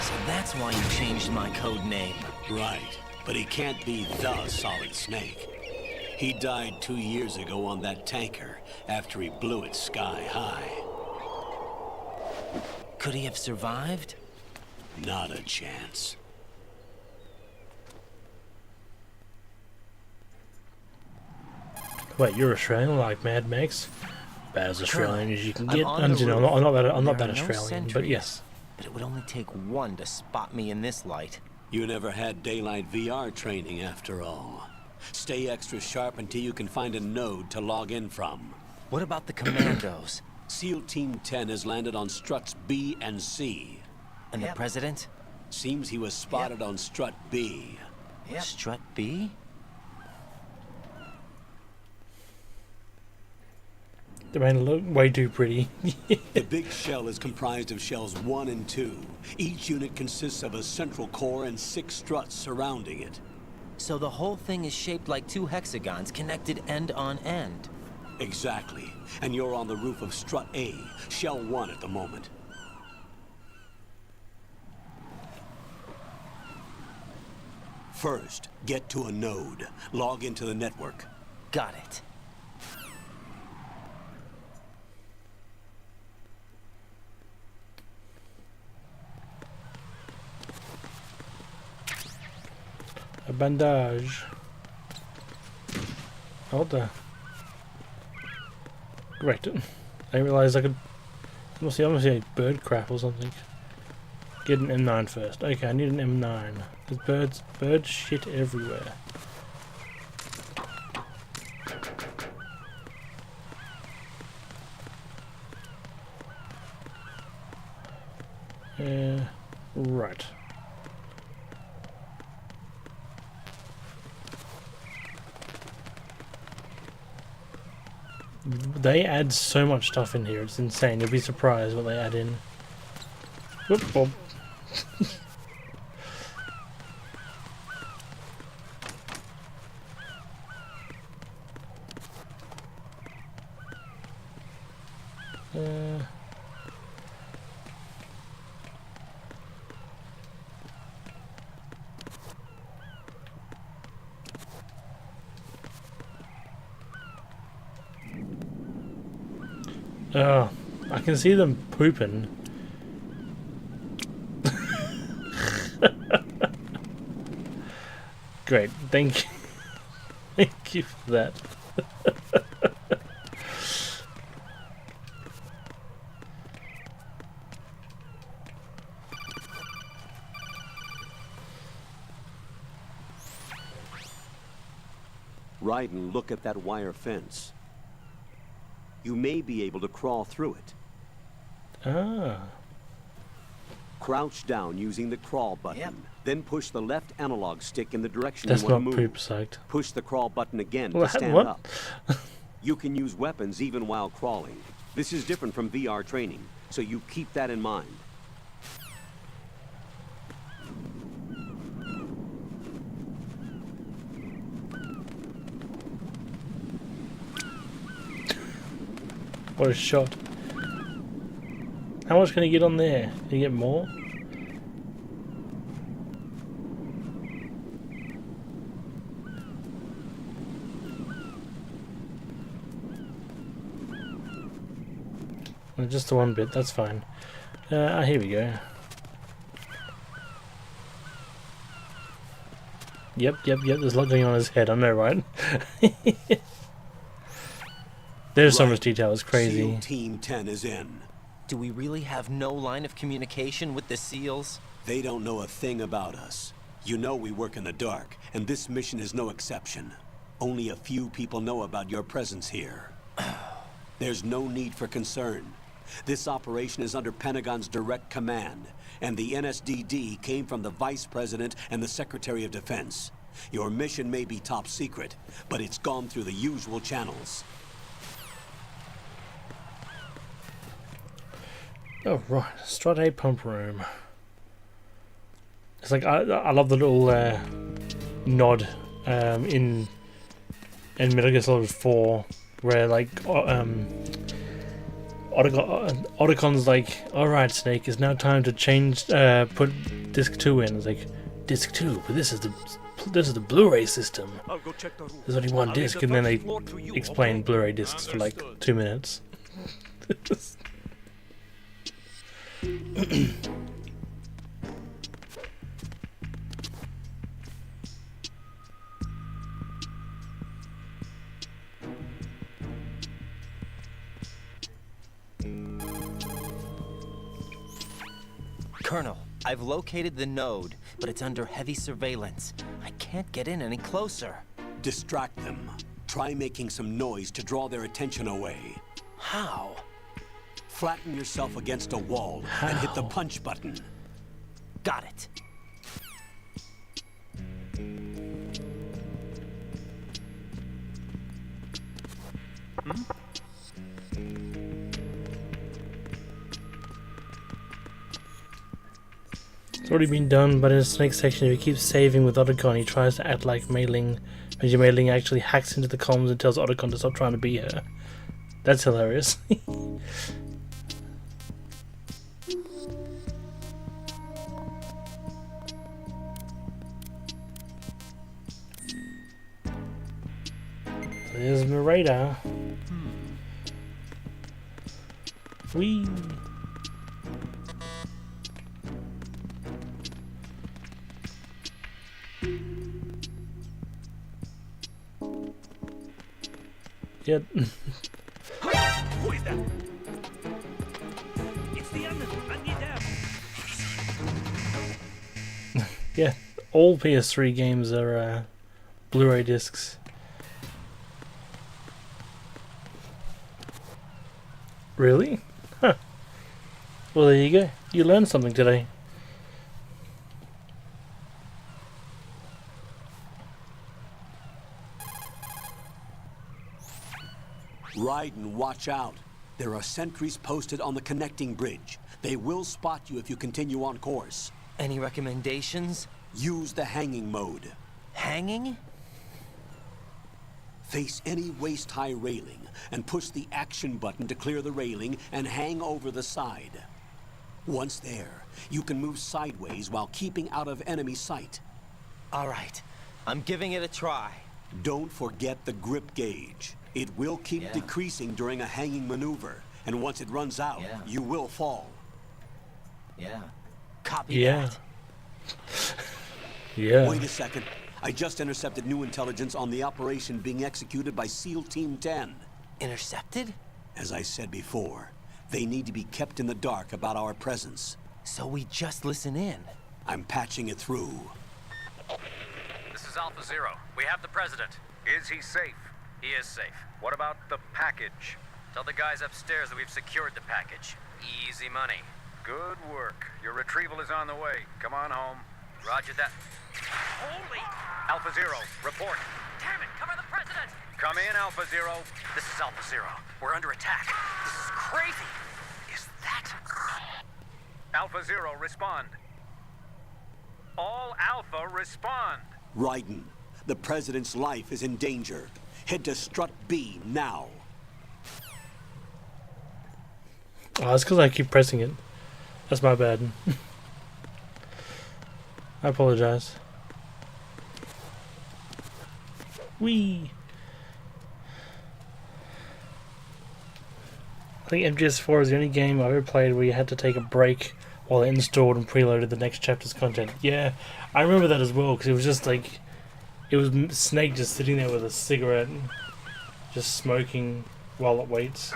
So that's why you changed my code name. Right, but he can't be the Solid Snake. He died 2 years ago on that tanker after he blew it sky high. Could he have survived? Not a chance. Wait, you're Australian like Mad Max? About as Australian as you can get. I'm not that no Australian, but sentries, yes. But it would only take one to spot me in this light. You never had daylight VR training after all. Stay extra sharp until you can find a node to log in from. What about the commandos? SEAL Team 10 has landed on struts B and C. And the president? Seems he was spotted on strut B. Strut B? They made it look way too pretty. The big shell is comprised of shells 1 and 2. Each unit consists of a central core and 6 struts surrounding it. So the whole thing is shaped like 2 hexagons connected end on end. Exactly. And you're on the roof of strut A, shell 1 at the moment. First, get to a node. Log into the network. Got it. A bandage. Hold there. Great. I didn't realize I could. I must see like bird crap or something. Get an M9 first. Okay, I need an M9. There's bird shit everywhere. Right. They add so much stuff in here, it's insane. You'll be surprised what they add in. Whoop, Bob. Oh, I can see them pooping. Great, thank you. Thank you for that. Ride and look at that wire fence. You may be able to crawl through it. Ah. Crouch down using the crawl button. Then push the left analog stick in the direction That's you want not to move. poop psyched. Push the crawl button again What? to stand What? up. You can use weapons even while crawling. This is different from VR training, so you keep that in mind. What a shot. How much can you get on there? Can you get more? Just the one bit, that's fine. Here we go. Yep, there's a lot going on in his head, I know, right? There's so much detail, it's crazy. SEAL Team 10 is in. Do we really have no line of communication with the SEALs? They don't know a thing about us. You know we work in the dark, and this mission is no exception. Only a few people know about your presence here. There's no need for concern. This operation is under Pentagon's direct command, and the NSDD came from the Vice President and the Secretary of Defense. Your mission may be top secret, but it's gone through the usual channels. Oh right, Strut A pump room. It's like I love the little nod in Metal Gear Solid 4 where like Otacon's like, alright Snake, it's now time to change put disc 2 in. It's like, disc 2, but this is the Blu-ray system. I'll go check the room. There's only one disc, and then they explain Blu-ray discs for like 2 minutes. Colonel, I've located the node, but it's under heavy surveillance. I can't get in any closer. Distract them. Try making some noise to draw their attention away. How? Flatten yourself against a wall and hit the punch button. Got it. It's already been done, but in this next section, if you keep saving with Otacon, he tries to act like Mei-Ling, but your Mei-Ling actually hacks into the comms and tells Otacon to stop trying to be her. That's hilarious. There's my radar. Whee! Yep. Who is that? It's the end. I need help. Yeah, all PS3 games are Blu-ray discs. Really? Huh. Well, there you go. You learned something today. Raiden, watch out. There are sentries posted on the connecting bridge. They will spot you if you continue on course. Any recommendations? Use the hanging mode. Hanging? Face any waist-high railing and push the action button to clear the railing and hang over the side. Once there, you can move sideways while keeping out of enemy sight. All right, I'm giving it a try. Don't forget the grip gauge. It will keep decreasing during a hanging maneuver, and once it runs out, you will fall. Yeah. Copy that. Yeah. Wait a second. I just intercepted new intelligence on the operation being executed by SEAL Team 10. Intercepted? As I said before, they need to be kept in the dark about our presence. So we just listen in. I'm patching it through. This is Alpha Zero. We have the president. Is he safe? He is safe. What about the package? Tell the guys upstairs that we've secured the package. Easy money. Good work. Your retrieval is on the way. Come on home. Roger that. Holy! Alpha Zero, report. Damn it, cover the president! Come in, Alpha Zero. This is Alpha Zero. We're under attack. This is crazy. Is that... Alpha Zero, respond. All Alpha, respond. Raiden, the president's life is in danger. Head to Strut B now. Oh, it's because I keep pressing it. That's my bad. I apologize. Whee! I think MGS4 is the only game I've ever played where you had to take a break while it installed and preloaded the next chapter's content. Yeah, I remember that as well, because it was just like... It was Snake just sitting there with a cigarette, just smoking while it waits.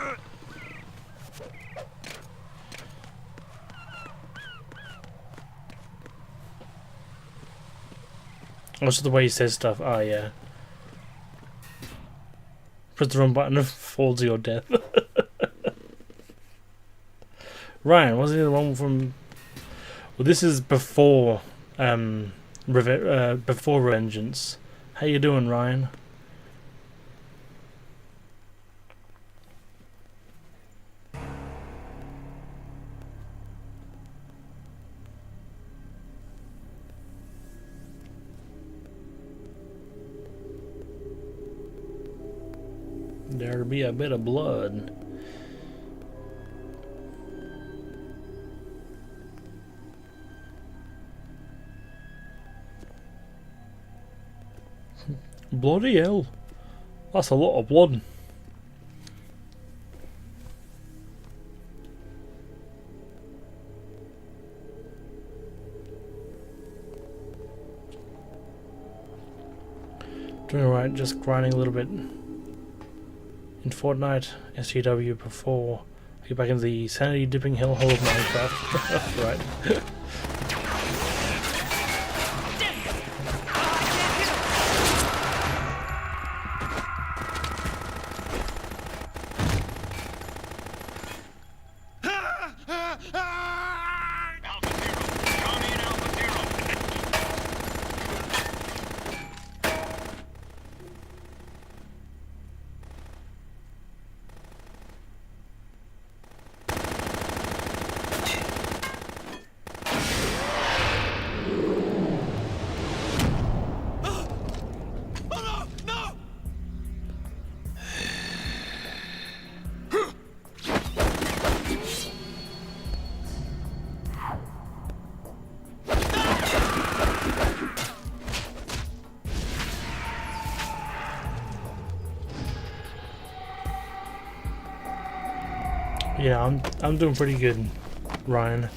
Also the way he says stuff. Oh yeah. Press the wrong button and fall to your death. Ryan, wasn't it the one from... Well, this is before before Revengeance. How you doing, Ryan? There'll be a bit of blood. Bloody hell. That's a lot of blood. Doing alright, just grinding a little bit in Fortnite, SGW before I get back into the sanity dipping hellhole of Minecraft. Right. Yeah, I'm doing pretty good, Ryan.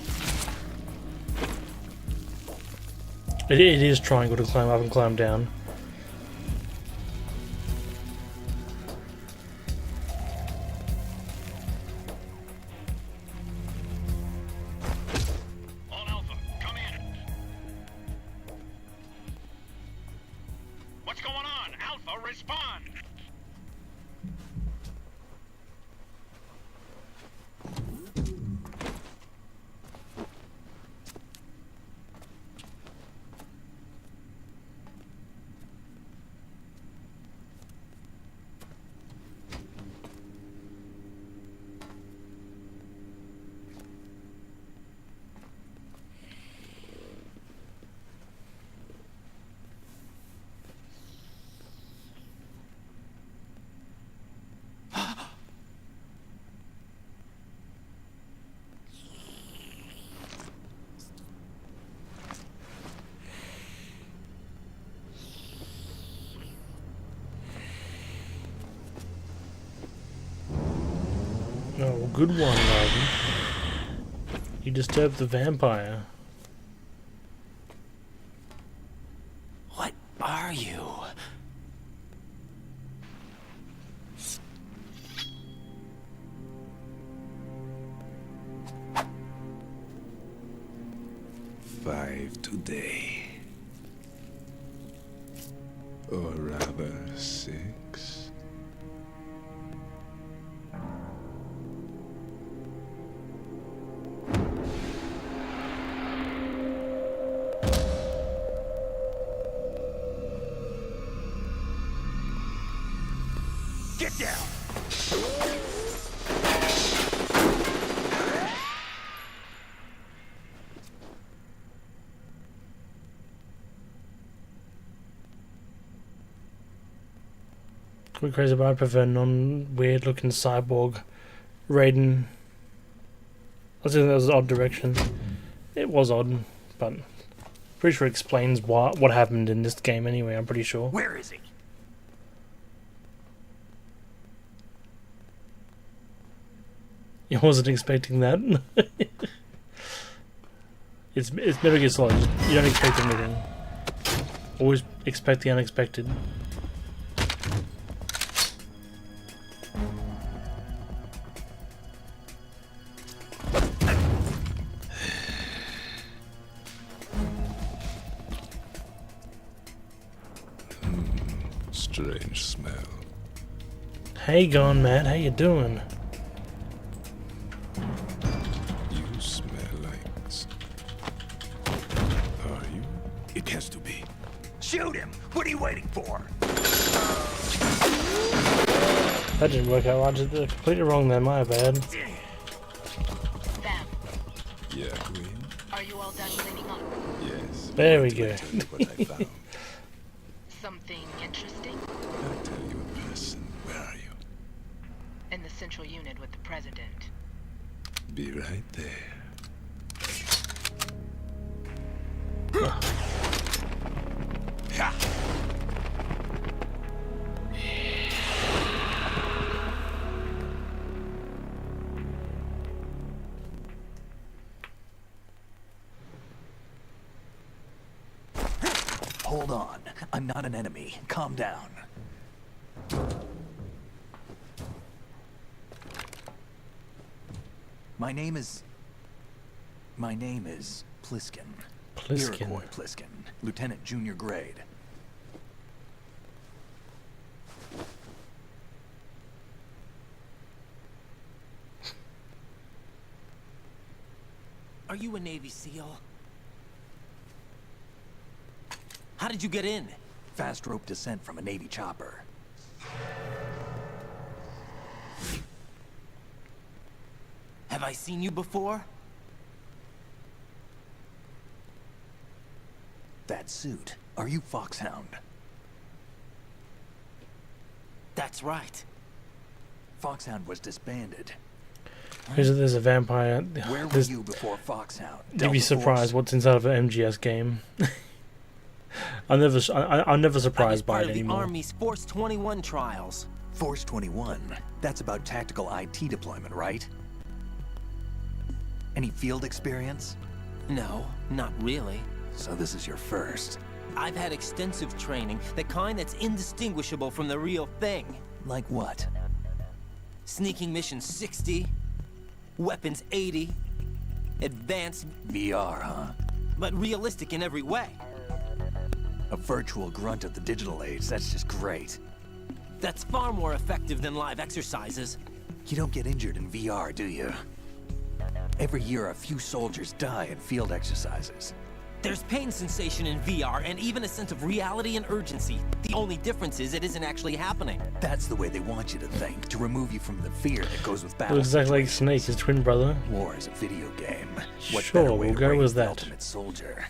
It is triangle to climb up and climb down. What's going on? Alpha, respond! Oh, good one, Logan. You disturbed the vampire. What are you? Five today. Or rather, 6. Get down! Quite crazy, but I prefer non-weird looking cyborg Raiden. I think that was an odd direction. It was odd, but pretty sure it explains what happened in this game anyway, I'm pretty sure. Where is he? I wasn't expecting that. It's Metal Gear Solid. You don't expect anything. Always expect the unexpected. Strange smell. Hey, Gone Matt, how you doing? You smell like... Are you? It has to be. Shoot him! What are you waiting for? That didn't work out. I did it completely wrong there, my bad. Vamp, Yeah, Queen? are you all done cleaning up? Yes. There we go. What I found. Something interesting? I'll tell you in person. Where are you? In the central unit with the president. Be right there. Hold on. I'm not an enemy. Calm down. My name is Pliskin. Pliskin. Iroquois Pliskin. Lieutenant Junior Grade. Are you a Navy SEAL? How did you get in? Fast rope descent from a Navy chopper. Have I seen you before? That suit. Are you Foxhound? That's right. Foxhound was disbanded. There's a vampire. Where were you before Foxhound? You'd be surprised what's inside of an MGS game. I'm never surprised by it the anymore. Army's Force 21 trials. Force 21? That's about tactical IT deployment, right? Any field experience? No, not really. So this is your first. I've had extensive training, the kind that's indistinguishable from the real thing. Like what? Sneaking mission 60, weapons 80, advanced... VR, huh? But realistic in every way. A virtual grunt of the digital age, that's just great. That's far more effective than live exercises. You don't get injured in VR, do you? Every year, a few soldiers die in field exercises. There's pain sensation in VR, and even a sense of reality and urgency. The only difference is it isn't actually happening. That's the way they want you to think, to remove you from the fear that goes with battle. Looks exactly like Snake, his twin brother. War is a video game. What Sure, better way we'll to go raise with the that. ultimate soldier?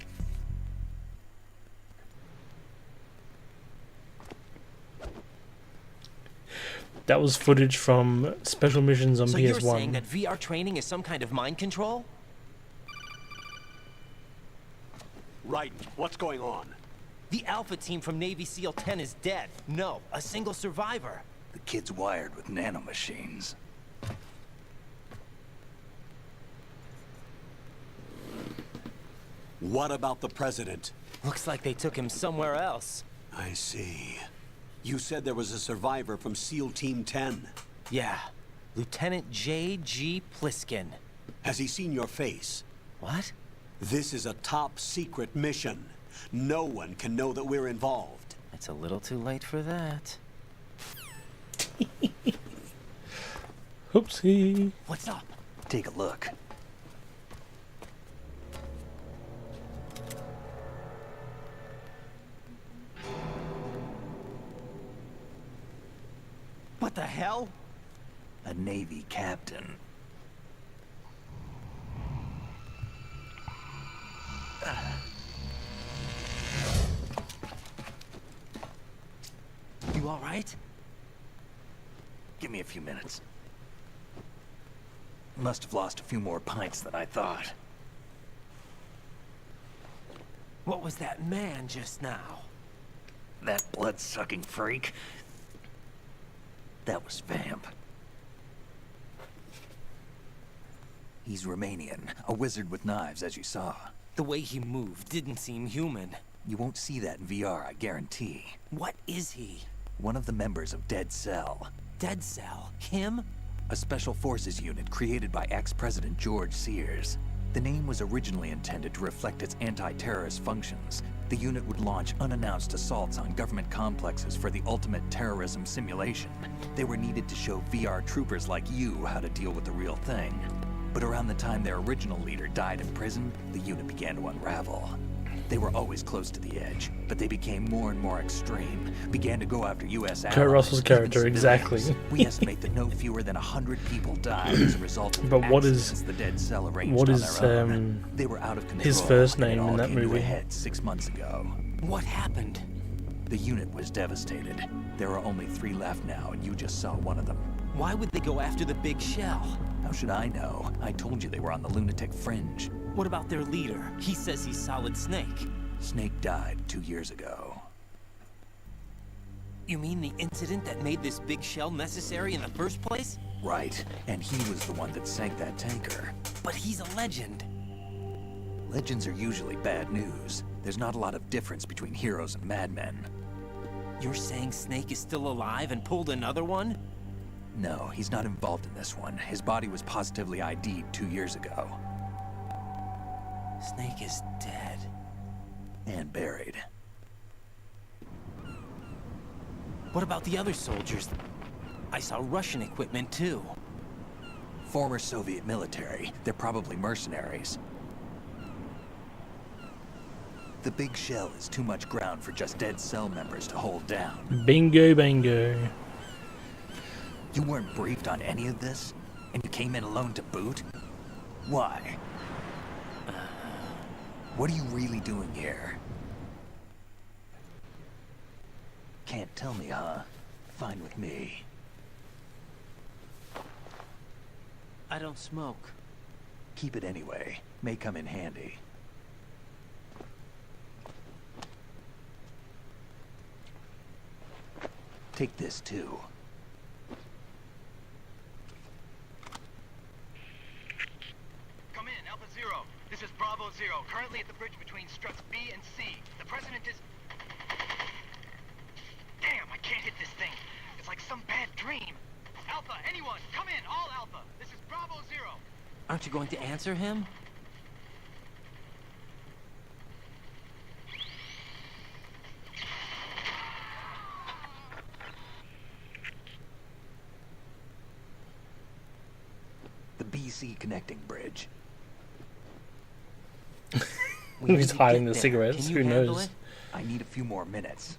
That was footage from special missions on So PS1. you're saying that VR training is some kind of mind control? Right. What's going on? The Alpha team from Navy SEAL 10 is dead. No, a single survivor. The kid's wired with nanomachines. What about the president? Looks like they took him somewhere else. I see. You said there was a survivor from SEAL Team 10. Yeah. Lieutenant J.G. Pliskin. Has he seen your face? What? This is a top secret mission. No one can know that we're involved. It's a little too late for that. Oopsie. What's up? Take a look. What the hell? A Navy captain. You all right? Give me a few minutes. Must have lost a few more pints than I thought. What was that man just now? That blood-sucking freak. That was Vamp. He's Romanian, a wizard with knives, as you saw. The way he moved didn't seem human. You won't see that in VR, I guarantee. What is he? One of the members of Dead Cell. Dead Cell? Him? A special forces unit created by ex-President George Sears. The name was originally intended to reflect its anti-terrorist functions. The unit would launch unannounced assaults on government complexes for the ultimate terrorism simulation. They were needed to show VR troopers like you how to deal with the real thing. But around the time their original leader died in prison, the unit began to unravel. They were always close to the edge, but they became more and more extreme, began to go after U.S. allies. Kurt Russell's character, even exactly. civilians. We estimate that no fewer than 100 people died as a result of But what is- accidents the Dead Cell arranged what on is, their own. They were out of control. his first and it name in all that came to a movie? head 6 months ago. What happened? The unit was devastated. There are only 3 left now, and you just saw one of them. Why would they go after the big shell? How should I know? I told you they were on the lunatic fringe. What about their leader? He says he's Solid Snake. Snake died 2 years ago. You mean the incident that made this big shell necessary in the first place? Right, and he was the one that sank that tanker. But he's a legend. Legends are usually bad news. There's not a lot of difference between heroes and madmen. You're saying Snake is still alive and pulled another one? No, he's not involved in this one. His body was positively ID'd 2 years ago. Snake is dead. And buried. What about the other soldiers? I saw Russian equipment too. Former Soviet military. They're probably mercenaries. The big shell is too much ground for just Dead Cell members to hold down. Bingo bango. You weren't briefed on any of this? And you came in alone to boot? Why? What are you really doing here? Can't tell me, huh? Fine with me. I don't smoke. Keep it anyway. May come in handy. Take this too. Come in, Zero, currently at the bridge between struts B and C. The president is... Damn, I can't hit this thing. It's like some bad dream. Alpha, anyone, come in, all Alpha. This is Bravo Zero. Aren't you going to answer him? The BC connecting bridge. He's hiding the cigarettes. Who knows? I need a few more minutes.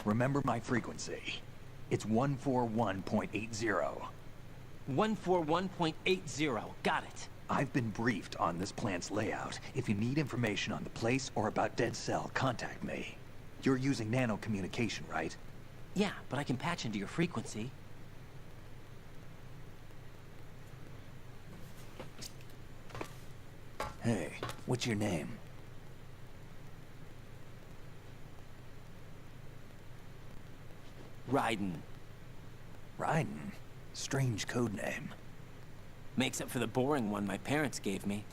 Remember my frequency. It's 141.80. 141.80. Got it. I've been briefed on this plant's layout. If you need information on the place or about Dead Cell, contact me. You're using nano communication, right? Yeah, but I can patch into your frequency. Hey, what's your name? Raiden. Raiden? Strange code name. Makes up for the boring one my parents gave me.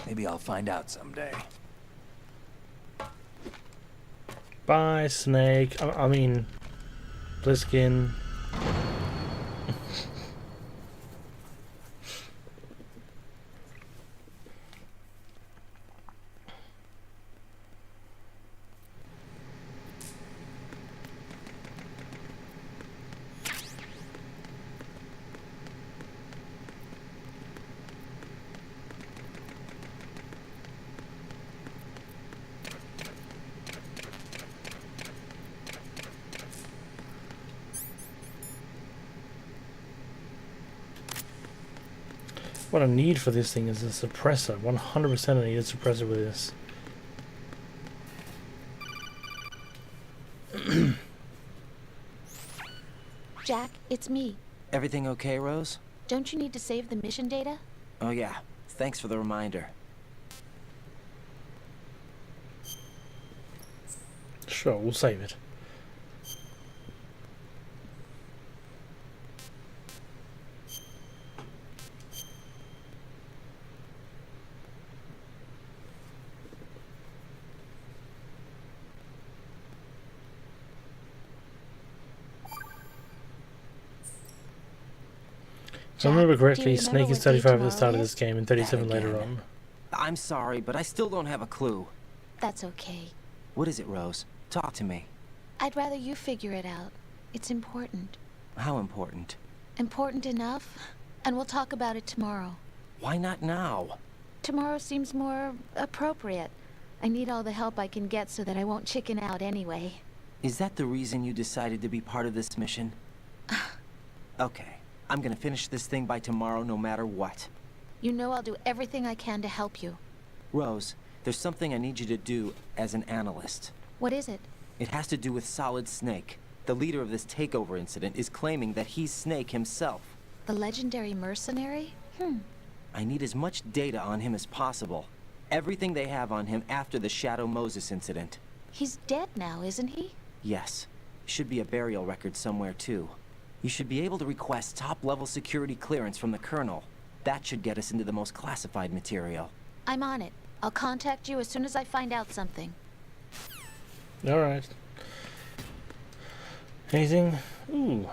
Maybe I'll find out someday. Bye, Snake. I mean, Bliskin. What I need for this thing is a suppressor. 100% I need a suppressor with this. Jack, it's me. Everything okay, Rose? Don't you need to save the mission data? Oh yeah. Thanks for the reminder. Sure, we'll save it. If I remember correctly, Snake is 35 at the start of this game and 37 later on. I'm sorry, but I still don't have a clue. That's okay. What is it, Rose? Talk to me. I'd rather you figure it out. It's important. How important? Important enough? And we'll talk about it tomorrow. Why not now? Tomorrow seems more appropriate. I need all the help I can get so that I won't chicken out anyway. Is that the reason you decided to be part of this mission? Okay. I'm gonna finish this thing by tomorrow no matter what. You know I'll do everything I can to help you. Rose, there's something I need you to do as an analyst. What is it? It has to do with Solid Snake. The leader of this takeover incident is claiming that he's Snake himself. The legendary mercenary? I need as much data on him as possible. Everything they have on him after the Shadow Moses incident. He's dead now, isn't he? Yes. Should be a burial record somewhere too. You should be able to request top-level security clearance from the Colonel. That should get us into the most classified material. I'm on it. I'll contact you as soon as I find out something. Alright. Anything? Ooh.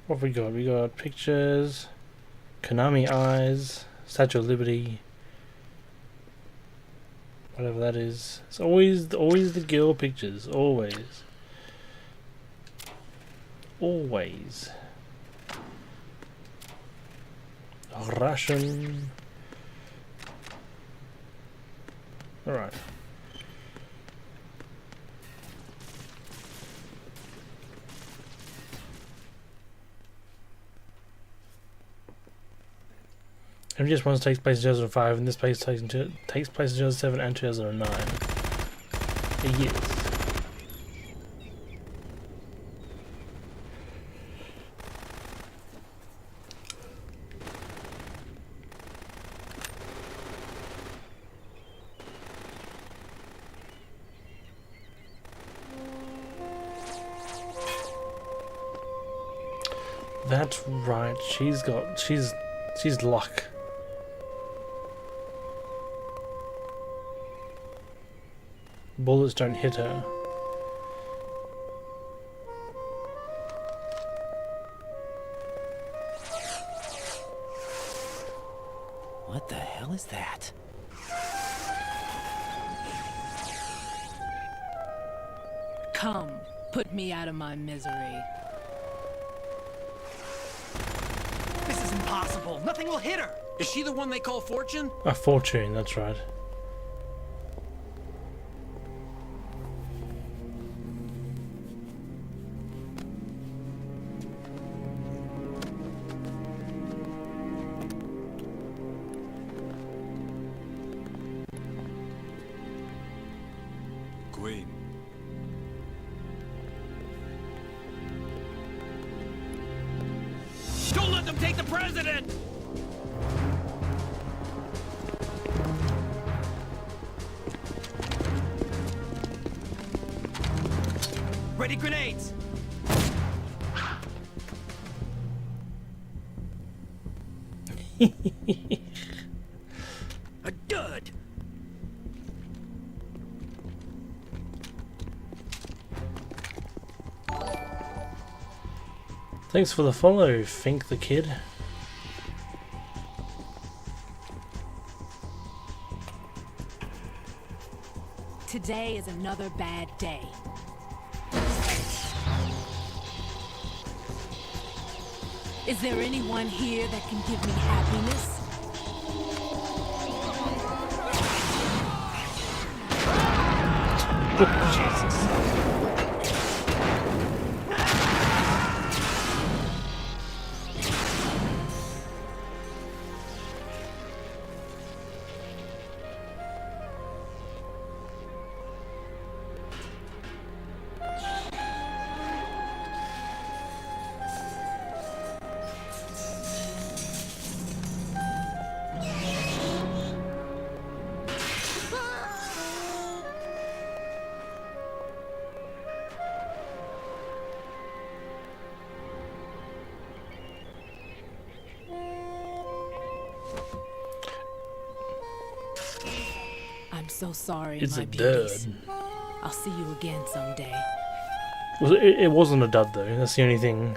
What have we got? We got pictures, Konami Eyes, Statue of Liberty, whatever that is. It's always the girl pictures. Always. Always. Russian. Alright. MGS 1 takes place in 2005 and this place takes place in 2007 and 2009. Yes. That's right. She's luck. Bullets don't hit her. What the hell is that? Come, put me out of my misery. This is impossible. Nothing will hit her. Is she the one they call Fortune? A fortune, that's right. Queen. Don't let them take the president! Ready grenades! A dud! Thanks for the follow, Fink the Kid. Today is another bad day. Is there anyone here that can give me happiness? Jesus. I'm so sorry, It's my a beauties. dud. I'll see you again someday. Well, it wasn't a dud though, that's the only thing.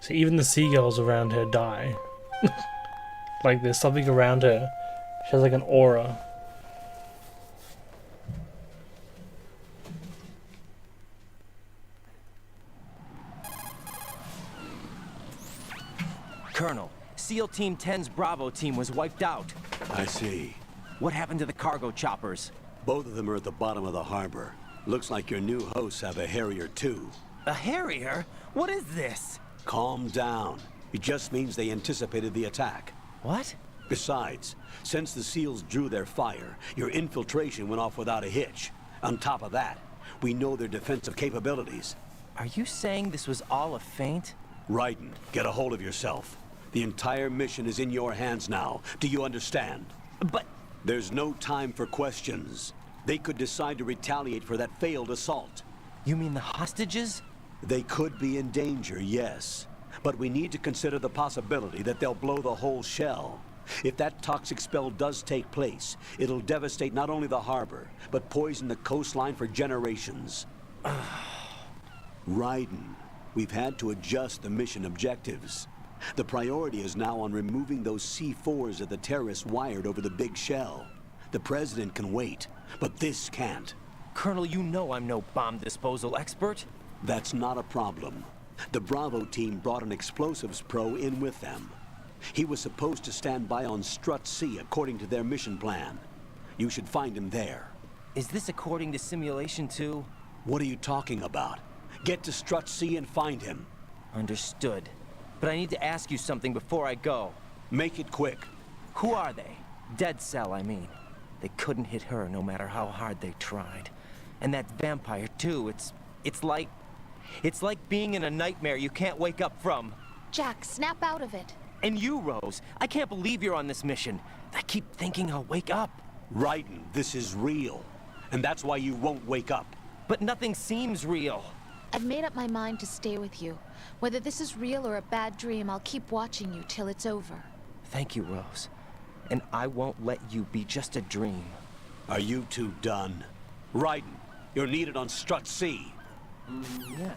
See, even the seagulls around her die. Like there's something around her. She has like an aura. Colonel, SEAL Team 10's Bravo team was wiped out. I see. What happened to the cargo choppers? Both of them are at the bottom of the harbor. Looks like your new hosts have a Harrier too. A Harrier? What is this? Calm down. It just means they anticipated the attack. What? Besides, since the SEALs drew their fire, your infiltration went off without a hitch. On top of that, we know their defensive capabilities. Are you saying this was all a feint? Raiden, get a hold of yourself. The entire mission is in your hands now. Do you understand? But... There's no time for questions. They could decide to retaliate for that failed assault. You mean the hostages? They could be in danger, yes. But we need to consider the possibility that they'll blow the whole shell. If that toxic spell does take place, it'll devastate not only the harbor, but poison the coastline for generations. Raiden, we've had to adjust the mission objectives. The priority is now on removing those C4s that the terrorists wired over the big shell. The president can wait, but this can't. Colonel, you know I'm no bomb disposal expert. That's not a problem. The Bravo team brought an explosives pro in with them. He was supposed to stand by on Strut C according to their mission plan. You should find him there. Is this according to simulation too? What are you talking about? Get to Strut C and find him. Understood. But I need to ask you something before I go. Make it quick. Who are they? Dead Cell, I mean. They couldn't hit her no matter how hard they tried. And that vampire too, it's like being in a nightmare you can't wake up from. Jack, snap out of it. And you, Rose, I can't believe you're on this mission. I keep thinking I'll wake up. Raiden, this is real. And that's why you won't wake up. But nothing seems real. I've made up my mind to stay with you. Whether this is real or a bad dream, I'll keep watching you till it's over. Thank you, Rose. And I won't let you be just a dream. Are you two done? Raiden, you're needed on Strut C. Yeah.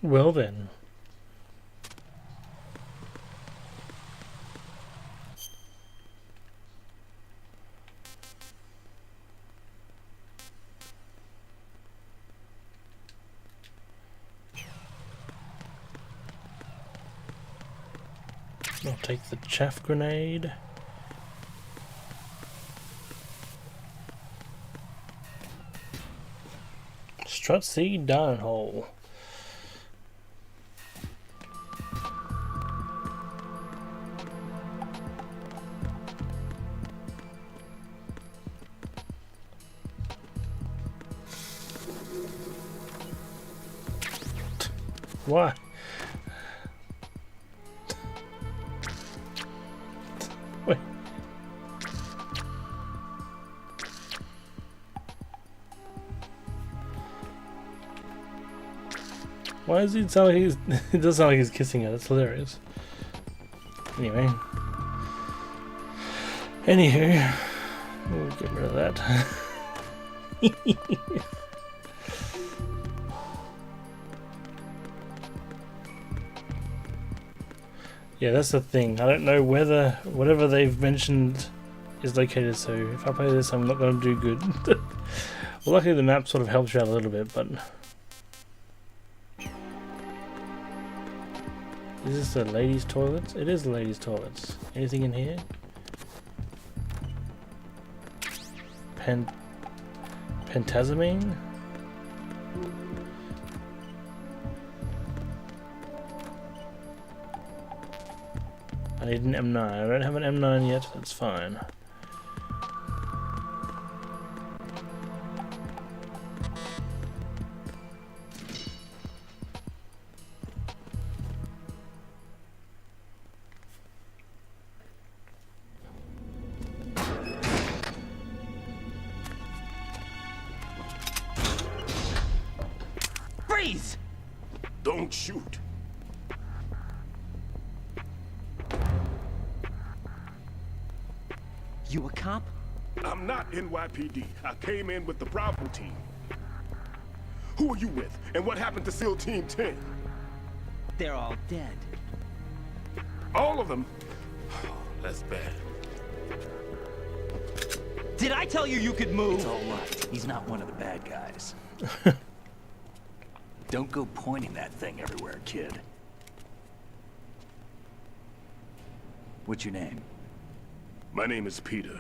Well then. I'll take the chaff grenade. Strut C downhole. Why? Wait. Why does he sound like he's... It does sound like he's kissing her. That's hilarious. Anyway. Anywho. We'll get rid of that. Yeah, that's the thing. I don't know whether whatever they've mentioned is located, so if I play this I'm not going to do good. Well, luckily the map sort of helps you out a little bit, but... Is this the ladies' toilets? It is the ladies' toilets. Anything in here? Pentazamine? I need an M9. I don't have an M9 yet, that's fine. Freeze! Don't shoot. You a cop? I'm not NYPD. I came in with the Bravo team. Who are you with? And what happened to SEAL Team 10? They're all dead. All of them? That's bad. Did I tell you you could move? It's all right. He's not one of the bad guys. Don't go pointing that thing everywhere, kid. What's your name? My name is Peter.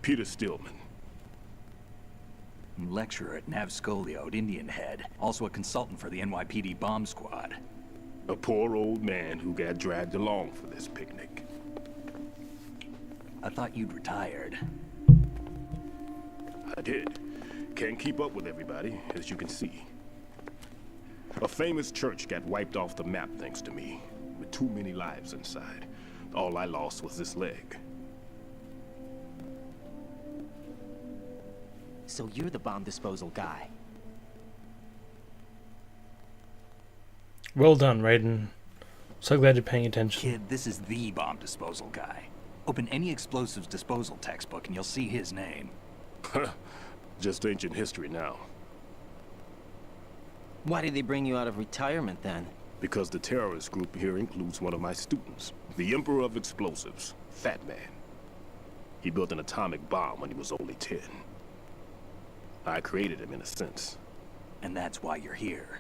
Peter Stillman. Lecturer at Navscolio at Indian Head. Also a consultant for the NYPD bomb squad. A poor old man who got dragged along for this picnic. I thought you'd retired. I did. Can't keep up with everybody, as you can see. A famous church got wiped off the map thanks to me, with too many lives inside. All I lost was this leg. So you're the bomb disposal guy. Well done, Raiden. So glad you're paying attention. Kid, this is the bomb disposal guy. Open any explosives disposal textbook and you'll see his name. Just ancient history now. Why did they bring you out of retirement then? Because the terrorist group here includes one of my students, the Emperor of Explosives, Fat Man. He built an atomic bomb when he was only 10. I created him in a sense. And that's why you're here.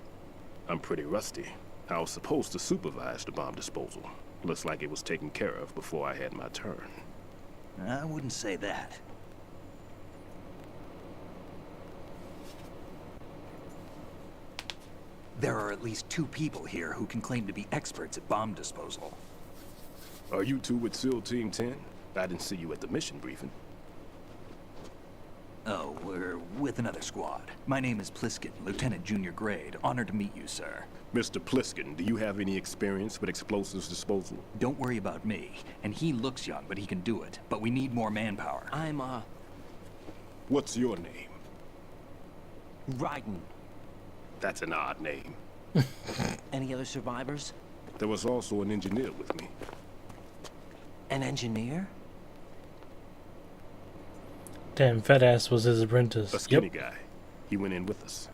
I'm pretty rusty. I was supposed to supervise the bomb disposal. Looks like it was taken care of before I had my turn. I wouldn't say that. There are at least 2 people here who can claim to be experts at bomb disposal. Are you two with SEAL Team 10? I didn't see you at the mission briefing. Oh, we're with another squad. My name is Pliskin, Lieutenant Junior Grade. Honored to meet you, sir. Mr. Pliskin, do you have any experience with explosives disposal? Don't worry about me. And he looks young, but he can do it. But we need more manpower. What's your name? Raiden. That's an odd name. Any other survivors? There was also an engineer with me. An engineer? Damn, fat ass was his apprentice. A skinny guy. He went in with us.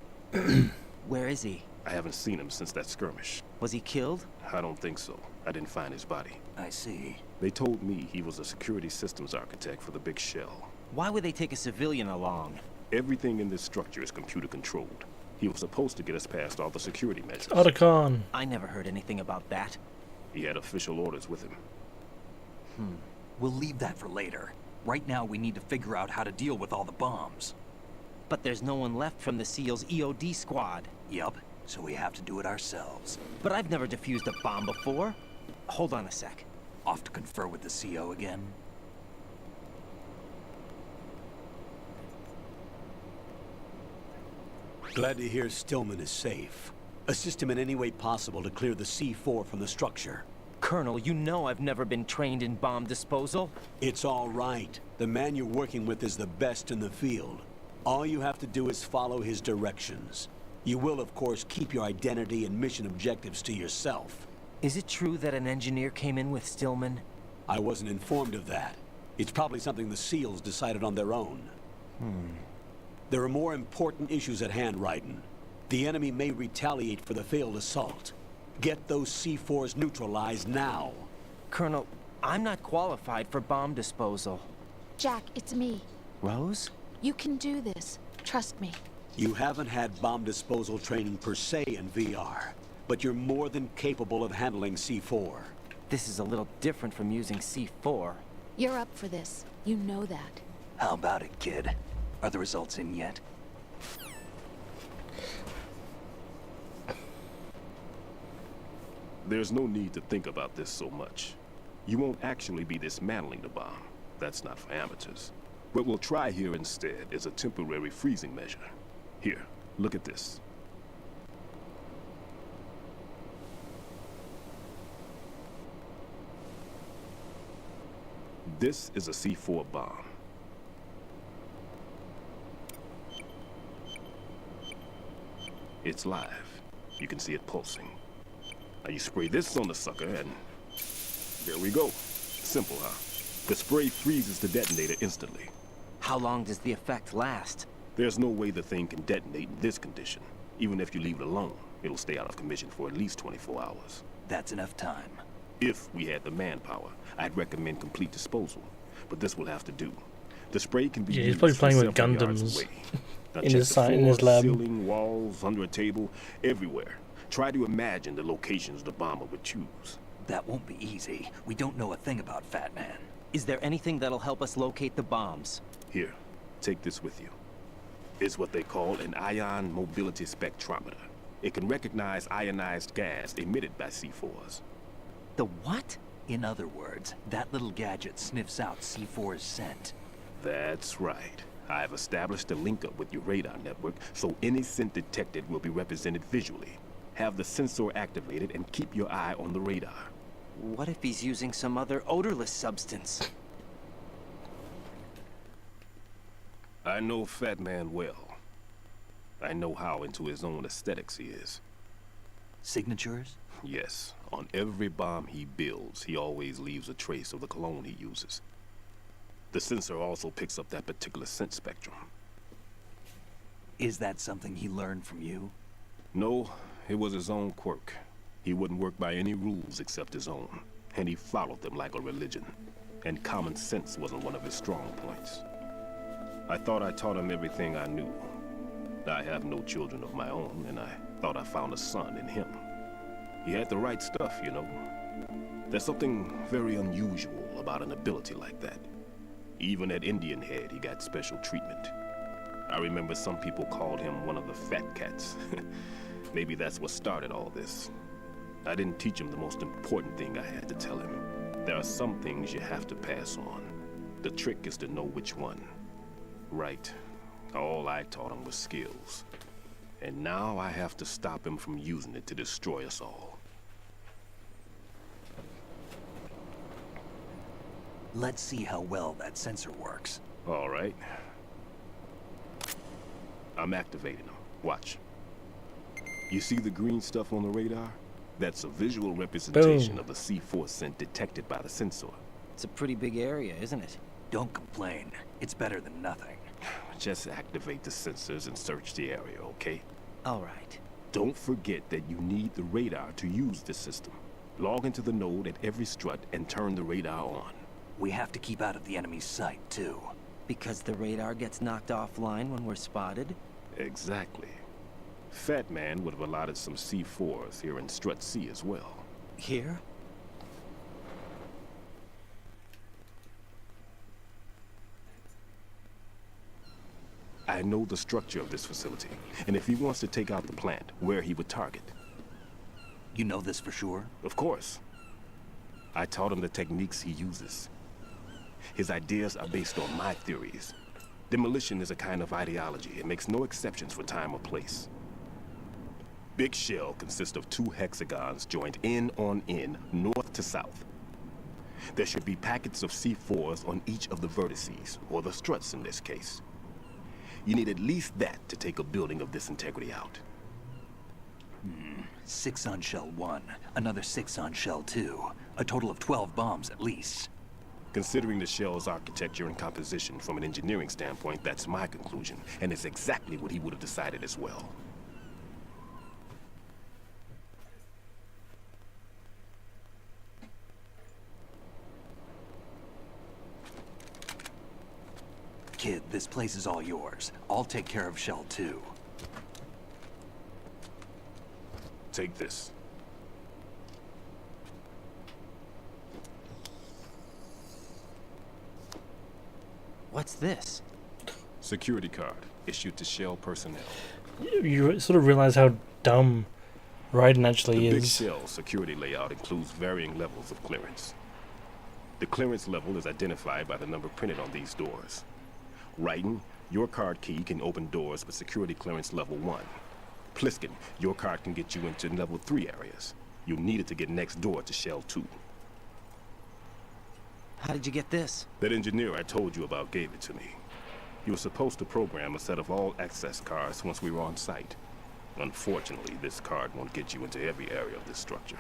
Where is he? I haven't seen him since that skirmish. Was he killed? I don't think so. I didn't find his body. I see. They told me he was a security systems architect for the big shell. Why would they take a civilian along? Everything in this structure is computer controlled. He was supposed to get us past all the security measures. Otacon. I never heard anything about that. He had official orders with him. We'll leave that for later. Right now, we need to figure out how to deal with all the bombs. But there's no one left from the SEAL's EOD squad. Yup, so we have to do it ourselves. But I've never defused a bomb before. Hold on a sec. Off to confer with the CO again? Glad to hear Stillman is safe. Assist him in any way possible to clear the C4 from the structure. Colonel, you know I've never been trained in bomb disposal. It's all right. The man you're working with is the best in the field. All you have to do is follow his directions. You will, of course, keep your identity and mission objectives to yourself. Is it true that an engineer came in with Stillman? I wasn't informed of that. It's probably something the SEALs decided on their own. There are more important issues at hand, Raiden. The enemy may retaliate for the failed assault. Get those C4s neutralized now. Colonel, I'm not qualified for bomb disposal. Jack, it's me. Rose? You can do this. Trust me. You haven't had bomb disposal training per se in VR, but you're more than capable of handling C4. This is a little different from using C4. You're up for this. You know that. How about it, kid? Are the results in yet? There's no need to think about this so much. You won't actually be dismantling the bomb. That's not for amateurs. What we'll try here instead is a temporary freezing measure. Here, look at this. This is a C4 bomb. It's live. You can see it pulsing. Now you spray this on the sucker and there we go. Simple, huh? The spray freezes the detonator instantly. How long does the effect last? There's no way the thing can detonate in this condition. Even if you leave it alone, it'll stay out of commission for at least 24 hours. That's enough time. If we had the manpower, I'd recommend complete disposal. But this will have to do. The spray can be he's used probably playing with several yards Gundams away. Now in check his the side, in his floor, lab. ceiling, walls, under a table, everywhere. Try to imagine the locations the bomber would choose. That won't be easy. We don't know a thing about Fat Man. Is there anything that'll help us locate the bombs? Here, take this with you. It's what they call an ion mobility spectrometer. It can recognize ionized gas emitted by C4s. The what? In other words, that little gadget sniffs out C4's scent. That's right. I've established a link up with your radar network, so any scent detected will be represented visually. Have the sensor activated and keep your eye on the radar. What if he's using some other odorless substance? I know Fat Man well. I know how into his own aesthetics he is. Signatures? Yes. On every bomb he builds, he always leaves a trace of the cologne he uses. The sensor also picks up that particular scent spectrum. Is that something he learned from you? No, it was his own quirk. He wouldn't work by any rules except his own, and he followed them like a religion. And common sense wasn't one of his strong points. I thought I taught him everything I knew. I have no children of my own, and I thought I found a son in him. He had the right stuff, you know. There's something very unusual about an ability like that. Even at Indian Head, he got special treatment. I remember some people called him one of the fat cats. Maybe that's what started all this. I didn't teach him the most important thing I had to tell him. There are some things you have to pass on. The trick is to know which one. Right All I taught him was skills. And now I have to stop him from using it to destroy us all. Let's see how well that sensor works. All right. I'm activating them. Watch. You see the green stuff on the radar? That's a visual representation of the C4 scent detected by the sensor. It's a pretty big area, isn't it? Don't complain. It's better than nothing. Just activate the sensors and search the area, okay? All right. Don't forget that you need the radar to use this system. Log into the node at every strut and turn the radar on. We have to keep out of the enemy's sight, too. Because the radar gets knocked offline when we're spotted? Exactly. Fat Man would have allotted some C4s here in Strut C as well. Here? I know the structure of this facility, and if he wants to take out the plant, where he would target. You know this for sure? Of course. I taught him the techniques he uses. His ideas are based on my theories. Demolition is a kind of ideology. It makes no exceptions for time or place. Big Shell consists of 2 hexagons joined end on end, north to south. There should be packets of C4s on each of the vertices, or the struts in this case. You need at least that to take a building of this integrity out. 6 on Shell 1, another 6 on Shell 2. A total of 12 bombs at least. Considering the shell's architecture and composition from an engineering standpoint, that's my conclusion, and it's exactly what he would have decided as well. Kid, this place is all yours. I'll take care of Shell 2. Take this. What's this? Security card, issued to Shell personnel. You sort of realize how dumb Raiden actually The is. Big Shell security layout includes varying levels of clearance. The clearance level is identified by the number printed on these doors. Raiden, your card key can open doors with security clearance level 1. Pliskin, your card can get you into level 3 areas. You'll need it to get next door to Shell 2. How did you get this? That engineer I told you about gave it to me. He was supposed to program a set of all access cards once we were on site. Unfortunately, this card won't get you into every area of this structure.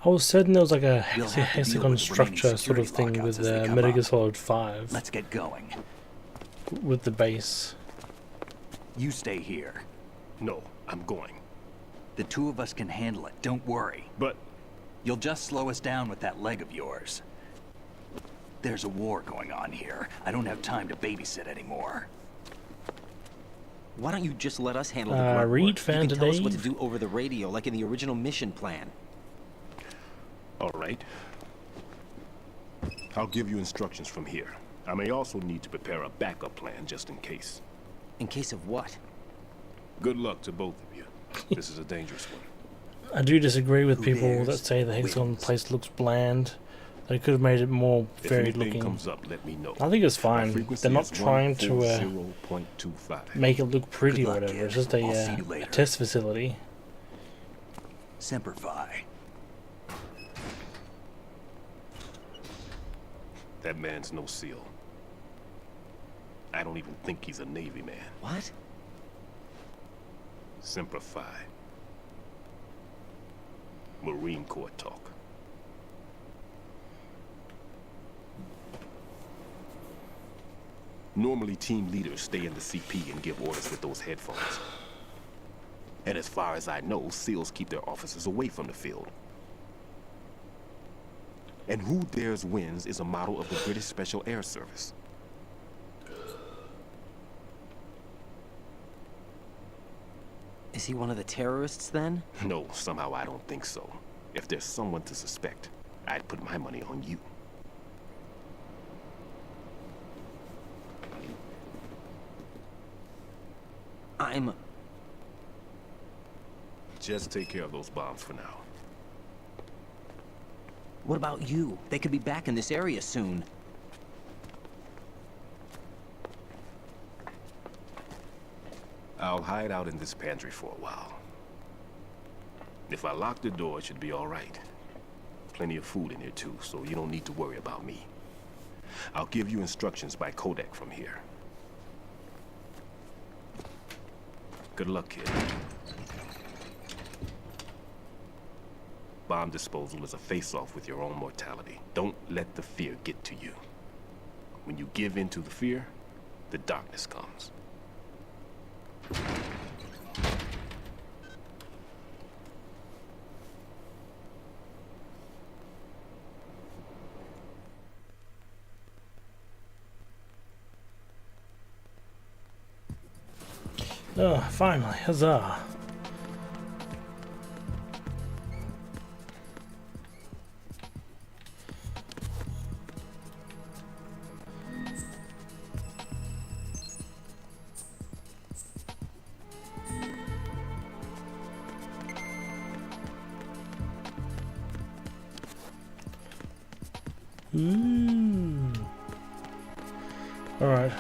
I was certain there was like a hexagon structure sort of thing with Metal Gear Solid 5. Let's get going. With the base. You stay here. No, I'm going. The 2 of us can handle it, don't worry. But... You'll just slow us down with that leg of yours. There's a war going on here. I don't have time to babysit anymore. Why don't you just let us handle the grunt work? Read You can tell us what to Dave. do over the radio, like in the original mission plan. All right. I'll give you instructions from here. I may also need to prepare a backup plan just in case. In case of what? Good luck to both of you. This is a dangerous one. I do disagree with people dares that say the hexagon wins. place looks bland. They could have made it more If varied anything looking. comes up, let me know. I think it's My fine. frequency They're not is trying to 140.25. make it look pretty Good or luck, whatever. kid. It's just I'll see a you later. test facility. Semper Fi. That man's no SEAL. I don't even think he's a Navy man. What? Semper Fi. Marine Corps talk. Normally, team leaders stay in the CP and give orders with those headphones. And as far as I know, SEALs keep their officers away from the field. And who dares wins is a motto of the British Special Air Service. Is he one of the terrorists then? No, somehow I don't think so. If there's someone to suspect, I'd put my money on you. Just take care of those bombs for now. What about you? They could be back in this area soon. I'll hide out in this pantry for a while. If I lock the door, it should be all right. Plenty of food in here too, so you don't need to worry about me. I'll give you instructions by codec from here. Good luck, kid. Bomb disposal is a face-off with your own mortality. Don't let the fear get to you. When you give in to the fear, the darkness comes. Oh, finally, huzzah. Alright.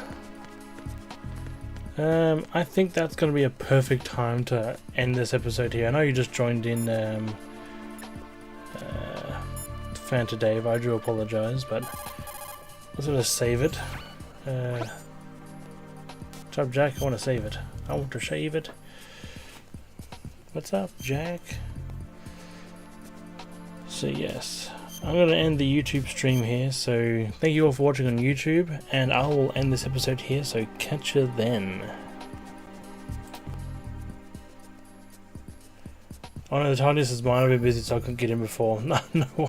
I think that's going to be a perfect time to end this episode here. I know you just joined in, Fanta Dave. I do apologise, but I'm going to save it. What's up, Jack? I want to save it. I want to save it. What's up, Jack? So yes, I'm going to end the YouTube stream here. So thank you all for watching on YouTube, and I will end this episode here. So catch you then. Oh no, the TARDIS is mine. I've been busy, so I couldn't get in before. No.